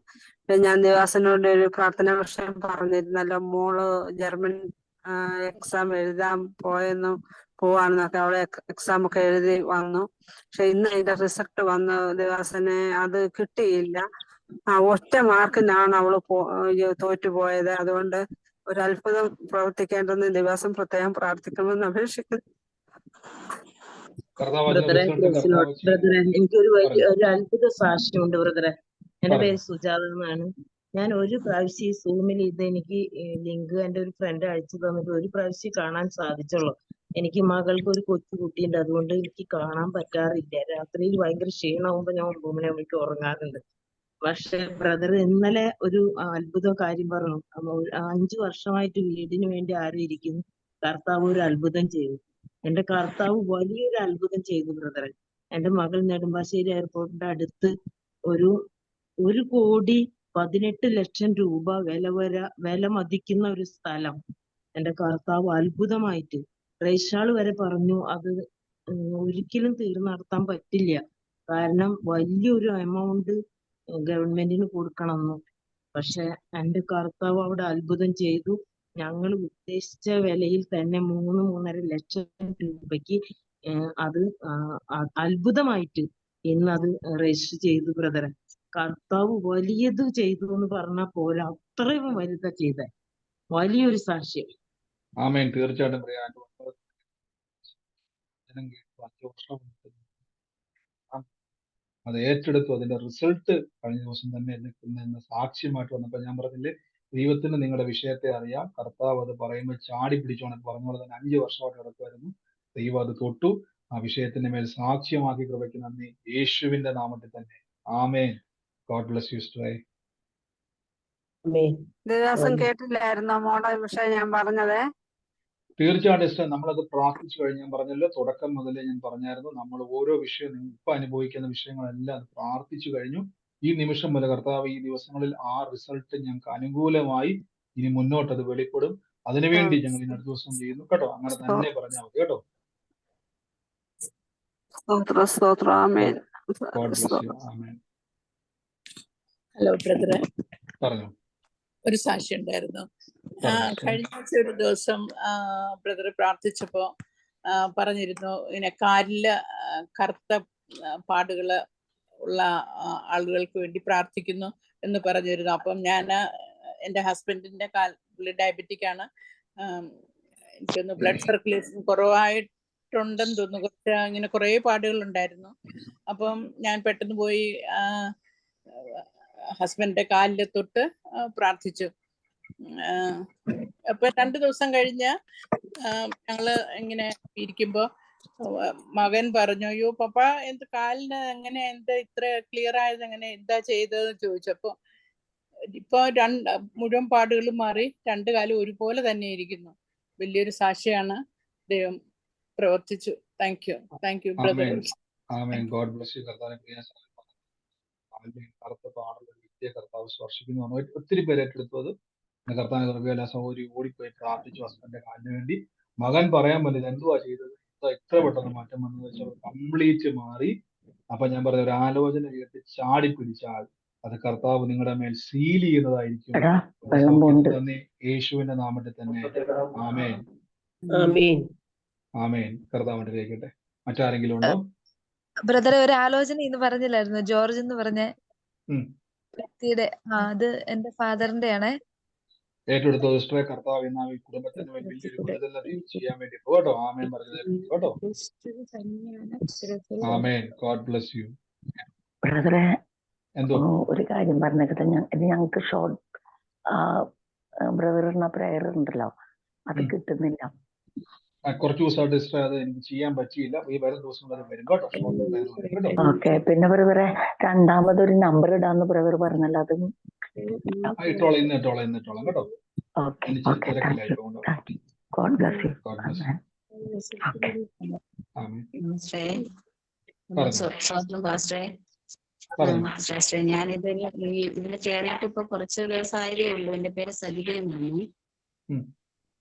ഞാൻ ദേവാസനോട് ഒരു പ്രാർത്ഥന വിഷയം പറഞ്ഞിരുന്നല്ലോ. മോള് ജർമ്മൻ എക്സാം എഴുതാൻ പോവാണെന്നൊക്കെ. അവളെ എക്സാം ഒക്കെ എഴുതി വന്നു. പക്ഷെ ഇന്ന് അതിന്റെ റിസൾട്ട് വന്നു. ദേവാസനെ അത് കിട്ടിയില്ല. ഒറ്റ മാർക്കിനാണ് അവള് തോറ്റുപോയത്. അതുകൊണ്ട് ഒരു അത്ഭുതം പ്രവർത്തിക്കേണ്ടെന്ന് ദിവസം പ്രത്യേകം പ്രാർത്ഥിക്കണമെന്ന് അപേക്ഷിക്കുന്നു. ബ്രദറെ, എനിക്കൊരു ഒരു അത്ഭുത സാക്ഷ്യമുണ്ട് ബ്രദറെ. എന്റെ പേര് സുജാത എന്നാണ്. ഞാൻ ഒരു പ്രാവശ്യം ഈ സൂമിൽ എനിക്ക് ലിങ്ക് എന്റെ ഒരു ഫ്രണ്ട് അയച്ചു തന്നിട്ട് ഒരു പ്രാവശ്യം കാണാൻ സാധിച്ചുള്ളൂ. എനിക്ക് മകൾക്ക് ഒരു കൊച്ചു കുട്ടിയുണ്ട്, അതുകൊണ്ട് എനിക്ക് കാണാൻ പറ്റാറില്ല. രാത്രിയിൽ ഭയങ്കര ക്ഷീണമാകുമ്പോ ഞാൻ 9 മണിക്ക് ഉറങ്ങാറുണ്ട്. പക്ഷെ ബ്രദർ ഇന്നലെ ഒരു അത്ഭുത കാര്യം പറഞ്ഞു. 5 വർഷമായിട്ട് വീടിന് വേണ്ടി ആരും ഇരിക്കുന്നു. കർത്താവ് ഒരു അത്ഭുതം ചെയ്തു. എന്റെ കർത്താവ് വലിയൊരു അത്ഭുതം ചെയ്തു ബ്രദറെ. എന്റെ മകൾ നെടുമ്പാശ്ശേരി എയർപോർട്ടിന്റെ അടുത്ത് ഒരു 1,18,00,000 രൂപ വില മതിക്കുന്ന ഒരു സ്ഥലം എന്റെ കർത്താവ് അത്ഭുതമായിട്ട് റേഷാള് വരെ പറഞ്ഞു അത് ഒരിക്കലും തീർന്നു നടത്താൻ പറ്റില്ല, കാരണം വലിയൊരു എമൗണ്ട് ഗവൺമെന്റിന് കൊടുക്കണമെന്നു. പക്ഷെ എന്റെ കർത്താവ് അവിടെ അത്ഭുതം ചെയ്തു. ഞങ്ങൾ ഉദ്ദേശിച്ച വിലയിൽ തന്നെ 3-3.5 ലക്ഷം രൂപയ്ക്ക് അത് അത്ഭുതമായിട്ട് ഇന്ന് അത് രജിസ്റ്റർ ചെയ്തു ബ്രദറെ. കർത്താവ് വലിയത് ചെയ്തു എന്ന് പറഞ്ഞാൽ പോലെ അത്രയും വലുതാ ചെയ്തേ. വലിയൊരു സാക്ഷ്യം. ആമേൻ. തീർച്ചയായിട്ടും അത് ഏറ്റെടുത്തു. അതിന്റെ റിസൾട്ട് കഴിഞ്ഞ ദിവസം തന്നെ എന്നെ സാക്ഷ്യമായിട്ട് വന്നപ്പോൾ ഞാൻ പറഞ്ഞില്ലേ, ദൈവത്തിന് നിങ്ങളുടെ വിഷയത്തെ അറിയാം. കർത്താവ് അത് പറയുമ്പോൾ ചാടി പിടിച്ചോണം. പറഞ്ഞ പോലെ തന്നെ 5 വർഷമായിട്ട് കിടക്കുമായിരുന്നു. ദൈവം അത് തൊട്ടു. ആ വിഷയത്തിന്റെ മേൽ സാക്ഷ്യമാക്കി കൃപയ്ക്ക് നന്ദി. യേശുവിന്റെ നാമത്തിൽ തന്നെ. ആമേൻ. God bless you sister. ദിവസം കേട്ടില്ലായിരുന്നോ മോളെ വിഷയം ഞാൻ പറഞ്ഞത്? തീർച്ചയായിട്ടും സിസ്റ്റർ, നമ്മളത് പ്രാർത്ഥിച്ചു കഴിഞ്ഞ് ഞാൻ പറഞ്ഞല്ലോ, തുടക്കം മുതലേ ഞാൻ പറഞ്ഞായിരുന്നു, നമ്മൾ ഓരോ വിഷയം ഇപ്പൊ അനുഭവിക്കുന്ന വിഷയങ്ങളെല്ലാം പ്രാർത്ഥിച്ചു കഴിഞ്ഞു. ഈ നിമിഷം മുതൽ കർത്താവ് ഈ ദിവസങ്ങളിൽ ആ റിസൾട്ട് ഞങ്ങൾക്ക് അനുകൂലമായി ഇനി മുന്നോട്ട് അത് വെളിപ്പെടും. അതിനുവേണ്ടി ഞങ്ങൾ ഇനി അടുത്ത ദിവസം ചെയ്യുന്നു കേട്ടോ. അങ്ങനെ തന്നെ പറഞ്ഞാൽ മതി കേട്ടോ. ഹലോ ബ്രദറെ, പറഞ്ഞു. ഒരു സാക്ഷ്യം ഉണ്ടായിരുന്നു. കഴിഞ്ഞ ഒരു ദിവസം ബ്രദർ പ്രാർത്ഥിച്ചപ്പോ പറഞ്ഞിരുന്നു, ഇങ്ങനെ കാലില് കറുത്ത പാടുകള് ഉള്ള ആളുകൾക്ക് വേണ്ടി പ്രാർത്ഥിക്കുന്നു എന്ന് പറഞ്ഞിരുന്നു. അപ്പം ഞാൻ എൻ്റെ ഹസ്ബൻഡിന്റെ ഡയബറ്റിക് ആണ്. എനിക്കൊന്ന് ബ്ലഡ് സർക്കുലേഷൻ കുറവായിട്ടുണ്ടെന്ന് തോന്നുന്നു. കുറച്ച് ഇങ്ങനെ കുറേ പാടുകൾ ഉണ്ടായിരുന്നു. അപ്പം ഞാൻ പെട്ടെന്ന് പോയി ഹസ്ബൻഡിന്റെ കാലിൽ തൊട്ട് പ്രാർത്ഥിച്ചു. അപ്പൊ 2 ദിവസം കഴിഞ്ഞ് ഞങ്ങള് ഇങ്ങനെ ഇരിക്കുമ്പോ മകൻ പറഞ്ഞു, അയ്യോ പപ്പ എന്ത് കാലിന് എങ്ങനെ എന്താ ഇത്ര ക്ലിയർ ആയത്, എങ്ങനെ എന്താ ചെയ്തതെന്ന് ചോദിച്ചപ്പോ ഇപ്പൊ മുഴുവൻ പാടുകളും മാറി 2 കാലും ഒരുപോലെ തന്നെ ഇരിക്കുന്നു. വലിയൊരു സാക്ഷിയാണ്. ദൈവം പ്രവർത്തിച്ചു. Thank you brother. കർത്താവ് സ്പർശിക്കുന്നു. ഒത്തിരി പേര് ഏറ്റെടുത്തു. അത് കർത്താവിനെ കൃപയാൽ സഹോദരി ഓടിപ്പോയി പ്രാർത്ഥിച്ചു ഹസ്ബൻഡിന്റെ കാലിന് വേണ്ടി. മകൻ പറയാൻ പറ്റില്ല എന്തുവാ ചെയ്തത്, ഇത്ര പെട്ടെന്ന് മാറ്റം വന്നത് വെച്ചാൽ കംപ്ലീറ്റ് മാറി. അപ്പൊ ഞാൻ പറഞ്ഞ ഒരു ആലോചന കേട്ട് ചാടി പിടിച്ചാൽ അത് കർത്താവ് നിങ്ങളുടെ മേൽ സീൽ ചെയ്യുന്നതായിരിക്കും. തന്നെ യേശുവിന്റെ നാമത്തിൽ തന്നെ. ആമേൻ. ആമേൻ. കർത്താവിന്റെ കേൾക്കട്ടെ. മറ്റാരെങ്കിലും ഉണ്ടോ ബ്രദറെ? ഒരു ആലോചന ഇന്ന് പറഞ്ഞില്ലായിരുന്നു, ജോർജ് എന്ന് പറഞ്ഞ വ്യക്തിയുടെ? അത് എന്റെ ഫാദറിന്റെ ആണേ. ഏറ്റെടുത്തോ സിസ്റ്ററെ? കർത്താവ് ഇന്ന് ഈ കുടുംബത്തിന് വലിയൊരു വിടുതൽ ചെയ്യാൻ വേണ്ടി കേട്ടോ. ആമേൻ പറഞ്ഞത് കേട്ടോ. ആമേൻ. God bless you. ബ്രദറെ, എന്തോ ഒരു കാര്യം പറഞ്ഞിട്ട് ഞങ്ങൾക്ക് ഷോർട്ട് ബ്രദറിന് പ്രയർ ഉണ്ടല്ലോ, അത് കിട്ടുന്നില്ല. കുറച്ച് ദിവസമായിട്ട് സിസ്റ്റർ അത് എനിക്ക് ചെയ്യാൻ പറ്റിയില്ല. ഈ വരും ദിവസങ്ങളിൽ വരും കേട്ടോ. ഓക്കെ. പിന്നെ ബ്രദറെ, രണ്ടാമതൊരു നമ്പർ ഇടാന്ന് ബ്രദർ പറഞ്ഞല്ലോ, അതും ഇട്ടോളാം. ഇന്ന് ഇട്ടോളാം കേട്ടോ. ഓക്കെ. God bless U. പറഞ്ഞു. ശാസ്ത്രി, ഞാനിത് ഇതിന് ചേർന്നിട്ട് ഇപ്പൊ കുറച്ച് ദിവസമായതേ ഉള്ളൂ. എന്റെ പേര് സജിത എന്നാണ്.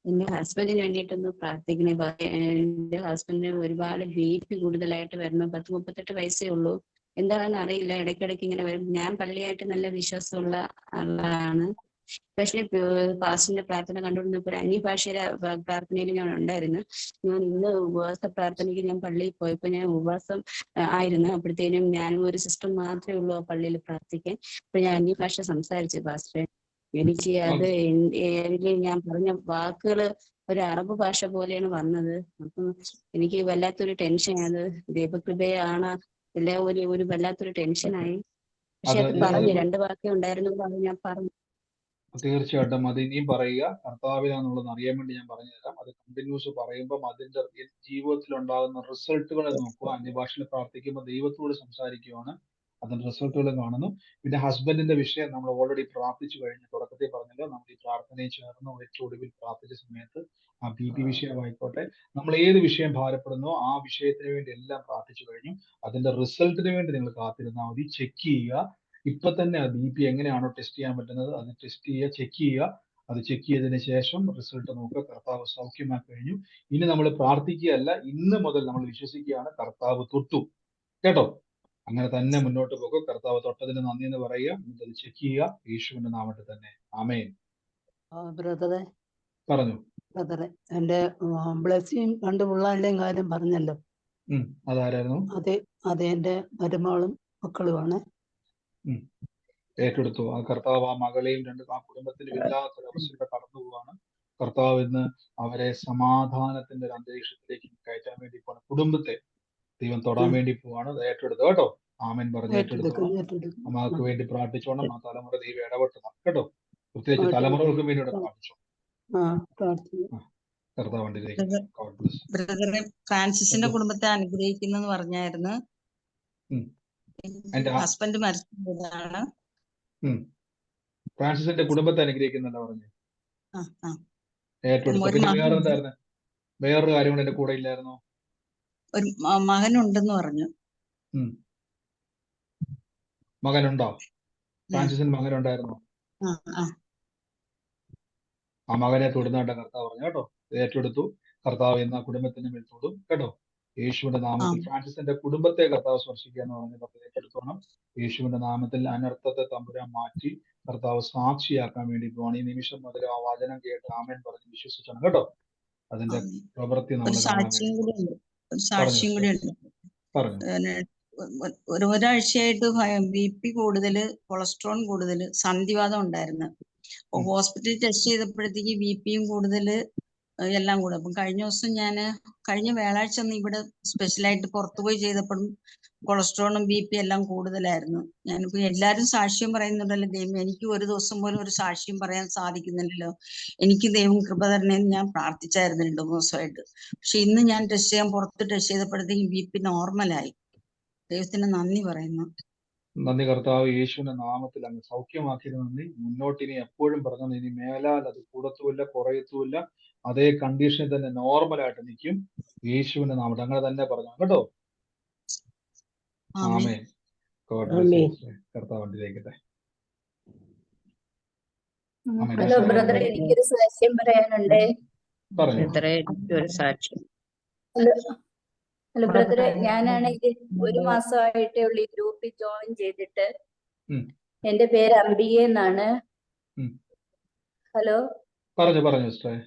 എന്റെ ഹസ്ബൻഡിന് വേണ്ടിയിട്ടൊന്ന് പ്രാർത്ഥിക്കണേ. എന്റെ ഹസ്ബൻഡിന് ഒരുപാട് BP കൂടുതലായിട്ട് വരുന്നു. 38 വയസ്സേ ഉള്ളൂ. എന്താണെന്ന് അറിയില്ല, ഇടയ്ക്കിടയ്ക്ക് ഇങ്ങനെ വരും. ഞാൻ പള്ളിയായിട്ട് നല്ല വിശ്വാസമുള്ള ആളാണ്. പക്ഷേ പാസ്റ്റിന്റെ പ്രാർത്ഥന കണ്ടുകൊണ്ടിരുന്നപ്പോൾ ഒരു അന്യഭാഷയുടെ പ്രാർത്ഥനയിൽ ഞാൻ ഉണ്ടായിരുന്നു. ഞാൻ ഇന്ന് ഉപവാസ പ്രാർത്ഥനയ്ക്ക് ഞാൻ പള്ളിയിൽ പോയപ്പോൾ ഞാൻ ഉപവാസം ആയിരുന്നു. അപ്പോഴത്തേനും ഞാനും ഒരു സിസ്റ്റർ മാത്രമേ ഉള്ളൂ ആ പള്ളിയിൽ പ്രാർത്ഥിക്കാൻ. അപ്പൊ ഞാൻ അന്യഭാഷ സംസാരിച്ചു പാസ്റ്ററെ. എനിക്ക് അത് ഞാൻ പറഞ്ഞ വാക്കുകൾ ഒരു അറബ് ഭാഷ പോലെയാണ് വന്നത്. അപ്പം എനിക്ക് വല്ലാത്തൊരു ടെൻഷൻ, അത് ദൈവകൃപയാണ് എല്ലാം ഒരു വല്ലാത്തൊരു ടെൻഷനായി. പക്ഷെ അത് പറഞ്ഞു, 2 വാക്കേ ഉണ്ടായിരുന്നു, അത് ഞാൻ പറഞ്ഞു. തീർച്ചയായിട്ടും അത് ഇനിയും പറയുക. കർത്താവിനാന്നുള്ളത് അറിയാൻ വേണ്ടി ഞാൻ പറഞ്ഞു തരാം. അത് കണ്ടിന്യൂസ് പറയുമ്പം അതിന്റെ ജീവിതത്തിൽ ഉണ്ടാകുന്ന റിസൾട്ടുകളെ നോക്കുക. അന്യഭാഷയിൽ പ്രാർത്ഥിക്കുമ്പോൾ ദൈവത്തോട് സംസാരിക്കുകയാണ്, അതിന്റെ റിസൾട്ടുകൾ കാണുന്നു. പിന്നെ ഹസ്ബൻഡിന്റെ വിഷയം നമ്മൾ ഓൾറെഡി പ്രാർത്ഥിച്ചു കഴിഞ്ഞു. തുടക്കത്തിൽ പറഞ്ഞല്ലോ, നമ്മൾ ഈ പ്രാർത്ഥനയിൽ ചേർന്ന് ഏറ്റവും ഒടുവിൽ പ്രാർത്ഥിച്ച സമയത്ത് ആ BP വിഷയമായിക്കോട്ടെ, നമ്മൾ ഏത് വിഷയം ഭാരപ്പെടുന്നോ ആ വിഷയത്തിന് വേണ്ടി എല്ലാം പ്രാർത്ഥിച്ചു കഴിഞ്ഞു. അതിന്റെ റിസൾട്ടിന് വേണ്ടി നിങ്ങൾ കാത്തിരുന്നാൽ മതി. ചെക്ക് ചെയ്യുക. ഇപ്പൊ തന്നെ ആ BP എങ്ങനെയാണോ ടെസ്റ്റ് ചെയ്യാൻ പറ്റുന്നത് അത് ടെസ്റ്റ് ചെയ്യുക, ചെക്ക് ചെയ്യുക. അത് ചെക്ക് ചെയ്തതിന് ശേഷം റിസൾട്ട് നോക്കുക. കർത്താവ് സൗഖ്യമാക്കി കഴിഞ്ഞു. ഇനി നമ്മൾ പ്രാർത്ഥിക്കുകയല്ല, ഇന്ന് മുതൽ നമ്മൾ വിശ്വസിക്കുകയാണ് കർത്താവ് തൊട്ടു. കേട്ടോ? അങ്ങനെ തന്നെ മുന്നോട്ട് പോകും. കർത്താവ് തൊട്ടതിന് നന്ദി എന്ന് പറയുക. അത് ചെക്ക് ചെയ്യുക. യേശുവിന്റെ നാമത്തിൽ തന്നെ. ആമേൻ. ബ്രദറെ പറഞ്ഞു. ബ്രദറെ, എന്റെ ബ്ലെസ്സിങ് 2 പിള്ളേരുടെയും കാര്യം പറഞ്ഞല്ലോ. അതാരായിരുന്നു? അതെ എന്റെ മരുമകളും മക്കളുമാണ്. ഏറ്റെടുത്തു. ആ കർത്താവ് ആ മകളെയും ആ കുടുംബത്തിലും ഇല്ലാത്തൊരു അവസ്ഥയുടെ കടന്നു പോവാണ്. കർത്താവ് ഇന്ന് അവരെ സമാധാനത്തിന്റെ ഒരു അന്തരീക്ഷത്തിലേക്ക് കയറ്റാൻ വേണ്ടി പോവാണ്. കുടുംബത്തെ ദൈവം തൊടാൻ വേണ്ടി പോവാണ്. അത് ഏറ്റെടുത്തു. കേട്ടോ? ആമേൻ പറഞ്ഞ് ഏറ്റെടുത്തോണം. അമ്മക്ക് വേണ്ടി പ്രാർത്ഥിച്ചോണം. ആ തലമുറ ദൈവം ഇടപെട്ടതാണ്. കേട്ടോ? പ്രത്യേകിച്ച് തലമുറകൾക്ക് വേണ്ടി ഇവിടെ പ്രാർത്ഥിച്ചോ. കർത്താവ് ബ്രദറെ, ഫ്രാൻസിസിന്റെ കുടുംബത്തെ അനുഗ്രഹിക്കുന്നെന്ന് പറഞ്ഞായിരുന്നു. ഹസ്ബൻഡ് മരിച്ചതാണ്. ഫ്രാൻസിസിന്റെ കുടുംബത്തെ അനുഗ്രഹിക്കുന്നല്ല പറഞ്ഞു. ഏറ്റെടുത്തു. പിന്നെ വേറൊരു കാര്യം കൂടെ എന്റെ കൂടെ ഇല്ലായിരുന്നോ? ഒരു മകനുണ്ടെന്ന് പറഞ്ഞു. മകനുണ്ടോ? ഫ്രാൻസിസിന് മകനുണ്ടായിരുന്നോ? ആ മകനെ തൊടുന്നായിട്ട് കർത്താവ് പറഞ്ഞു. കേട്ടോ? ഏറ്റെടുത്തു. കർത്താവ് എന്ന കുടുംബത്തിന്റെ മേൽ തൊടും. കേട്ടോ? യേശുവിന്റെ നാമത്തിൽ ഫ്രാൻസിസിന്റെ കുടുംബത്തെ കർത്താവ് സ്പർശിക്കുക എന്ന് പറഞ്ഞ് ഏറ്റെടുത്തോണം. യേശുവിന്റെ നാമത്തിൽ അനർത്ഥത്തെ തമ്പുരാൻ മാറ്റി കർത്താവ് സാക്ഷിയാക്കാൻ വേണ്ടി പോവാണ്. ഈ നിമിഷം മുതൽ ആ വചനം കേട്ട് ആമേൻ പറഞ്ഞ് വിശ്വസിച്ചാണ്. കേട്ടോ? അതിന്റെ പ്രവൃത്തി നമ്മൾ ഒരാഴ്ചയായിട്ട് BP കൂടുതല്, കൊളസ്ട്രോൾ കൂടുതല്, സന്ധിവാതം ഉണ്ടായിരുന്നു. ഹോസ്പിറ്റലിൽ ടെസ്റ്റ് ചെയ്തപ്പോഴത്തേക്ക് BPയും കൂടുതല്, എല്ലാം കൂടെ. അപ്പം കഴിഞ്ഞ വ്യാഴാഴ്ച ഒന്ന് ഇവിടെ സ്പെഷ്യലായിട്ട് പുറത്തുപോയി ചെയ്തപ്പോഴും കൊളസ്ട്രോളും BP എല്ലാം കൂടുതലായിരുന്നു. ഞാനിപ്പോ എല്ലാരും സാക്ഷ്യം പറയുന്നുണ്ടല്ലോ. ദൈവം, എനിക്ക് ഒരു ദിവസം പോലും ഒരു സാക്ഷ്യം പറയാൻ സാധിക്കുന്നില്ലല്ലോ. എനിക്ക് ദൈവം കൃപ തരണേന്ന് ഞാൻ പ്രാർത്ഥിച്ചായിരുന്നു 2 ദിവസമായിട്ട്. പക്ഷെ ഇന്ന് ഞാൻ പുറത്ത് ടെസ്റ്റ് ചെയ്തപ്പോഴത്തേക്കും BP നോർമലായി. ദൈവത്തിന് നന്ദി പറയുന്നു. നന്ദി കർത്താവ്. യേശുവിന്റെ നാമത്തിൽ അങ്ങ് സൗഖ്യമാക്കിയത് നന്ദി. മുന്നോട്ട് ഇനി എപ്പോഴും പറഞ്ഞു, ഇനി മേലാൽ അത് കൂടത്തുമില്ല കുറയത്തുമില്ല. അതേ കണ്ടീഷനിൽ തന്നെ നോർമലായിട്ട് നിൽക്കും. യേശുവിന്റെ നാമത്തിൽ അങ്ങനെ തന്നെ പറഞ്ഞു. കേട്ടോ? ആമേൻ. കർത്താവ് വണ്ടിയിലേക്കട്ടെ. ഹലോ ബ്രദറെ, എനിക്കൊരു സാക്ഷ്യം പറയാനുണ്ട്. ഒരു സാക്ഷ്യം. ഹലോ ബ്രദറെ, ഞാനാണെങ്കിൽ 1 മാസമായിട്ടേ ഉള്ളൂ ഈ ഗ്രൂപ്പിൽ ജോയിൻ ചെയ്തിട്ട്. എന്റെ പേര് അംബിക എന്നാണ്. ഹലോ, പറഞ്ഞു സിസ്റ്ററെ,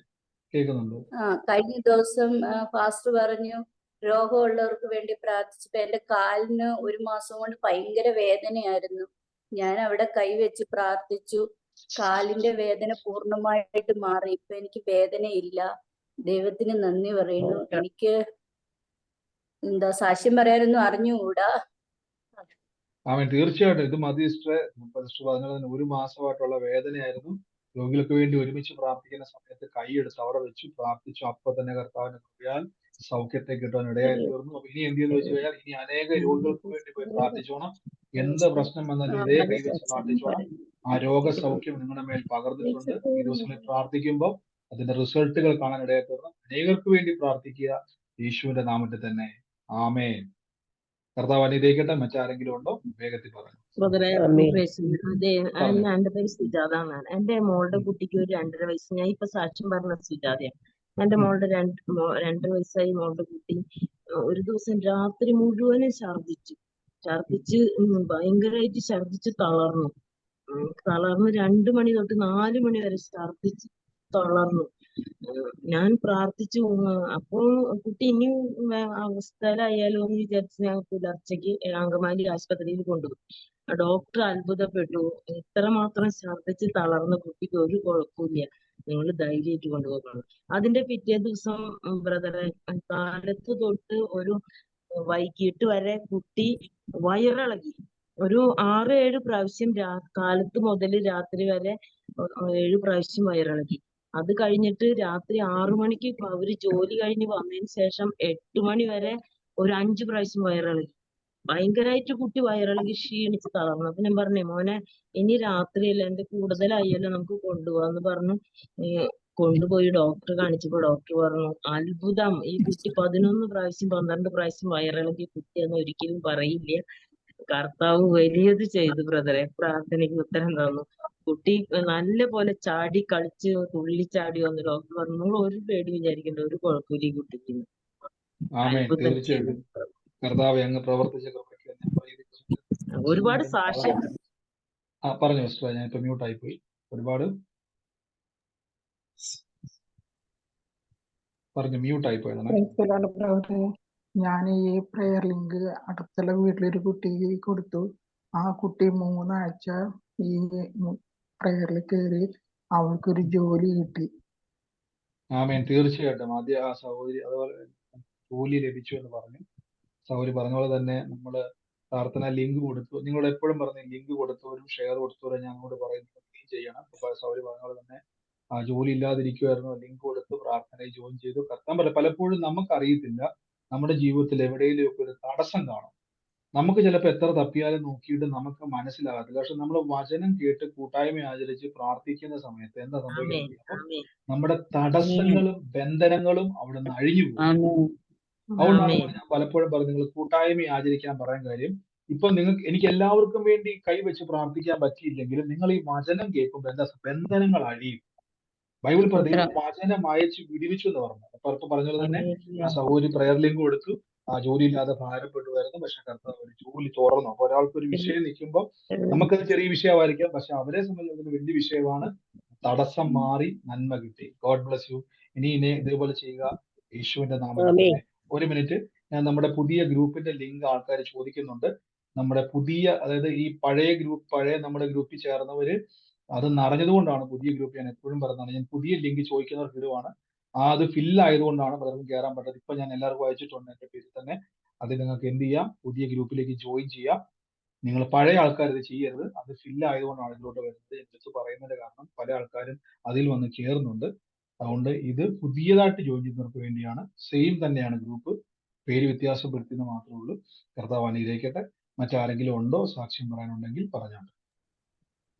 കേൾക്കുന്നുണ്ട്. കഴിഞ്ഞ ദിവസം ഫാസ്റ്റർ പറഞ്ഞു രോഗമുള്ളവർക്ക് വേണ്ടി പ്രാർത്ഥിച്ചപ്പോ എന്റെ കാലിന് 1 മാസം കൊണ്ട് ഭയങ്കര വേദനയായിരുന്നു. ഞാൻ അവിടെ കൈവച്ച് പ്രാർത്ഥിച്ചു. കാലിന്റെ വേദന പൂർണ്ണമായിട്ട് മാറി. ഇപ്പൊ എനിക്ക് വേദനയില്ല. ദൈവത്തിന് നന്ദി പറയുന്നു. എനിക്ക് എന്താ സാക്ഷ്യം പറയാനൊന്നും അറിഞ്ഞുകൂടാ. തീർച്ചയായിട്ടും ഇത് മതി സിസ്റ്ററെ. സിസ്റ്റർ പറഞ്ഞത് 1 മാസമായിട്ടുള്ള വേദനയായിരുന്നു. രോഗികൾക്ക് വേണ്ടി ഒരുമിച്ച് പ്രാർത്ഥിക്കുന്ന സമയത്ത് കൈയെടുത്ത് അവിടെ വെച്ച് പ്രാർത്ഥിച്ചു. അപ്പൊ തന്നെ കർത്താവിന്റെ കൃപയാൽ സൗഖ്യത്തെ കിട്ടാൻ ഇടയായി തീർന്നു. അപ്പൊ ഇനി എന്ത് ചെയ്തെന്ന് വെച്ച് കഴിഞ്ഞാൽ ഇനി അനേക രോഗികൾക്ക് വേണ്ടി പോയി പ്രാർത്ഥിച്ചോണം. എന്ത് പ്രശ്നം വന്നാലും ഇതേ കൈ വെച്ച് പ്രാർത്ഥിച്ചോണം. ആ രോഗസൗഖ്യം നിങ്ങളുടെ മേൽ പകർന്നിട്ടുണ്ട്. ഈ ദിവസങ്ങളിൽ പ്രാർത്ഥിക്കുമ്പോൾ അതിന്റെ റിസൾട്ടുകൾ കാണാൻ ഇടയായി തീർന്നു. അനേകർക്ക് വേണ്ടി പ്രാർത്ഥിക്കുക യേശുവിന്റെ നാമത്തിൽ തന്നെ. ആമേൻ. കർത്താവ് അനുഗ്രഹിക്കട്ടെ. മറ്റാരെങ്കിലും ഉണ്ടോ? വേഗത്തിൽ പറഞ്ഞു. ബ്രദറെ ആമേൻ. അതെ, പറഞ്ഞോ. എന്റെ പേര് സുജാത എന്നാണ്. എന്റെ മോളുടെ കുട്ടിക്ക് ഒരു 2.5 വയസ്സ്. ഞാൻ ഇപ്പൊ സാക്ഷ്യം പറഞ്ഞ സുജാതയാണ്. എന്റെ മോളുടെ 2 വയസ്സായി മോളുടെ കുട്ടി ഒരു ദിവസം രാത്രി മുഴുവനും ഛർദിച്ച് ഭയങ്കരമായിട്ട് ഛർദിച്ച് തളർന്നു. 2 മണി തൊട്ട് 4 മണി വരെ ഛർദിച്ച് തളർന്നു. ഞാൻ പ്രാർത്ഥിച്ചു. അപ്പോ കുട്ടി ഇനി അവസ്ഥയിലായാലോ എന്ന് വിചാരിച്ച് ഞാൻ പുലർച്ചയ്ക്ക് അങ്കമാലി ആശുപത്രിയിൽ കൊണ്ടുപോയി. ഡോക്ടർ അത്ഭുതപ്പെട്ടു. ഇത്രമാത്രം ഛർദിച്ച് തളർന്ന കുട്ടിക്ക് ഒരു കുഴപ്പമില്ല, നിങ്ങൾ ധൈര്യമായിട്ട് കൊണ്ടുപോകണം. അതിന്റെ പിറ്റേ ദിവസം ബ്രദറെ കാലത്ത് തൊട്ട് ഒരു വൈകിട്ട് വരെ കുട്ടി വയറിളകി. ഒരു 6-7 പ്രാവശ്യം കാലത്ത് മുതൽ രാത്രി വരെ 7 പ്രാവശ്യം വയറിളകി. അത് കഴിഞ്ഞിട്ട് രാത്രി 6 മണിക്ക് അവര് ജോലി കഴിഞ്ഞ് വന്നതിന് ശേഷം 8 മണി വരെ ഒരു 5 പ്രാവശ്യം വയറിളകി. ഭയങ്കരമായിട്ട് കുട്ടി വയറിളകി ക്ഷീണിച്ച് തളർന്നു. അപ്പൊ ഞാൻ പറഞ്ഞേ, മോനെ ഇനി രാത്രിയല്ല, എന്റെ കൂടുതലായല്ലോ, നമുക്ക് കൊണ്ടുപോകാന്ന് പറഞ്ഞു കൊണ്ടുപോയി ഡോക്ടറെ കാണിച്ചപ്പോ ഡോക്ടർ പറഞ്ഞു, അത്ഭുതം, ഈ കുട്ടി 11 പ്രാവശ്യം 12 പ്രാവശ്യം വയറിളകി കുട്ടിയെന്ന് ഒരിക്കലും പറയില്ല. കർത്താവ് വലിയത് ചെയ്തു ബ്രദറെ. പ്രാർത്ഥനയ്ക്ക് ഉത്തരം തന്നു. കുട്ടി നല്ല പോലെ ചാടി കളിച്ച് തുള്ളിച്ചാടി വന്നു. ഡോക്ടർ പറഞ്ഞു, നിങ്ങൾ ഒരു പേടി വിചാരിക്കേണ്ട, ഒരു കുഴപ്പമില്ല ഈ കുട്ടിക്ക്. അത്ഭുതം ചെയ്തു. കർത്താവെ അങ്ങ് പ്രവർത്തിച്ച കൃപയ്ക്ക് ഒരുപാട് സാക്ഷ്യം പറഞ്ഞു സിസ്റ്റർ. ഞാൻ ഇപ്പൊ മ്യൂട്ടായി പോയി. ഒരുപാട് പറഞ്ഞു, മ്യൂട്ടായി പോയതാണ്. ഞാൻ ഈ പ്രെയർ ലിങ്ക് അടുത്തുള്ള വീട്ടിലൊരു കുട്ടിക്ക് കൊടുത്തു. ആ കുട്ടി 3 ആഴ്ച ഈ പ്രെയറിൽ കയറി അവൾക്കൊരു ജോലി കിട്ടി. ആമേൻ. തീർച്ചയായിട്ടും. ആദ്യ ആ സഹോദരി അതുപോലെ ജോലി ലഭിച്ചു എന്ന് പറഞ്ഞു. സഹോദരി പറഞ്ഞ പോലെ തന്നെ നമ്മള് പ്രാർത്ഥന ലിങ്ക് കൊടുത്തു. നിങ്ങൾ എപ്പോഴും പറഞ്ഞ ലിങ്ക് കൊടുത്തവരും ഷെയർ കൊടുത്തവരും ഞങ്ങളോട് പറയുന്നത് ചെയ്യണം. സഹോദരി പറഞ്ഞ പോലെ തന്നെ ആ ജോലി ഇല്ലാതിരിക്കുമായിരുന്നു, ലിങ്ക് കൊടുത്ത് പ്രാർത്ഥനയിൽ ജോയിൻ ചെയ്തു. കർത്താൻ പലപ്പോഴും നമുക്കറിയത്തില്ല, നമ്മുടെ ജീവിതത്തിൽ എവിടെയെങ്കിലും ഒക്കെ ഒരു തടസ്സം കാണും. നമുക്ക് ചിലപ്പോൾ എത്ര തപ്പിയാലും നോക്കിയിട്ട് നമുക്ക് മനസ്സിലാകത്തില്ല. പക്ഷെ നമ്മൾ വചനം കേട്ട് കൂട്ടായ്മ ആചരിച്ച് പ്രാർത്ഥിക്കുന്ന സമയത്ത് എന്താ സംഭവിക്കുന്നത്? അപ്പം നമ്മുടെ തടസ്സങ്ങളും ബന്ധനങ്ങളും അവിടെ നിന്ന് അഴിഞ്ഞു പോകും. അതുകൊണ്ടാണ് ഞാൻ പലപ്പോഴും പറഞ്ഞു, നിങ്ങൾ കൂട്ടായ്മ ആചരിക്കാൻ പറയാൻ കാര്യം, ഇപ്പൊ എനിക്ക് എല്ലാവർക്കും വേണ്ടി കൈവച്ച് പ്രാർത്ഥിക്കാൻ പറ്റിയില്ലെങ്കിലും നിങ്ങൾ ഈ വചനം കേൾക്കുമ്പോൾ എന്താ ബന്ധനങ്ങൾ അഴിയും. ബൈബിൾ പറഞ്ഞു വചനം അയച്ച് വിടിവിച്ചു എന്ന് പറഞ്ഞു. അപ്പൊ ഇപ്പൊ പറഞ്ഞത് തന്നെ ആ സഹോദരി പ്രയർ ലിങ്ക് കൊടുത്തു. ആ ജോലി ഇല്ലാതെ ഭാരപ്പെട്ടു വരുന്നു. പക്ഷെ കർത്താവ് ഒരു ജോലി തുറന്നു. അപ്പൊ ഒരാൾക്ക് ഒരു വിഷയം നിൽക്കുമ്പോൾ നമുക്കത് ചെറിയ വിഷയമായിരിക്കാം, പക്ഷെ അവരെ സംബന്ധിച്ച് വലിയ വിഷയമാണ്. തടസ്സം മാറി, നന്മ കിട്ടി. God bless U. ഇനി ഇതേപോലെ ചെയ്യുക യേശുവിന്റെ നാമത്തിൽ. ഒരു മിനിറ്റ്, ഞാൻ നമ്മുടെ പുതിയ ഗ്രൂപ്പിന്റെ ലിങ്ക് ആൾക്കാർ ചോദിക്കുന്നുണ്ട്. നമ്മുടെ പുതിയ, അതായത് ഈ പഴയ നമ്മുടെ ഗ്രൂപ്പിൽ ചേർന്നവര് അത് നിറഞ്ഞതുകൊണ്ടാണ് പുതിയ ഗ്രൂപ്പ് ഞാൻ എപ്പോഴും പറയുന്നതാണ്. ഞാൻ പുതിയ ലിങ്ക് ചോദിക്കുന്നവർക്ക് ഇടുവാണ്. അത് ഫില്ല് ആയതുകൊണ്ടാണ് പലർക്കും കയറാൻ പറ്റാത്തത്. ഇപ്പൊ ഞാൻ എല്ലാവർക്കും അയച്ചിട്ടുണ്ട് എന്റെ പേരിൽ തന്നെ. അത് നിങ്ങൾക്ക് എന്ത് ചെയ്യാം, പുതിയ ഗ്രൂപ്പിലേക്ക് ജോയിൻ ചെയ്യാം. നിങ്ങൾ പഴയ ആൾക്കാർ ഇത് ചെയ്യരുത്. അത് ഫില്ല് ആയതുകൊണ്ടാണ് ഇതിലോട്ട് വരുന്നത്. എനിക്ക് പറയുന്നതിന്റെ കാരണം പല ആൾക്കാരും അതിൽ വന്ന് ചേർന്നുണ്ട്. അതുകൊണ്ട് ഇത് പുതിയതായിട്ട് ജോയിൻ ചെയ്യുന്നവർക്ക് വേണ്ടിയാണ്. സെയിം തന്നെയാണ് ഗ്രൂപ്പ്, പേര് വ്യത്യാസപ്പെടുത്തുന്നത് മാത്രമേ ഉള്ളൂ. കർത്താവ് അനുഗ്രഹിക്കട്ടെ. മറ്റാരെങ്കിലും ഉണ്ടോ സാക്ഷ്യം പറയാനുണ്ടെങ്കിൽ പറഞ്ഞാൽ.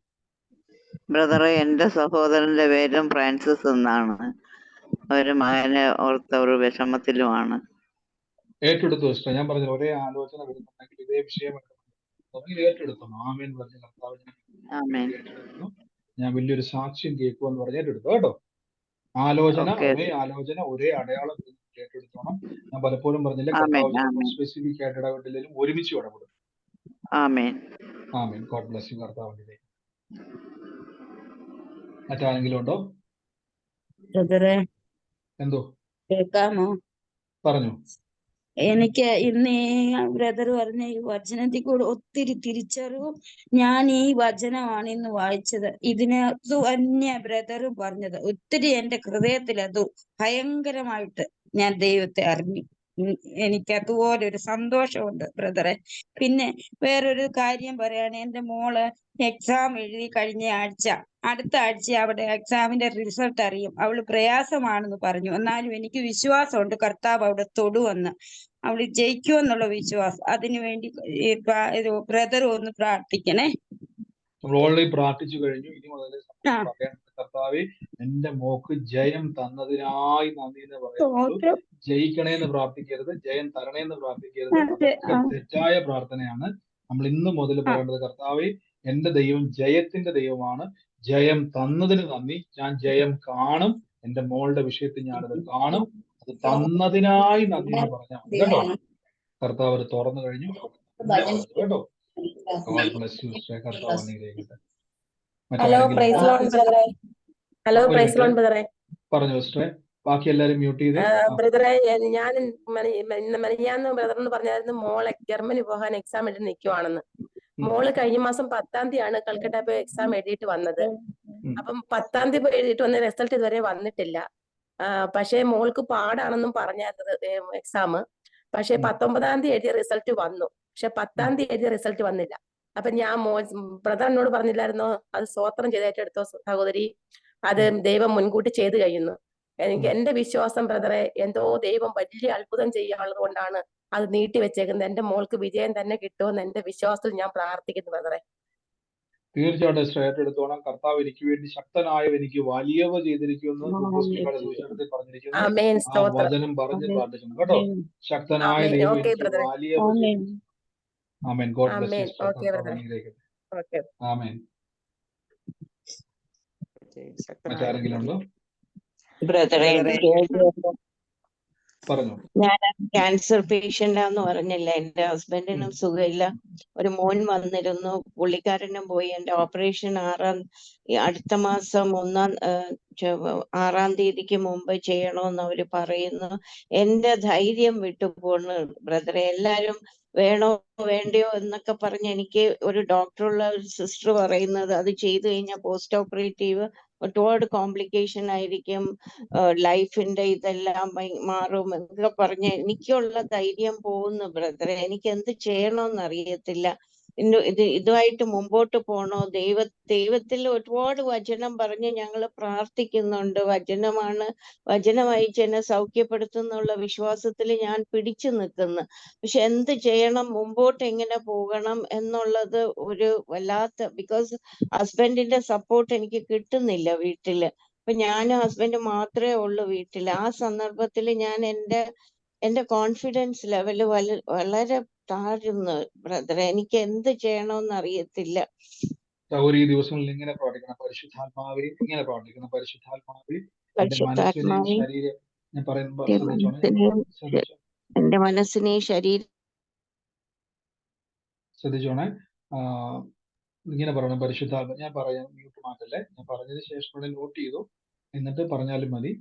ബ്രദറെ, എന്റെ സഹോദരന്റെ പേരും ഫ്രാൻസിസ് എന്നാണ്. ഒരു മകനെ ഓർത്ത ഒരു വിഷമത്തിലുമാണ്. ഏറ്റെടുത്തു സിസ്റ്റർ. ഞാൻ പറഞ്ഞു ഒരേ ആലോചന വരുന്നുണ്ടെങ്കിൽ ഇതേ വിഷയം ഏറ്റെടുത്തു. ആമേൻ പറഞ്ഞ കർത്താവ് ഏറ്റെടുക്കുന്നു. ഞാൻ വലിയൊരു സാക്ഷ്യം കേൾക്കുമെന്ന് പറഞ്ഞ് ഏറ്റെടുത്തു കേട്ടോ. ഒരേ ആലോചന ഒരേ അടയാളം ഏറ്റെടുത്തോണം. ഞാൻ പലപ്പോഴും പറഞ്ഞില്ല, കർത്താവ് സ്പെസിഫിക് ആയിട്ട് ഇടപെട്ടില്ലെങ്കിലും ഒരുമിച്ച് ഇടപെടും. ആമേൻ. ആമേൻ. God bless you. കർത്താവിന്റെ മറ്റാരെങ്കിലും ഉണ്ടോ? എന്തോ കേൾക്കാമോ? പറഞ്ഞു. എനിക്ക് ഇന്ന് ഈ ബ്രദർ പറഞ്ഞ ഈ വചനത്തിൽ കൂടെ ഒത്തിരി തിരിച്ചറിവും. ഞാൻ ഈ വചനമാണ് ഇന്ന് വായിച്ചത്. ഇതിനകത്ത് തന്നെ ബ്രദർ പറഞ്ഞത് ഒത്തിരി എന്റെ ഹൃദയത്തിൽ അത് ഭയങ്കരമായിട്ട് ഞാൻ ദൈവത്തെ അറിഞ്ഞു. എനിക്ക് അതുപോലെ ഒരു സന്തോഷമുണ്ട് ബ്രദറെ. പിന്നെ വേറൊരു കാര്യം പറയാണ്. എന്റെ മോള് എക്സാം എഴുതി കഴിഞ്ഞ ആഴ്ച, അടുത്ത ആഴ്ച അവിടെ എക്സാമിന്റെ റിസൾട്ട് അറിയും. അവള് പ്രയാസമാണെന്ന് പറഞ്ഞു. എന്നാലും എനിക്ക് വിശ്വാസമുണ്ട് കർത്താവ് അവിടെ തൊടുവെന്ന്. അവള് ജയിക്കുമെന്നുള്ള വിശ്വാസം. അതിനുവേണ്ടി ബ്രദർ ഒന്ന് പ്രാർത്ഥിക്കണേ. നമ്മൾ ഓൾറെഡി പ്രാർത്ഥിച്ചു കഴിഞ്ഞു. ഇനി മുതൽ കർത്താവെ എന്റെ മോക്ക് ജയം തന്നതിനായി നന്ദി എന്ന് പറയുന്നുള്ളൂ. ജയിക്കണേന്ന് പ്രാർത്ഥിക്കരുത്, ജയം തരണേന്ന് പ്രാർത്ഥിക്കരുത്. അതൊക്കെ തെറ്റായ പ്രാർത്ഥനയാണ്. നമ്മൾ ഇന്ന് മുതൽ പറയേണ്ടത്, കർത്താവെ എന്റെ ദൈവം ജയത്തിന്റെ ദൈവമാണ്, ജയം തന്നതിന് നന്ദി, ഞാൻ ജയം കാണും, എന്റെ മോളുടെ വിഷയത്തിൽ ഞാനത് കാണും, അത് തന്നതിനായി നന്ദി എന്ന് പറഞ്ഞാൽ മതി കേട്ടോ. കർത്താവ് അത് തുറന്നു കഴിഞ്ഞു കേട്ടോ. God bless you, sister. കർത്താവ് അനുഗ്രഹിക്കട്ടെ. പറഞ്ഞു സിസ്റ്ററെ, ബാക്കി എല്ലാരും മ്യൂട്ട് ചെയ്ത്. ബ്രദറെ, ഞാൻ മെനഞ്ഞാന്ന് ബ്രദറിന് പറഞ്ഞായിരുന്നു മോളെ ജർമ്മനി പോകാൻ എക്സാം എഴുതി നിൽക്കുവാണെന്ന്. മോള് കഴിഞ്ഞ മാസം 10-ാം തീയതിയാണ് കൽക്കട്ട പോയി എക്സാം എഴുതിയിട്ട് വന്നത്. അപ്പം 10-ാം തീയതി പോയി എഴുതിയിട്ട് വന്ന റിസൾട്ട് ഇതുവരെ വന്നിട്ടില്ല. പക്ഷെ മോൾക്ക് പാടാണെന്നും പറഞ്ഞായിരുന്നു എക്സാം. പക്ഷെ 19-ാം തീയതി എഴുതിയ റിസൾട്ട് വന്നു. പക്ഷെ 10-ാം തീയതി എഴുതിയ റിസൾട്ട് വന്നില്ല. അപ്പൊ ഞാൻ ബ്രദറിനോട് പറഞ്ഞില്ലായിരുന്നോ, അത് സ്വോത്രം ചെയ്തേറ്റെടുത്തോ സഹോദരി, അത് ദൈവം മുൻകൂട്ടി ചെയ്തു കഴിയുന്നു. എന്റെ വിശ്വാസം ബ്രദറെ, എന്തോ ദൈവം വലിയ അത്ഭുതം ചെയ്യാനുള്ളത് കൊണ്ടാണ് അത് നീട്ടി വെച്ചേക്കുന്നത്. എന്റെ മോൾക്ക് വിജയം തന്നെ കിട്ടുമെന്ന് എന്റെ വിശ്വാസത്തിൽ ഞാൻ പ്രാർത്ഥിക്കുന്നു ബ്രദറെ. തീർച്ചയായിട്ടും സ്ട്രേറ്റ് എടുത്തോണം. കർത്താവ് എനിക്ക് വേണ്ടി ശക്തനായ എനിക്ക് വലിയവ ചെയ്തിരിക്കുമെന്ന് സുവിശേഷത്തിൽ പറഞ്ഞിരിക്കുന്നു. ആ വചനം പറഞ്ഞ് പ്രാർത്ഥിക്കണം കേട്ടോ. ശക്തനായ ദൈവം എനിക്ക് വലിയവ ചെയ്തു. ആമേൻ. God bless you. കർത്താവ് അനുഗ്രഹിക്കട്ടെ. ആമേൻ. മറ്റാരെങ്കിലും ഉണ്ടോ? ബ്രദറെ, പറഞ്ഞു. ഞാൻ ക്യാൻസർ പേഷ്യന്റാന്ന് പറഞ്ഞില്ല. എന്റെ ഹസ്ബൻഡിനും സുഖമില്ല. ഒരു മോൻ വന്നിരുന്നു, പുള്ളിക്കാരനും പോയി. എന്റെ ഓപ്പറേഷൻ അടുത്ത മാസം 6-ാം തീയതിക്ക് മുമ്പ് ചെയ്യണമെന്ന് അവര് പറയുന്നു. എന്റെ ധൈര്യം വിട്ടുപോണ് ബ്രദറെ. എല്ലാരും വേണോ വേണ്ടയോ എന്നൊക്കെ പറഞ്ഞ്, എനിക്ക് ഒരു ഡോക്ടറുള്ള ഒരു സിസ്റ്റർ പറയുന്നത് അത് ചെയ്തു കഴിഞ്ഞാൽ പോസ്റ്റ് ഓപ്പറേറ്റീവ് ഒരുപാട് കോംപ്ലിക്കേഷൻ ആയിരിക്കും, ലൈഫിന്റെ ഇതെല്ലാം മാറും എന്നൊക്കെ പറഞ്ഞ് എനിക്കുള്ള ധൈര്യം പോകുന്നു ബ്രദറെ. എനിക്ക് എന്ത് ചെയ്യണമെന്ന് അറിയത്തില്ല. ഇതുമായിട്ട് മുമ്പോട്ട് പോണോ? ദൈവത്തിൽ ഒരുപാട് വചനം പറഞ്ഞ് ഞങ്ങൾ പ്രാർത്ഥിക്കുന്നുണ്ട്. വചനം അയച്ച് എന്നെ സൗഖ്യപ്പെടുത്തുന്നുള്ള വിശ്വാസത്തിൽ ഞാൻ പിടിച്ചു നിൽക്കുന്നു. പക്ഷെ എന്ത് ചെയ്യണം, മുമ്പോട്ട് എങ്ങനെ പോകണം എന്നുള്ളത് ഒരു വല്ലാത്ത, ബിക്കോസ് ഹസ്ബൻഡിന്റെ സപ്പോർട്ട് എനിക്ക് കിട്ടുന്നില്ല വീട്ടില്. അപ്പൊ ഞാനും ഹസ്ബൻഡ് മാത്രമേ ഉള്ളൂ വീട്ടില്. ആ സന്ദർഭത്തിൽ ഞാൻ എന്റെ കോൺഫിഡൻസ് ലെവല് വളരെ താഴുന്നു ബ്രദറെ. എനിക്ക് എന്ത് ചെയ്യണമെന്ന് അറിയത്തില്ല. ഈ ദിവസങ്ങളിൽ ഇങ്ങനെ പ്രാർത്ഥിക്കണം, പരിശുദ്ധാത്മാവേ, ഇങ്ങനെ പ്രാർത്ഥിക്കണം, പരിശുദ്ധാത്മാവേ ശരീരം, ഞാൻ പറയുമ്പോൾ എന്റെ മനസ്സിനെയും ശരീരം ശ്രദ്ധിച്ചോണേ. ഇങ്ങനെ പറയണം, പരിശുദ്ധാത്മ, ഞാൻ പറയാം, മ്യൂട്ട് മാറ്റല്ലേ, ഞാൻ പറഞ്ഞതിന് ശേഷം ഇവിടെ നോട്ട് ചെയ്തു, എന്നിട്ട് പറഞ്ഞാലും മതി.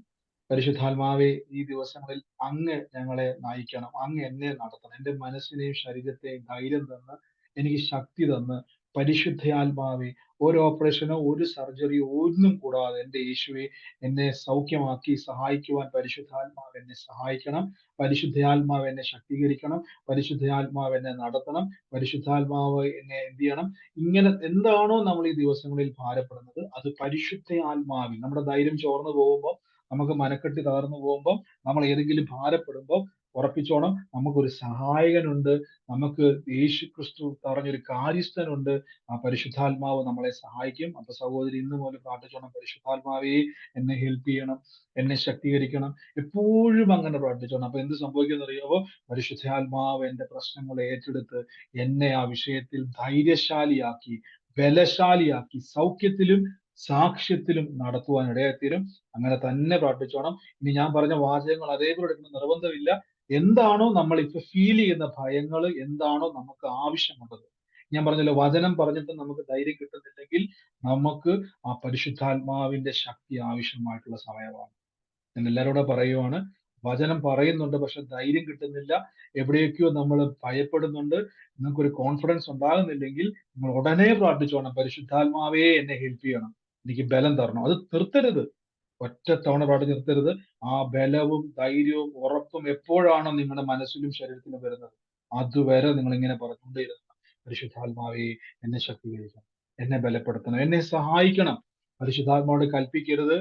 പരിശുദ്ധാത്മാവേ, ഈ ദിവസങ്ങളിൽ അങ്ങ് ഞങ്ങളെ നയിക്കണം, അങ്ങ് എന്നെ നടത്തണം, എന്റെ മനസ്സിനെയും ശരീരത്തെയും ധൈര്യം തന്ന് എനിക്ക് ശക്തി തന്ന്, പരിശുദ്ധാത്മാവേ, ഒരു ഓപ്പറേഷനോ ഒരു സർജറിയോ ഒന്നും കൂടാതെ എന്റെ യേശുവെ എന്നെ സൗഖ്യമാക്കി സഹായിക്കുവാൻ പരിശുദ്ധാത്മാവ് എന്നെ സഹായിക്കണം. പരിശുദ്ധാത്മാവ് എന്നെ ശക്തീകരിക്കണം. പരിശുദ്ധാത്മാവ് എന്നെ നടത്തണം. പരിശുദ്ധാത്മാവ് എന്നെ എന്ത് ചെയ്യണം? ഇങ്ങനെ എന്താണോ നമ്മൾ ഈ ദിവസങ്ങളിൽ ഭാരപ്പെടുന്നത്, അത് പരിശുദ്ധാത്മാവിൽ നമ്മുടെ ധൈര്യം ചോർന്നു പോകുമ്പോൾ, നമുക്ക് മനക്കെട്ടി തകർന്നു പോകുമ്പോൾ, നമ്മൾ ഏതെങ്കിലും ഭാരപ്പെടുമ്പോൾ ഉറപ്പിച്ചോണം, നമുക്കൊരു സഹായകനുണ്ട്, നമുക്ക് യേശുക്രിസ്തു പറഞ്ഞൊരു കാര്യസ്ഥനുണ്ട്. ആ പരിശുദ്ധാത്മാവ് നമ്മളെ സഹായിക്കും. അപ്പൊ സഹോദരി, ഇന്ന് മുതൽ പ്രാർത്ഥിച്ചോണം, പരിശുദ്ധാത്മാവേ എന്നെ ഹെൽപ്പ് ചെയ്യണം, എന്നെ ശക്തീകരിക്കണം. എപ്പോഴും അങ്ങനെ പ്രാർത്ഥിച്ചോണം. അപ്പൊ എന്ത് സംഭവിക്കുമെന്ന് അറിയാമോ? പരിശുദ്ധാത്മാവ് എന്റെ പ്രശ്നങ്ങൾ ഏറ്റെടുത്ത് എന്നെ ആ വിഷയത്തിൽ ധൈര്യശാലിയാക്കി, ബലശാലിയാക്കി, സൗഖ്യത്തിലും സാക്ഷ്യത്തിലും നടത്തുവാൻ ഇടയായിത്തീരും. അങ്ങനെ തന്നെ പ്രാർത്ഥിച്ചോണം. ഇനി ഞാൻ പറഞ്ഞ വാചകങ്ങൾ അതേപോലെ എടുക്കുന്ന നിർബന്ധമില്ല. എന്താണോ നമ്മൾ ഇപ്പൊ ഫീൽ ചെയ്യുന്ന ഭയങ്ങൾ, എന്താണോ നമുക്ക് ആവശ്യമുള്ളത്, ഞാൻ പറഞ്ഞല്ലോ, വചനം പറഞ്ഞിട്ട് നമുക്ക് ധൈര്യം കിട്ടുന്നില്ലെങ്കിൽ നമുക്ക് ആ പരിശുദ്ധാത്മാവിന്റെ ശക്തി ആവശ്യമായിട്ടുള്ള സമയമാണ്. ഞാൻ എല്ലാവരോടും പറയുവാണ്, വചനം പറയുന്നുണ്ട്, പക്ഷെ ധൈര്യം കിട്ടുന്നില്ല, എവിടെയൊക്കെയോ നമ്മൾ ഭയപ്പെടുന്നുണ്ട്, നിങ്ങൾക്കൊരു കോൺഫിഡൻസ് ഉണ്ടാകുന്നില്ലെങ്കിൽ നിങ്ങൾ ഉടനെ പ്രാർത്ഥിച്ചോണം, പരിശുദ്ധാത്മാവേ എന്നെ ഹെൽപ്പ് ചെയ്യണം, എനിക്ക് ബലം തരണം. അത് നിർത്തരുത്, ഒറ്റ തവണ പാടി നിർത്തരുത്. ആ ബലവും ധൈര്യവും ഉറപ്പും എപ്പോഴാണോ നിങ്ങളുടെ മനസ്സിലും ശരീരത്തിലും വരുന്നത്, അതുവരെ നിങ്ങൾ ഇങ്ങനെ പറഞ്ഞുകൊണ്ടേയിരുന്നു, പരിശുദ്ധാത്മാവേ എന്നെ ശക്തീകരിക്കണം, എന്നെ ബലപ്പെടുത്തണം, എന്നെ സഹായിക്കണം. പരിശുദ്ധാത്മാവോട് കൽപ്പിക്കരുത്,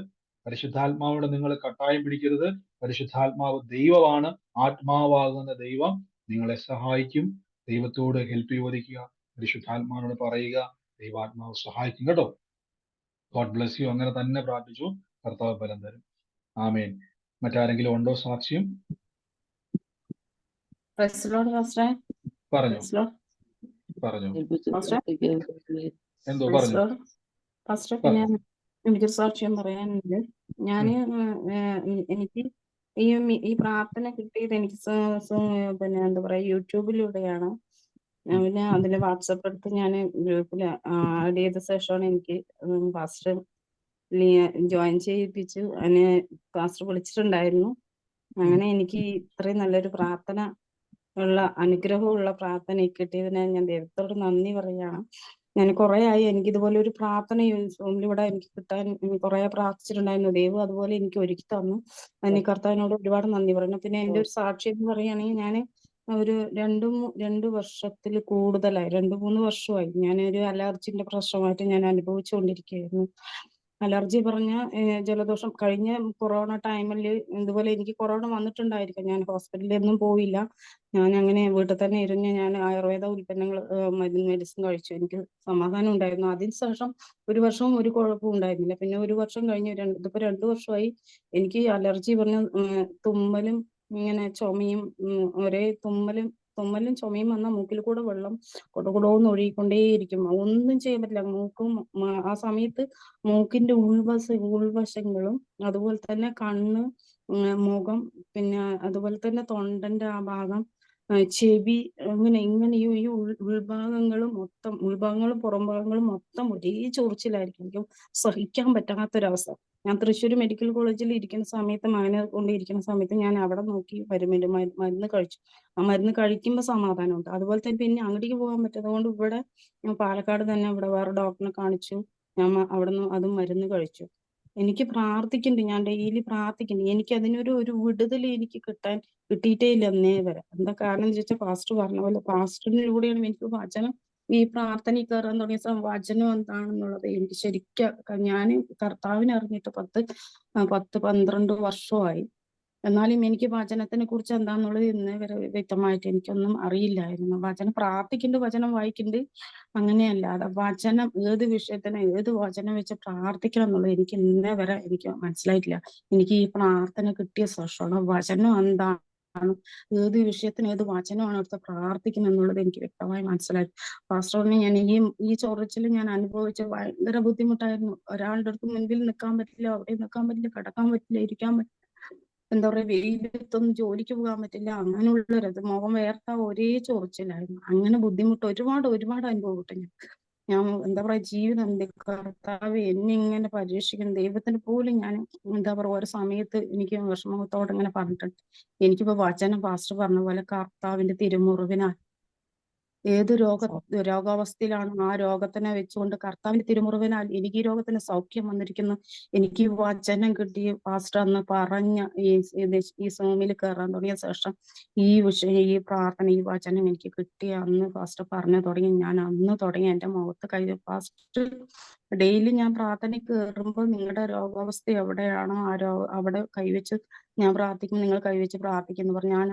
പരിശുദ്ധാത്മാവോട് നിങ്ങൾ കട്ടായം പിടിക്കരുത്. പരിശുദ്ധാത്മാവ് ദൈവമാണ്. ആത്മാവാകുന്ന ദൈവം നിങ്ങളെ സഹായിക്കും. ദൈവത്തോട് ഹെൽപ്പ് ചോദിക്കുക, പരിശുദ്ധാത്മാവിനോട് പറയുക, ദൈവാത്മാവ് സഹായിക്കും കേട്ടോ. God bless U. അങ്ങനെ തന്നെ പ്രാർത്ഥിച്ചു, കർത്താവ് ഫലം തരും. ആമേൻ. മറ്റാരെങ്കിലും ഉണ്ടോ സാക്ഷ്യം? പറഞ്ഞു പറഞ്ഞു എന്തോ പറഞ്ഞു. എനിക്കൊരു സാക്ഷ്യം പറയാനുണ്ട്. എനിക്ക് ഈ പ്രാർത്ഥന കിട്ടിയത് എനിക്ക് പിന്നെ എന്താ പറയാ യൂട്യൂബിലൂടെയാണ്. പിന്നെ അതിന്റെ വാട്സപ്പ് എടുത്ത് ഞാൻ ഗ്രൂപ്പിൽ ആഡ് ചെയ്ത ശേഷമാണ് എനിക്ക് പാസ്റ്റർ ജോയിൻ ചെയ്യിപ്പിച്ചു. അതിന് പാസ്റ്റർ വിളിച്ചിട്ടുണ്ടായിരുന്നു. അങ്ങനെ എനിക്ക് ഇത്രയും നല്ലൊരു പ്രാർത്ഥന ഉള്ള അനുഗ്രഹമുള്ള പ്രാർത്ഥന കിട്ടിയതിന് ഞാൻ ദൈവത്തോട് നന്ദി പറയുകയാണ്. ഞാൻ കുറെ ആയി എനിക്ക് ഇതുപോലെ ഒരു പ്രാർത്ഥന ഇവിടെ എനിക്ക് കിട്ടാൻ കുറെ പ്രാർത്ഥിച്ചിട്ടുണ്ടായിരുന്നു. ദൈവം അതുപോലെ എനിക്ക് ഒരുക്കി തന്നു. അതിന് കർത്താവിനോട് ഒരുപാട് നന്ദി പറയുന്നു. പിന്നെ എന്റെ ഒരു സാക്ഷ്യം എന്ന് പറയുകയാണെങ്കിൽ ഞാൻ ഒരു 2 വർഷത്തിൽ കൂടുതലായി, 2-3 വർഷമായി ഞാനൊരു അലർജിന്റെ പ്രശ്നമായിട്ട് ഞാൻ അനുഭവിച്ചുകൊണ്ടിരിക്കുകയായിരുന്നു. അലർജി പറഞ്ഞ ജലദോഷം. കഴിഞ്ഞ കൊറോണ ടൈമിൽ ഇതുപോലെ എനിക്ക് കൊറോണ വന്നിട്ടുണ്ടായിരിക്കും. ഞാൻ ഹോസ്പിറ്റലിൽ ഒന്നും പോയില്ല. ഞാൻ അങ്ങനെ വീട്ടിൽ തന്നെ ഇരുന്ന് ഞാൻ ആയുർവേദ ഉൽപ്പന്നങ്ങൾ മെഡിസിൻ കഴിച്ചു. എനിക്ക് സമാധാനം ഉണ്ടായിരുന്നു. അതിനുശേഷം 1 വർഷവും ഒരു കുഴപ്പവും ഉണ്ടായിരുന്നില്ല. പിന്നെ 1 വർഷം കഴിഞ്ഞ് ഇതിപ്പോ 2 വർഷമായി എനിക്ക് അലർജി പറഞ്ഞ തുമ്മലും ഇങ്ങനെ ചുമയും, ഒരേ തുമ്മലും ചുമയും വന്നാൽ മൂക്കിൽ കൂടെ വെള്ളം കൊടകൊടോന്ന് ഒഴുകിക്കൊണ്ടേയിരിക്കും. ഒന്നും ചെയ്യാൻ പറ്റില്ല. മൂക്കും ആ സമയത്ത് മൂക്കിന്റെ ഉൾവശങ്ങളും അതുപോലെ തന്നെ കണ്ണ്, മുഖം, പിന്നെ അതുപോലെ തന്നെ തൊണ്ടന്റെ ആ ഭാഗം, ചെവി, ഇങ്ങനെ ഈ ഉൾഭാഗങ്ങളും പുറം ഭാഗങ്ങളും മൊത്തം ഒരേ ചൊറിച്ചിലായിരിക്കും. എനിക്ക് സഹിക്കാൻ പറ്റാത്തൊരവസ്ഥ. ഞാൻ തൃശ്ശൂർ മെഡിക്കൽ കോളേജിൽ ഇരിക്കുന്ന സമയത്ത്, മകനെ കൊണ്ടിരിക്കുന്ന സമയത്ത് ഞാൻ അവിടെ നോക്കി മരുന്ന് കഴിച്ചു. ആ മരുന്ന് കഴിക്കുമ്പോൾ സമാധാനമുണ്ട്. അതുപോലെ തന്നെ പിന്നെ അങ്ങോട്ടേക്ക് പോകാൻ പറ്റാത്തത് കൊണ്ട് ഇവിടെ പാലക്കാട് തന്നെ ഇവിടെ വേറെ ഡോക്ടറിനെ കാണിച്ചു. ഞാൻ അവിടുന്ന് അതും മരുന്ന് കഴിച്ചു. എനിക്ക് പ്രാർത്ഥിക്കുന്നുണ്ട്, ഞാൻ ഡെയിലി പ്രാർത്ഥിക്കുന്നുണ്ട്. എനിക്ക് അതിനൊരു വിടുതൽ എനിക്ക് കിട്ടിയിട്ടേ ഇല്ല അന്നേ വരെ. എന്താ കാരണം എന്ന് ചോദിച്ചാൽ പാസ്റ്റർ പറഞ്ഞ പോലെ പാസ്റ്ററിലൂടെയാണ് എനിക്ക് വചനം, ഈ പ്രാർത്ഥനയിൽ കയറാൻ തുടങ്ങിയ വചനം എന്താണെന്നുള്ളത് എനിക്ക് ശരിക്കും ഞാൻ കർത്താവിനെ അറിഞ്ഞിട്ട് 10-12 വർഷമായി. എന്നാലും എനിക്ക് വചനത്തിനെ കുറിച്ച് എന്താന്നുള്ളത് ഇന്നേ വരെ വ്യക്തമായിട്ട് എനിക്കൊന്നും അറിയില്ലായിരുന്നു. വചനം പ്രാർത്ഥിക്കുന്നുണ്ട്, വചനം വായിക്കുന്നുണ്ട്, അങ്ങനെയല്ലാതെ വചനം ഏത് വിഷയത്തിന് ഏത് വചനം വെച്ച് പ്രാർത്ഥിക്കണം എന്നുള്ളത് എനിക്ക് ഇന്നേ വരെ എനിക്ക് മനസ്സിലായിട്ടില്ല. എനിക്ക് ഈ പ്രാർത്ഥന കിട്ടിയ ശേഷമാണ് വചനം എന്താണ്, ഏത് വിഷയത്തിന് ഏത് വചനമാണ് എടുത്ത് പ്രാർത്ഥിക്കുന്നത് എന്നുള്ളത് എനിക്ക് വ്യക്തമായി മനസ്സിലായി. പാസ്റ്ററിനെ ഞാൻ ഈ ചൊറിച്ചിൽ ഞാൻ അനുഭവിച്ച ഭയങ്കര ബുദ്ധിമുട്ടായിരുന്നു. ഒരാളുടെ അടുത്ത് മുൻപിൽ നിൽക്കാൻ പറ്റില്ല, അവിടെ നിൽക്കാൻ പറ്റില്ല, കിടക്കാൻ പറ്റില്ല, ഇരിക്കാൻ പറ്റില്ല, എന്താ പറയാ, വെയിലത്തൊന്നും ജോലിക്ക് പോകാൻ പറ്റില്ല. അങ്ങനെയുള്ളൊരു മുഖം വേർത്ത ഒരേ ചൊറിച്ചിലായിരുന്നു. അങ്ങനെ ബുദ്ധിമുട്ട് ഒരുപാട് അനുഭവപ്പെട്ടു. ഞാൻ എന്താ പറയാ, ജീവിതം കർത്താവ് എന്നെ ഇങ്ങനെ പരീക്ഷിക്കുന്ന ദൈവത്തിന് പോലും ഞാൻ എന്താ പറയാ ഓരോ സമയത്ത് എനിക്ക് വിഷമത്തോടെ ഇങ്ങനെ പറഞ്ഞിട്ടുണ്ട്. എനിക്കിപ്പോ വചനം പാസ്റ്റർ പറഞ്ഞ പോലെ കർത്താവിന്റെ തിരുമുറിവിനാൽ ഏത് രോഗാവസ്ഥയിലാണ് ആ രോഗത്തിനെ വെച്ചുകൊണ്ട് കർത്താവിന്റെ തിരുമുറിവിനാൽ എനിക്ക് ഈ രോഗത്തിന് സൗഖ്യം വന്നിരിക്കുന്നു. എനിക്ക് വചനം കിട്ടി പാസ്റ്റർ അന്ന് പറഞ്ഞ ഈ സോമിൽ കയറാൻ തുടങ്ങിയ ശേഷം ഈ പ്രാർത്ഥന, ഈ വചനം എനിക്ക് കിട്ടിയ അന്ന് പാസ്റ്റർ പറഞ്ഞു തുടങ്ങി. ഞാൻ അന്ന് തുടങ്ങി എന്റെ മുഖത്ത് പാസ്റ്റർ ഡെയിലി ഞാൻ പ്രാർത്ഥനയ്ക്ക് കയറുമ്പോൾ നിങ്ങളുടെ രോഗാവസ്ഥ എവിടെയാണോ അവിടെ കൈവച്ച് ഞാൻ പ്രാർത്ഥിക്കും, നിങ്ങൾ കൈവച്ച് പ്രാർത്ഥിക്കുന്നു പറഞ്ഞു. ഞാൻ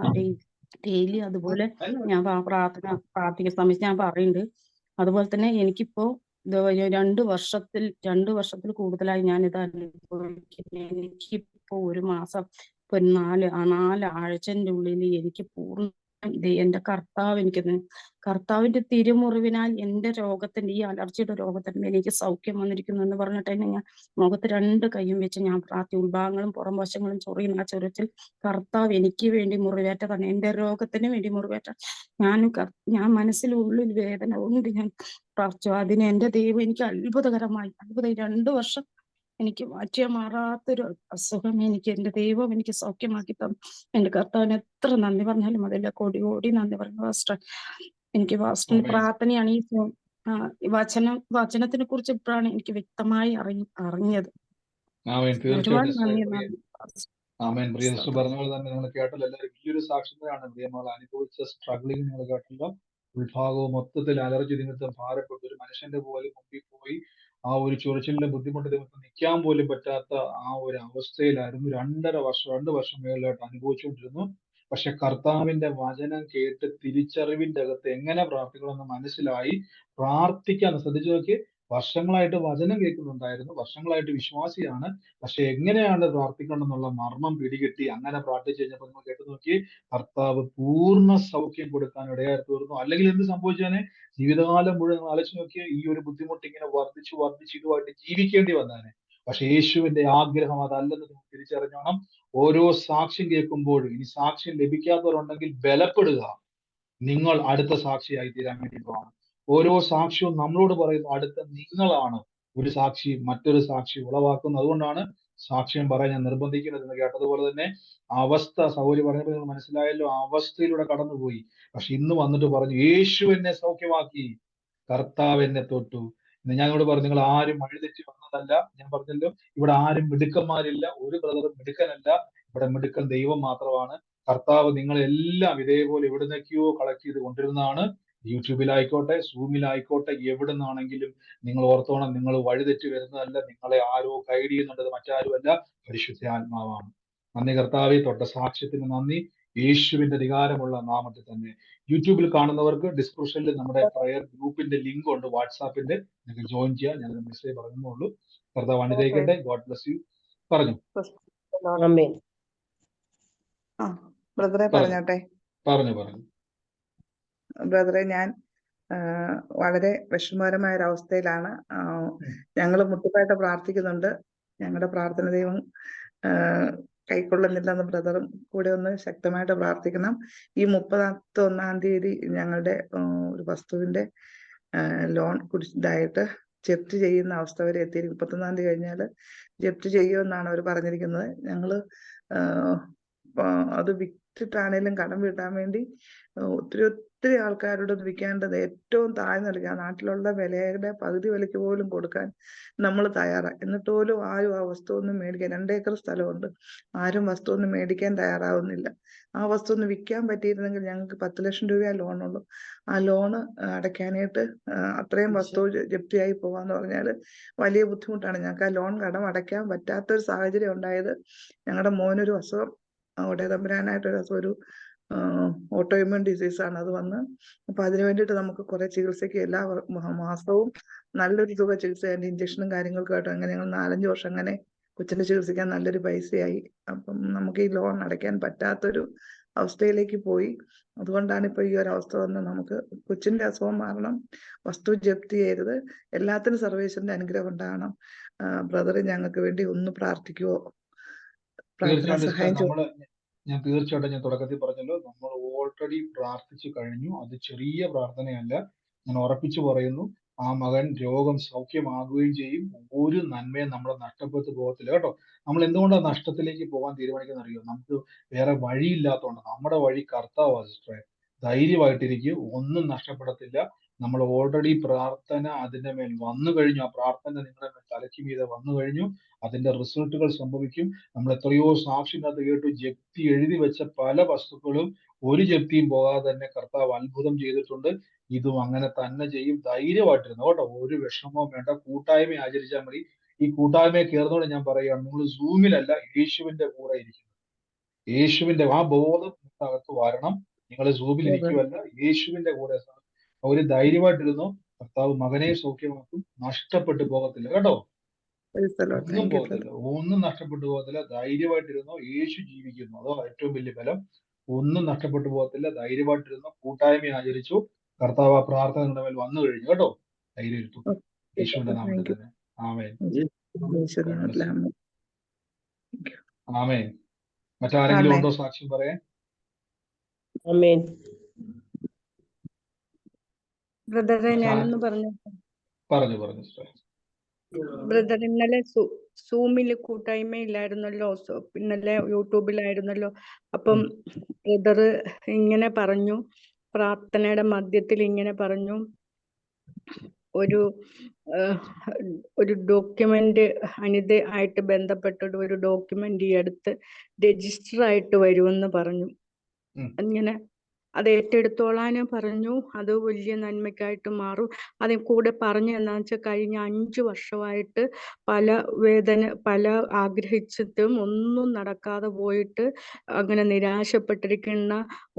ഡെയിലി അതുപോലെ ഞാൻ പ്രാർത്ഥിക്കുന്ന സമയത്ത് ഞാൻ പറയുന്നുണ്ട്. അതുപോലെ തന്നെ എനിക്കിപ്പോ 2 വർഷത്തിൽ കൂടുതലായി ഞാൻ ഇത് അനുഭവിക്കുന്നത്. എനിക്കിപ്പോ 1 മാസം, ഇപ്പൊ 4 ആഴ്ചന്റെ ഉള്ളിൽ എനിക്ക് പൂർണ്ണ എന്റെ കർത്താവിന്റെ തിരുമുറിവിനാൽ എന്റെ രോഗത്തിന്റെ, ഈ അലർജിയുടെ രോഗത്തിന്റെ എനിക്ക് സൗഖ്യം വന്നിരിക്കുന്നു എന്ന് പറഞ്ഞിട്ട് തന്നെ ഞാൻ മുഖത്ത് 2 കൈയും വെച്ച് ഞാൻ ഉൾഭാഗങ്ങളും പുറം വശങ്ങളും ചൊറിയുന്ന ആ ചൊറിച്ചിൽ കർത്താവ് എനിക്ക് വേണ്ടി മുറിവേറ്റതാണ്, എന്റെ രോഗത്തിന് വേണ്ടി മുറിവേറ്റ. ഞാൻ മനസ്സിലുള്ളിൽ വേദന കൊണ്ട് ഞാൻ പ്രാർത്ഥിച്ചു. അതിന് എന്റെ ദൈവം എനിക്ക് അത്ഭുതകരമായി 2 വർഷം എനിക്ക് മാറ്റിയാൽ മാറാത്തൊരു അസുഖം എനിക്ക് എന്റെ ദൈവം എനിക്ക് സൗഖ്യമാക്കി തന്നു. എന്റെ കർത്താവിന് എത്ര നന്ദി പറഞ്ഞാലും അതില്ല, കോടി നന്ദി പറഞ്ഞു പാസ്റ്റർ. എനിക്ക് പാസ്റ്ററിന്റെ പ്രാർത്ഥനയാണ് ഈ വചനത്തിനെ കുറിച്ച് ഇപ്പോഴാണ് എനിക്ക് വ്യക്തമായി അറിഞ്ഞത്. ഒരുപാട് നന്ദി. പ്രിയ സിസ്റ്റർ പറഞ്ഞ പോലെ തന്നെ നിങ്ങൾ കേട്ടല്ലോ, എല്ലാവരും വലിയൊരു സാക്ഷ്യതയാണ് നമ്മൾ അനുഭവിച്ച സ്ട്രഗ്ലിംഗ് നിങ്ങൾ കേട്ടല്ലോ. ഉൾഭാഗവും മൊത്തത്തിൽ അലർജി നിമിത്തം ഭാരപ്പെട്ടു ഒരു മനുഷ്യന്റെ പോലെ മുമ്പിൽ പോയി ആ ഒരു ചൊറിച്ചിലിന്റെ ബുദ്ധിമുട്ട് നിമിത്തം നിൽക്കാൻ പോലും പറ്റാത്ത ആ ഒരു അവസ്ഥയിലായിരുന്നു 2 വർഷം മേളിലായിട്ട് അനുഭവിച്ചുകൊണ്ടിരുന്നു. പക്ഷെ കർത്താവിന്റെ വചനം കേട്ട് തിരിച്ചറിവിന്റെ അകത്ത് എങ്ങനെ പ്രാർത്ഥിക്കണമെന്ന് മനസ്സിലായി. പ്രാർത്ഥിക്കാൻ ശ്രദ്ധിച്ചു നോക്കി, വർഷങ്ങളായിട്ട് വചനം കേൾക്കുന്നുണ്ടായിരുന്നു, വർഷങ്ങളായിട്ട് വിശ്വാസിയാണ്. പക്ഷെ എങ്ങനെയാണ് പ്രാർത്ഥിക്കണമെന്നുള്ള മർമ്മം പിടികിട്ടി. അങ്ങനെ പ്രാർത്ഥിച്ചു കഴിഞ്ഞപ്പോൾ നിങ്ങൾ കേട്ടു നോക്കി, കർത്താവ് പൂർണ്ണ സൗഖ്യം കൊടുക്കാൻ ഇടയായി തീർന്നു. അല്ലെങ്കിൽ എന്ത് സംഭവിച്ചാനെ? ജീവിതകാലം മുഴുവൻ നിങ്ങൾ ആലോചിച്ച് നോക്കിയാൽ ഈ ഒരു ബുദ്ധിമുട്ട് ഇങ്ങനെ വർദ്ധിച്ചു വർദ്ധിച്ച് ഇതുമായിട്ട് ജീവിക്കേണ്ടി വന്നേനെ. പക്ഷെ യേശുവിന്റെ ആഗ്രഹം അതല്ലെന്ന് നിങ്ങൾ തിരിച്ചറിഞ്ഞോണം. ഓരോ സാക്ഷ്യം കേൾക്കുമ്പോഴും, ഇനി സാക്ഷ്യം ലഭിക്കാത്തവരുണ്ടെങ്കിൽ ബലപ്പെടുക. നിങ്ങൾ അടുത്ത സാക്ഷിയായി തീരാൻ വേണ്ടി പോകണം. ഓരോ സാക്ഷ്യവും നമ്മളോട് പറയുന്നു അടുത്ത നിങ്ങളാണ് ഒരു സാക്ഷി മറ്റൊരു സാക്ഷി ഉളവാക്കുന്നത്. അതുകൊണ്ടാണ് സാക്ഷ്യം പറയാൻ ഞാൻ നിർബന്ധിക്കുന്നത്. എന്ന് കേട്ടതുപോലെ തന്നെ അവസ്ഥ സൗകര്യം പറഞ്ഞപ്പോൾ നിങ്ങൾ മനസ്സിലായല്ലോ, ആ അവസ്ഥയിലൂടെ കടന്നുപോയി. പക്ഷെ ഇന്ന് വന്നിട്ട് പറഞ്ഞു, യേശു എന്നെ സൗഖ്യമാക്കി, കർത്താവ് എന്നെ തൊട്ടു. ഞാൻ ഇവിടെ പറഞ്ഞു, നിങ്ങൾ ആരും വഴിതെറ്റി വന്നതല്ല. ഞാൻ പറഞ്ഞല്ലോ, ഇവിടെ ആരും മിടുക്കന്മാരില്ല, ഒരു ബ്രദറും മിടുക്കനല്ല. ഇവിടെ മിടുക്കൻ ദൈവം മാത്രമാണ്. കർത്താവ് നിങ്ങളെല്ലാം ഇതേപോലെ എവിടുന്നൊക്കെയോ കളക്ട് ചെയ്ത് കൊണ്ടിരുന്നതാണ്. യൂട്യൂബിലായിക്കോട്ടെ, സൂമിലായിക്കോട്ടെ, എവിടുന്നാണെങ്കിലും നിങ്ങൾ ഓർത്തോണം, നിങ്ങൾ വഴിതെറ്റി വരുന്നതല്ല. നിങ്ങളെ ആരോ ഗൈഡ് ചെയ്യുന്നുണ്ടത് മറ്റാരുമല്ല, പരിശുദ്ധ ആത്മാവാണ്. നന്ദി കർത്താവെ, തൊട്ട സാക്ഷ്യത്തിന് നന്ദി. യേശുവിന്റെ അധികാരമുള്ള നാമത്തിൽ തന്നെ. യൂട്യൂബിൽ കാണുന്നവർക്ക് ഡിസ്ക്രിപ്ഷനിൽ നമ്മുടെ പ്രയർ ഗ്രൂപ്പിന്റെ ലിങ്ക് ഉണ്ട്, വാട്സാപ്പിന്റെ. നിങ്ങൾക്ക് ജോയിൻ ചെയ്യാം. ഞാൻ മെസ്സേജ് പറഞ്ഞുള്ളൂ. കർത്താവ് അനുഗ്രഹിക്കട്ടെ. God bless U. പറഞ്ഞു ബ്രദറെ പറഞ്ഞോട്ടെ. പറഞ്ഞു. ബ്രദറെ, ഞാൻ വളരെ വിഷമകരമായ ഒരു അവസ്ഥയിലാണ്. ഞങ്ങൾ മുട്ടുപായിട്ട് പ്രാർത്ഥിക്കുന്നുണ്ട്. ഞങ്ങളുടെ പ്രാർത്ഥന ദൈവം കൈക്കൊള്ളുന്നില്ലെന്ന് ബ്രദറും കൂടെ ഒന്ന് ശക്തമായിട്ട് പ്രാർത്ഥിക്കണം. ഈ 31-ാം തീയതി ഞങ്ങളുടെ ഒരു വസ്തുവിന്റെ ലോൺ ഇതായിട്ട് ജപ്തി ചെയ്യുന്ന അവസ്ഥ വരെ എത്തി. 31-ാം തീയതി കഴിഞ്ഞാൽ ജപ്തി ചെയ്യുമെന്നാണ് അവർ പറഞ്ഞിരിക്കുന്നത്. ഞങ്ങള് അത് വിറ്റിട്ടാണേലും കടം വീട്ടാൻ വേണ്ടി ഒത്തിരി ആൾക്കാരോട് വിൽക്കേണ്ടത് ഏറ്റവും താഴ്ന്ന വിലയ്ക്ക്, ആ നാട്ടിലുള്ള വിലയുടെ പകുതി വിലയ്ക്ക് പോലും കൊടുക്കാൻ നമ്മൾ തയ്യാറാണ്. എന്നിട്ട് പോലും ആരും ആ വസ്തു ഒന്നും മേടിക്കാൻ, 2 ഏക്കർ സ്ഥലമുണ്ട്, ആരും വസ്തു ഒന്നും മേടിക്കാൻ തയ്യാറാവുന്നില്ല. ആ വസ്തു ഒന്ന് വിൽക്കാൻ പറ്റിയിരുന്നെങ്കിൽ ഞങ്ങൾക്ക് 10 ലക്ഷം രൂപ ലോണുള്ളൂ. ആ ലോണ് അടയ്ക്കാനായിട്ട് അത്രയും വസ്തു ജപ്തിയായി പോകാന്ന് പറഞ്ഞാൽ വലിയ ബുദ്ധിമുട്ടാണ്. ഞങ്ങൾക്ക് ആ ലോൺ കടം അടയ്ക്കാൻ പറ്റാത്തൊരു സാഹചര്യം ഉണ്ടായത് ഞങ്ങളുടെ മോനൊരു അസുഖം, തമ്പുരാനായിട്ടൊരു അസുഖം, ഒരു ഓട്ടോഇമ്യൂൺ ഡിസീസാണ് അത് വന്ന്. അപ്പൊ അതിനു വേണ്ടിയിട്ട് നമുക്ക് കുറെ ചികിത്സയ്ക്ക് എല്ലാ മാസവും നല്ലൊരു തുക ചികിത്സ, അതിന്റെ ഇഞ്ചക്ഷനും കാര്യങ്ങൾക്കായിട്ട് അങ്ങനെ ഞങ്ങൾ 4-5 വർഷം അങ്ങനെ കൊച്ചിനെ ചികിത്സിക്കാൻ നല്ലൊരു പൈസയായി. അപ്പം നമുക്ക് ഈ ലോൺ അടയ്ക്കാൻ പറ്റാത്തൊരു അവസ്ഥയിലേക്ക് പോയി. അതുകൊണ്ടാണ് ഇപ്പൊ ഈ ഒരു അവസ്ഥ വന്ന് നമുക്ക് കൊച്ചിന്റെ അസുഖം മാറണം, വസ്തു ജപ്തി ചെയ്യരുത്, എല്ലാത്തിനും സർവേശ്വരന്റെ അനുഗ്രഹം ഉണ്ടാകണം. ബ്രദർ ഞങ്ങൾക്ക് വേണ്ടി ഒന്ന് പ്രാർത്ഥിക്കുവോ? പ്രാർത്ഥനാ സഹായം ഞാൻ തീർച്ചയായിട്ടും ഞാൻ തുടക്കത്തിൽ പറഞ്ഞല്ലോ, നമ്മൾ ഓൾറെഡി പ്രാർത്ഥിച്ചു കഴിഞ്ഞു. അത് ചെറിയ പ്രാർത്ഥനയല്ല. ഞാൻ ഉറപ്പിച്ചു പറയുന്നു, ആ മകൻ രോഗം സൗഖ്യമാകുകയും ചെയ്യും. ഒരു നന്മയും നമ്മളെ നഷ്ടപ്പെട്ടു പോകത്തില്ല കേട്ടോ. നമ്മൾ എന്തുകൊണ്ടാണ് നഷ്ടത്തിലേക്ക് പോകാൻ തീരുമാനിക്കുന്നത് അറിയോ? നമുക്ക് വേറെ വഴിയില്ലാത്തതുകൊണ്ട്. നമ്മുടെ വഴി കർത്താവാണ് സിസ്റ്ററെ. ധൈര്യമായിട്ടിരിക്കും, ഒന്നും നഷ്ടപ്പെടത്തില്ല. നമ്മൾ ഓൾറെഡി പ്രാർത്ഥന അതിന്റെ മേൽ വന്നു കഴിഞ്ഞു. ആ പ്രാർത്ഥന നിങ്ങളുടെ മേൽ തലയ്ക്ക് മീതെ വന്നു കഴിഞ്ഞു. അതിന്റെ റിസൾട്ടുകൾ സംഭവിക്കും. നമ്മൾ എത്രയോ സാക്ഷിനകത്ത് കേട്ടു, ജപ്തി എഴുതി വെച്ച പല വസ്തുക്കളും ഒരു ജപ്തിയും പോകാതെ തന്നെ കർത്താവ് അത്ഭുതം ചെയ്തിട്ടുണ്ട്. ഇതും അങ്ങനെ തന്നെ ചെയ്യും. ധൈര്യമായിട്ടിരുന്നു കേട്ടോ. ഒരു വിഷമവും വേണ്ട. കൂട്ടായ്മ ആചരിച്ചാൽ മതി. ഈ കൂട്ടായ്മയെ കയറുന്നതോടെ ഞാൻ പറയുകയാണ്, നിങ്ങൾ സൂമിലല്ല, യേശുവിന്റെ കൂടെ ഇരിക്കുന്നു. യേശുവിന്റെ ആ ബോധം അകത്ത് വരണം. നിങ്ങൾ സൂമിൽ ഇരിക്കുവല്ല, യേശുവിന്റെ കൂടെ ഒരു ധൈര്യമായിട്ടിരുന്നു. കർത്താവ് മകനെ സൗഖ്യമാക്കും. നഷ്ടപ്പെട്ടു പോകത്തില്ല കേട്ടോ. ഒന്നും പോകത്തില്ല, ഒന്നും നഷ്ടപ്പെട്ടു പോകത്തില്ല. ധൈര്യമായിട്ടിരുന്നോ, യേശു ജീവിക്കുന്നു. അതോ ഏറ്റവും വലിയ ബലം. ഒന്നും നഷ്ടപ്പെട്ടു പോകത്തില്ല. ധൈര്യമായിട്ടിരുന്നോ. കൂട്ടായ്മ ആചരിച്ചു. കർത്താവ് ആ പ്രാർത്ഥന നിങ്ങളുടെ മേൽ വന്നു കഴിഞ്ഞു കേട്ടോ. ധൈര്യം ഇരുത്തും. യേശുവിന്റെ നാമത്തിൽ തന്നെ. ആമേൻ. ആമേൻ. മറ്റാരെങ്കിലും ഉണ്ടോ സാക്ഷ്യം പറയാൻ? ബ്രദറെ, ഞാനൊന്ന് പറഞ്ഞു. ബ്രദർ, ഇന്നലെ സൂമിൽ കൂട്ടായ്മയില്ലായിരുന്നല്ലോ, ഇന്നലെ യൂട്യൂബിലായിരുന്നല്ലോ. അപ്പം ബ്രദർ ഇങ്ങനെ പറഞ്ഞു, പ്രാർത്ഥനയുടെ മധ്യത്തിൽ ഇങ്ങനെ പറഞ്ഞു, ഒരു ഡോക്യുമെന്റ് അനിത ആയിട്ട് ബന്ധപ്പെട്ടിട്ട് ഒരു ഡോക്യുമെന്റ് ഈ അടുത്ത് രജിസ്റ്റർ ആയിട്ട് വരുമെന്ന് പറഞ്ഞു. അങ്ങനെ അത് ഏറ്റെടുത്തോളാനും പറഞ്ഞു. അത് വലിയ നന്മയ്ക്കായിട്ട് മാറും. അതിൽ കൂടെ പറഞ്ഞു എന്താണെന്ന് വെച്ചാൽ കഴിഞ്ഞ 5 വർഷമായിട്ട് പല ആഗ്രഹിച്ചിട്ടും ഒന്നും നടക്കാതെ പോയിട്ട് അങ്ങനെ നിരാശപ്പെട്ടിരിക്കുന്ന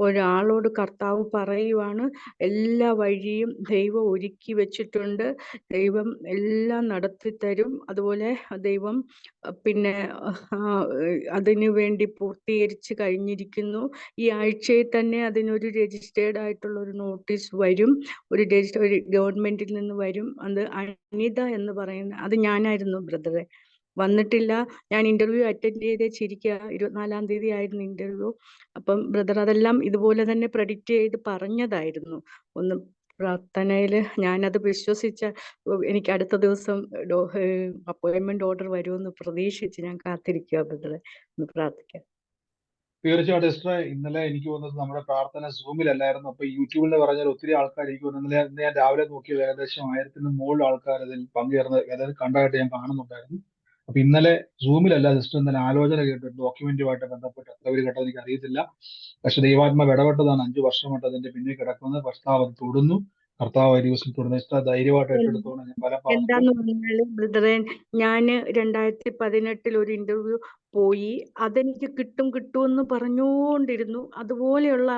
ഒരാളോട് കർത്താവ് പറയുവാണ്, എല്ലാ വഴിയും ദൈവം ഒരുക്കി വെച്ചിട്ടുണ്ട്. ദൈവം എല്ലാം നടത്തി തരും. അതുപോലെ ദൈവം പിന്നെ അതിനു വേണ്ടി പൂർത്തീകരിച്ച് കഴിഞ്ഞിരിക്കുന്നു. ഈ ആഴ്ചയിൽ തന്നെ അതിനൊരു രജിസ്റ്റേർഡ് ആയിട്ടുള്ള ഒരു നോട്ടീസ് വരും. ഒരു ഗവൺമെന്റിൽ നിന്ന് വരും. അത് അനിത എന്ന് പറയുന്ന, അത് ഞാനായിരുന്നു ബ്രദറെ. വന്നിട്ടില്ല. ഞാൻ ഇന്റർവ്യൂ അറ്റൻഡ് ചെയ്തേച്ചിരിക്കുക. 24-ാം തീയതി ആയിരുന്നു ഇന്റർവ്യൂ. അപ്പം ബ്രദർ അതെല്ലാം ഇതുപോലെ തന്നെ പ്രെഡിക്റ്റ് ചെയ്ത് പറഞ്ഞതായിരുന്നു. ഒന്ന് പ്രാർത്ഥനയിൽ ഞാനത് വിശ്വസിച്ച, എനിക്ക് അടുത്ത ദിവസം അപ്പോയിന്റ്മെന്റ് ഓർഡർ വരുമെന്ന് പ്രതീക്ഷിച്ച് ഞാൻ കാത്തിരിക്കുക ബ്രദറെ. ഒന്ന് പ്രാർത്ഥിക്കാം. തീർച്ചയായിട്ടും സിസ്റ്ററെ, ഇന്നലെ എനിക്ക് തോന്നുന്നത് നമ്മുടെ പ്രാർത്ഥന സൂമിലല്ലായിരുന്നു. അപ്പൊ യൂട്യൂബിൽ പറഞ്ഞാൽ ഒത്തിരി ആൾക്കാർ എനിക്ക് തോന്നുന്നു. ഇന്ന് ഞാൻ രാവിലെ നോക്കിയത് ഏകദേശം 1000-ന് മുകളിൽ ആൾക്കാർ അതിൽ പങ്കുചേർന്ന് അതായത് കണ്ടായിട്ട് ഞാൻ കാണുന്നുണ്ടായിരുന്നു. അപ്പൊ ഇന്നലെ സൂമിലല്ല സിസ്റ്റർ, ഇന്നലെ ആലോചന കേട്ടു ഡോക്യുമെന്റുമായിട്ട് ബന്ധപ്പെട്ട് എത്ര പേര് കേട്ടത് എനിക്ക് അറിയത്തില്ല. പക്ഷെ ദൈവാത്മാവ് ഇടപെട്ടതാണ്. 5 വർഷമായിട്ട് അതിന്റെ പിന്നിൽ കിടക്കുന്നത്. കർത്താവ് അത് തൊടുന്നു. കർത്താവ് ഒരു ദിവസം തൊടുന്നു. സിസ്റ്റർ ധൈര്യമായിട്ട് ഏറ്റെടുത്തോണം. ഞാൻ പല എന്താന്ന് പറഞ്ഞാല് ബ്രദറെ, ഞാന് 2018 ഒരു ഇന്റർവ്യൂ പോയി. അതെനിക്ക് കിട്ടുമെന്ന് പറഞ്ഞുകൊണ്ടിരുന്നു. അതുപോലെയുള്ള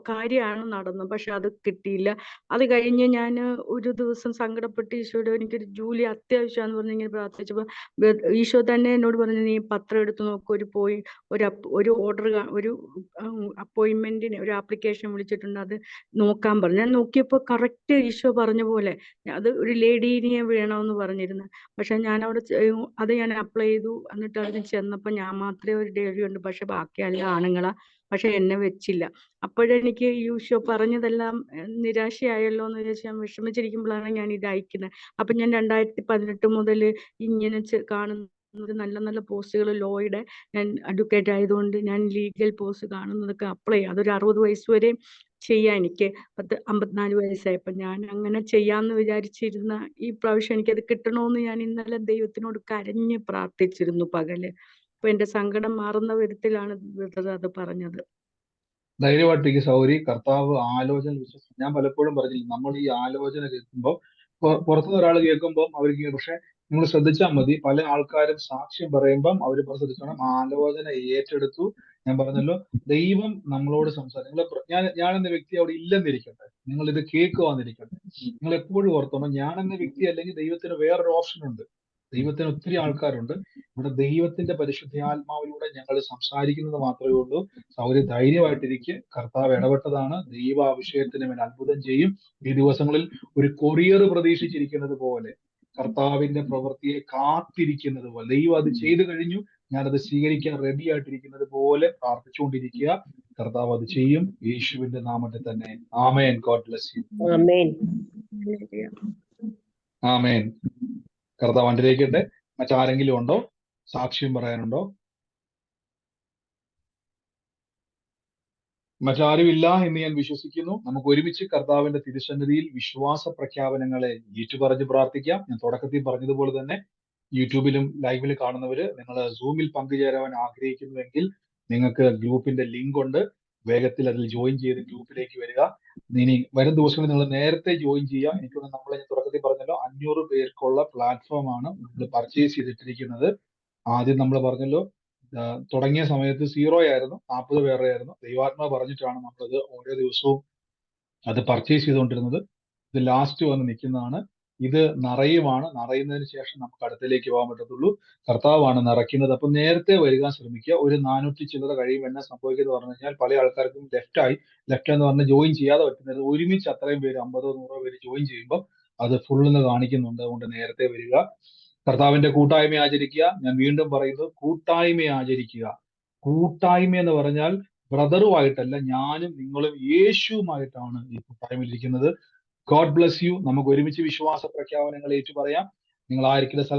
കാര്യമാണ് നടന്നത്. പക്ഷെ അത് കിട്ടിയില്ല. അത് കഴിഞ്ഞ് ഞാൻ ഒരു ദിവസം സങ്കടപ്പെട്ട് ഈശോയോട് എനിക്കൊരു ജോലി അത്യാവശ്യമാണെന്ന് പറഞ്ഞ് ഇങ്ങനെ പ്രാർത്ഥിച്ചപ്പോൾ ഈശോ തന്നെ എന്നോട് പറഞ്ഞു, നീ പത്രം എടുത്ത് നോക്ക്, ഒരു ഓർഡർ, ഒരു അപ്പോയിന്റ്മെന്റിന് ഒരു ആപ്ലിക്കേഷൻ വിളിച്ചിട്ടുണ്ട്, അത് നോക്കാൻ പറഞ്ഞു. ഞാൻ നോക്കിയപ്പോൾ കറക്റ്റ് ഈശോ പറഞ്ഞ പോലെ അത് ഒരു ലേഡീനെ വേണമെന്ന് പറഞ്ഞിരുന്നു. പക്ഷെ ഞാൻ അവിടെ അത് ഞാൻ അപ്ലൈ ചെയ്തു. എന്നിട്ട് അതിന് ചെന്നപ്പോൾ ഞാൻ മാത്രമേ ഒരു ലേഡി ഉണ്ട്, പക്ഷെ ബാക്കിയെല്ലാം ആണുങ്ങളാ. പക്ഷെ എന്നെ വെച്ചില്ല. അപ്പോഴെനിക്ക് ഈശോ പറഞ്ഞതെല്ലാം നിരാശയായല്ലോ എന്ന് വിചാരിച്ച് ഞാൻ വിഷമിച്ചിരിക്കുമ്പോഴാണ് ഞാൻ ഇത് അയക്കുന്നത്. അപ്പൊ ഞാൻ 2018 മുതൽ ഇങ്ങനെ കാണുന്നത് നല്ല നല്ല പോസ്റ്റുകൾ, ലോയുടെ, ഞാൻ അഡ്വക്കേറ്റ് ആയതുകൊണ്ട് ഞാൻ ലീഗൽ പോസ്റ്റ് കാണുന്നതൊക്കെ അപ്ലൈ ചെയ്യും. അതൊരു 60 വയസ്സ് വരെ ചെയ്യാം. എനിക്ക് 54 വയസ്സായപ്പോൾ ഞാൻ അങ്ങനെ ചെയ്യാമെന്ന് വിചാരിച്ചിരുന്ന ഈ പ്രാവശ്യം എനിക്കത് കിട്ടണമെന്ന് ഞാൻ ഇന്നലെ ദൈവത്തിനോട് കരഞ്ഞ് പ്രാർത്ഥിച്ചിരുന്നു പകല്. അപ്പൊ എന്റെ സങ്കടം മാറുന്ന വിധത്തിലാണ് അത് പറഞ്ഞത്. ധൈര്യമായിട്ടിരിക്കും സൗരി. കർത്താവ് ആലോചന വിശ്വസിക്കും. ഞാൻ പലപ്പോഴും പറഞ്ഞില്ല, നമ്മൾ ഈ ആലോചന കേൾക്കുമ്പോൾ പുറത്തുനിന്ന് ഒരാൾ കേൾക്കുമ്പോൾ അവർക്ക്, പക്ഷെ നിങ്ങൾ ശ്രദ്ധിച്ചാൽ മതി, പല ആൾക്കാരും സാക്ഷ്യം പറയുമ്പം അവർ ശ്രദ്ധിച്ചോണം, ആലോചന ഏറ്റെടുത്തു. ഞാൻ പറഞ്ഞല്ലോ, ദൈവം നമ്മളോട് സംസാരിക്കും. ഞാൻ എന്ന വ്യക്തി അവിടെ ഇല്ലെന്നിരിക്കട്ടെ, നിങ്ങൾ ഇത് കേൾക്കുവാന്നിരിക്കട്ടെ, നിങ്ങൾ എപ്പോഴും ഓർത്തോണം, ഞാൻ എന്ന വ്യക്തി അല്ലെങ്കിൽ ദൈവത്തിന് വേറൊരു ഓപ്ഷൻ ഉണ്ട്. ദൈവത്തിന് ഒത്തിരി ആൾക്കാരുണ്ട്. ഇവിടെ ദൈവത്തിന്റെ പരിശുദ്ധാത്മാവിലൂടെ ഞങ്ങൾ സംസാരിക്കുന്നത് മാത്രമേ ഉള്ളൂ. സൗര്യ ധൈര്യമായിട്ടിരിക്കുക. കർത്താവ് ഇടപെട്ടതാണ്. ദൈവ അഭിഷേകത്തിന് മേൽ അത്ഭുതം ചെയ്യും. ഈ ദിവസങ്ങളിൽ ഒരു കൊറിയർ പ്രതീക്ഷിച്ചിരിക്കുന്നത് പോലെ, കർത്താവിന്റെ പ്രവൃത്തിയെ കാത്തിരിക്കുന്നത് പോലെ, ദൈവം അത് ചെയ്തു കഴിഞ്ഞു, ഞാനത് സ്വീകരിക്കാൻ റെഡി ആയിട്ടിരിക്കുന്നത് പോലെ പ്രാർത്ഥിച്ചുകൊണ്ടിരിക്കുക. കർത്താവ് അത് ചെയ്യും, യേശുവിന്റെ നാമത്തിൽ തന്നെ. ആമേൻ. God bless you. ആമേൻ. കർത്താവ് അനുഗ്രഹിക്കട്ടെ. മറ്റാരെങ്കിലും ഉണ്ടോ? സാക്ഷ്യം പറയാനുണ്ടോ? മറ്റാരും ഇല്ല എന്ന് ഞാൻ വിശ്വസിക്കുന്നു. നമുക്ക് ഒരുമിച്ച് കർത്താവിന്റെ തിരുസന്നിധിയിൽ വിശ്വാസ പ്രഖ്യാപനങ്ങളെ ഏറ്റുപറഞ്ഞ് പ്രാർത്ഥിക്കാം. ഞാൻ തുടക്കത്തിൽ പറഞ്ഞതുപോലെ തന്നെ യൂട്യൂബിലും ലൈവിൽ കാണുന്നവര്, നിങ്ങൾ സൂമിൽ പങ്കുചേരാൻ ആഗ്രഹിക്കുന്നുവെങ്കിൽ നിങ്ങൾക്ക് ഗ്രൂപ്പിന്റെ ലിങ്ക് ഉണ്ട്. വേഗത്തിൽ അതിൽ ജോയിൻ ചെയ്ത് ഗ്രൂപ്പിലേക്ക് വരിക. ഇനി വരും ദിവസങ്ങളിൽ നിങ്ങൾ നേരത്തെ ജോയിൻ ചെയ്യുക. എനിക്കൊന്ന് നമ്മൾ തുടക്കത്തിൽ പറഞ്ഞല്ലോ, 500 പേർക്കുള്ള പ്ലാറ്റ്ഫോമാണ് നമ്മൾ പർച്ചേസ് ചെയ്തിട്ടിരിക്കുന്നത്. ആദ്യം നമ്മൾ പറഞ്ഞല്ലോ, തുടങ്ങിയ സമയത്ത് 0 ആയിരുന്നു, 40 പേരുടെ ആയിരുന്നു. ദൈവാത്മാവ് പറഞ്ഞിട്ടാണ് നമ്മളത് ഓരോ ദിവസവും അത് പർച്ചേസ് ചെയ്തുകൊണ്ടിരുന്നത്. ഇത് ലാസ്റ്റ് വന്ന് നിൽക്കുന്നതാണ്. ഇത് നിറയുന്നതിന് ശേഷം നമുക്ക് അടുത്തേക്ക് പോകാൻ പറ്റത്തുള്ളൂ. കർത്താവാണ് നിറയ്ക്കുന്നത്. അപ്പൊ നേരത്തെ വരിക ശ്രമിക്കുക. ഒരു 400 ചില്ലറ കഴിയുമ്പോൾ എന്നാ സംഭവിക്കുന്നത് പറഞ്ഞു കഴിഞ്ഞാൽ, പല ആൾക്കാർക്കും ലെഫ്റ്റ് എന്ന് പറഞ്ഞ് ജോയിൻ ചെയ്യാതെ പറ്റുന്നത്. ഒരുമിച്ച് അത്രയും പേര് 50-100 പേര് ജോയിൻ ചെയ്യുമ്പോൾ അത് ഫുള്ളെന്ന് കാണിക്കുന്നുണ്ട്. അതുകൊണ്ട് നേരത്തെ വരിക. കർത്താവിന്റെ കൂട്ടായ്മ ആചരിക്കുക. ഞാൻ വീണ്ടും പറയുന്നത്, കൂട്ടായ്മ ആചരിക്കുക. കൂട്ടായ്മ എന്ന് പറഞ്ഞാൽ ബ്രദറുമായിട്ടല്ല, ഞാനും നിങ്ങളും യേശുവുമായിട്ടാണ് ഈ കൂട്ടായ്മയിൽ ഇരിക്കുന്നത്. God bless U. നമുക്ക് ഒരുമിച്ച് വിശ്വാസ പ്രഖ്യാപനങ്ങൾ ഏറ്റുപറയാം. നിങ്ങൾ ആയിരിക്കുന്ന സ്ഥലത്ത്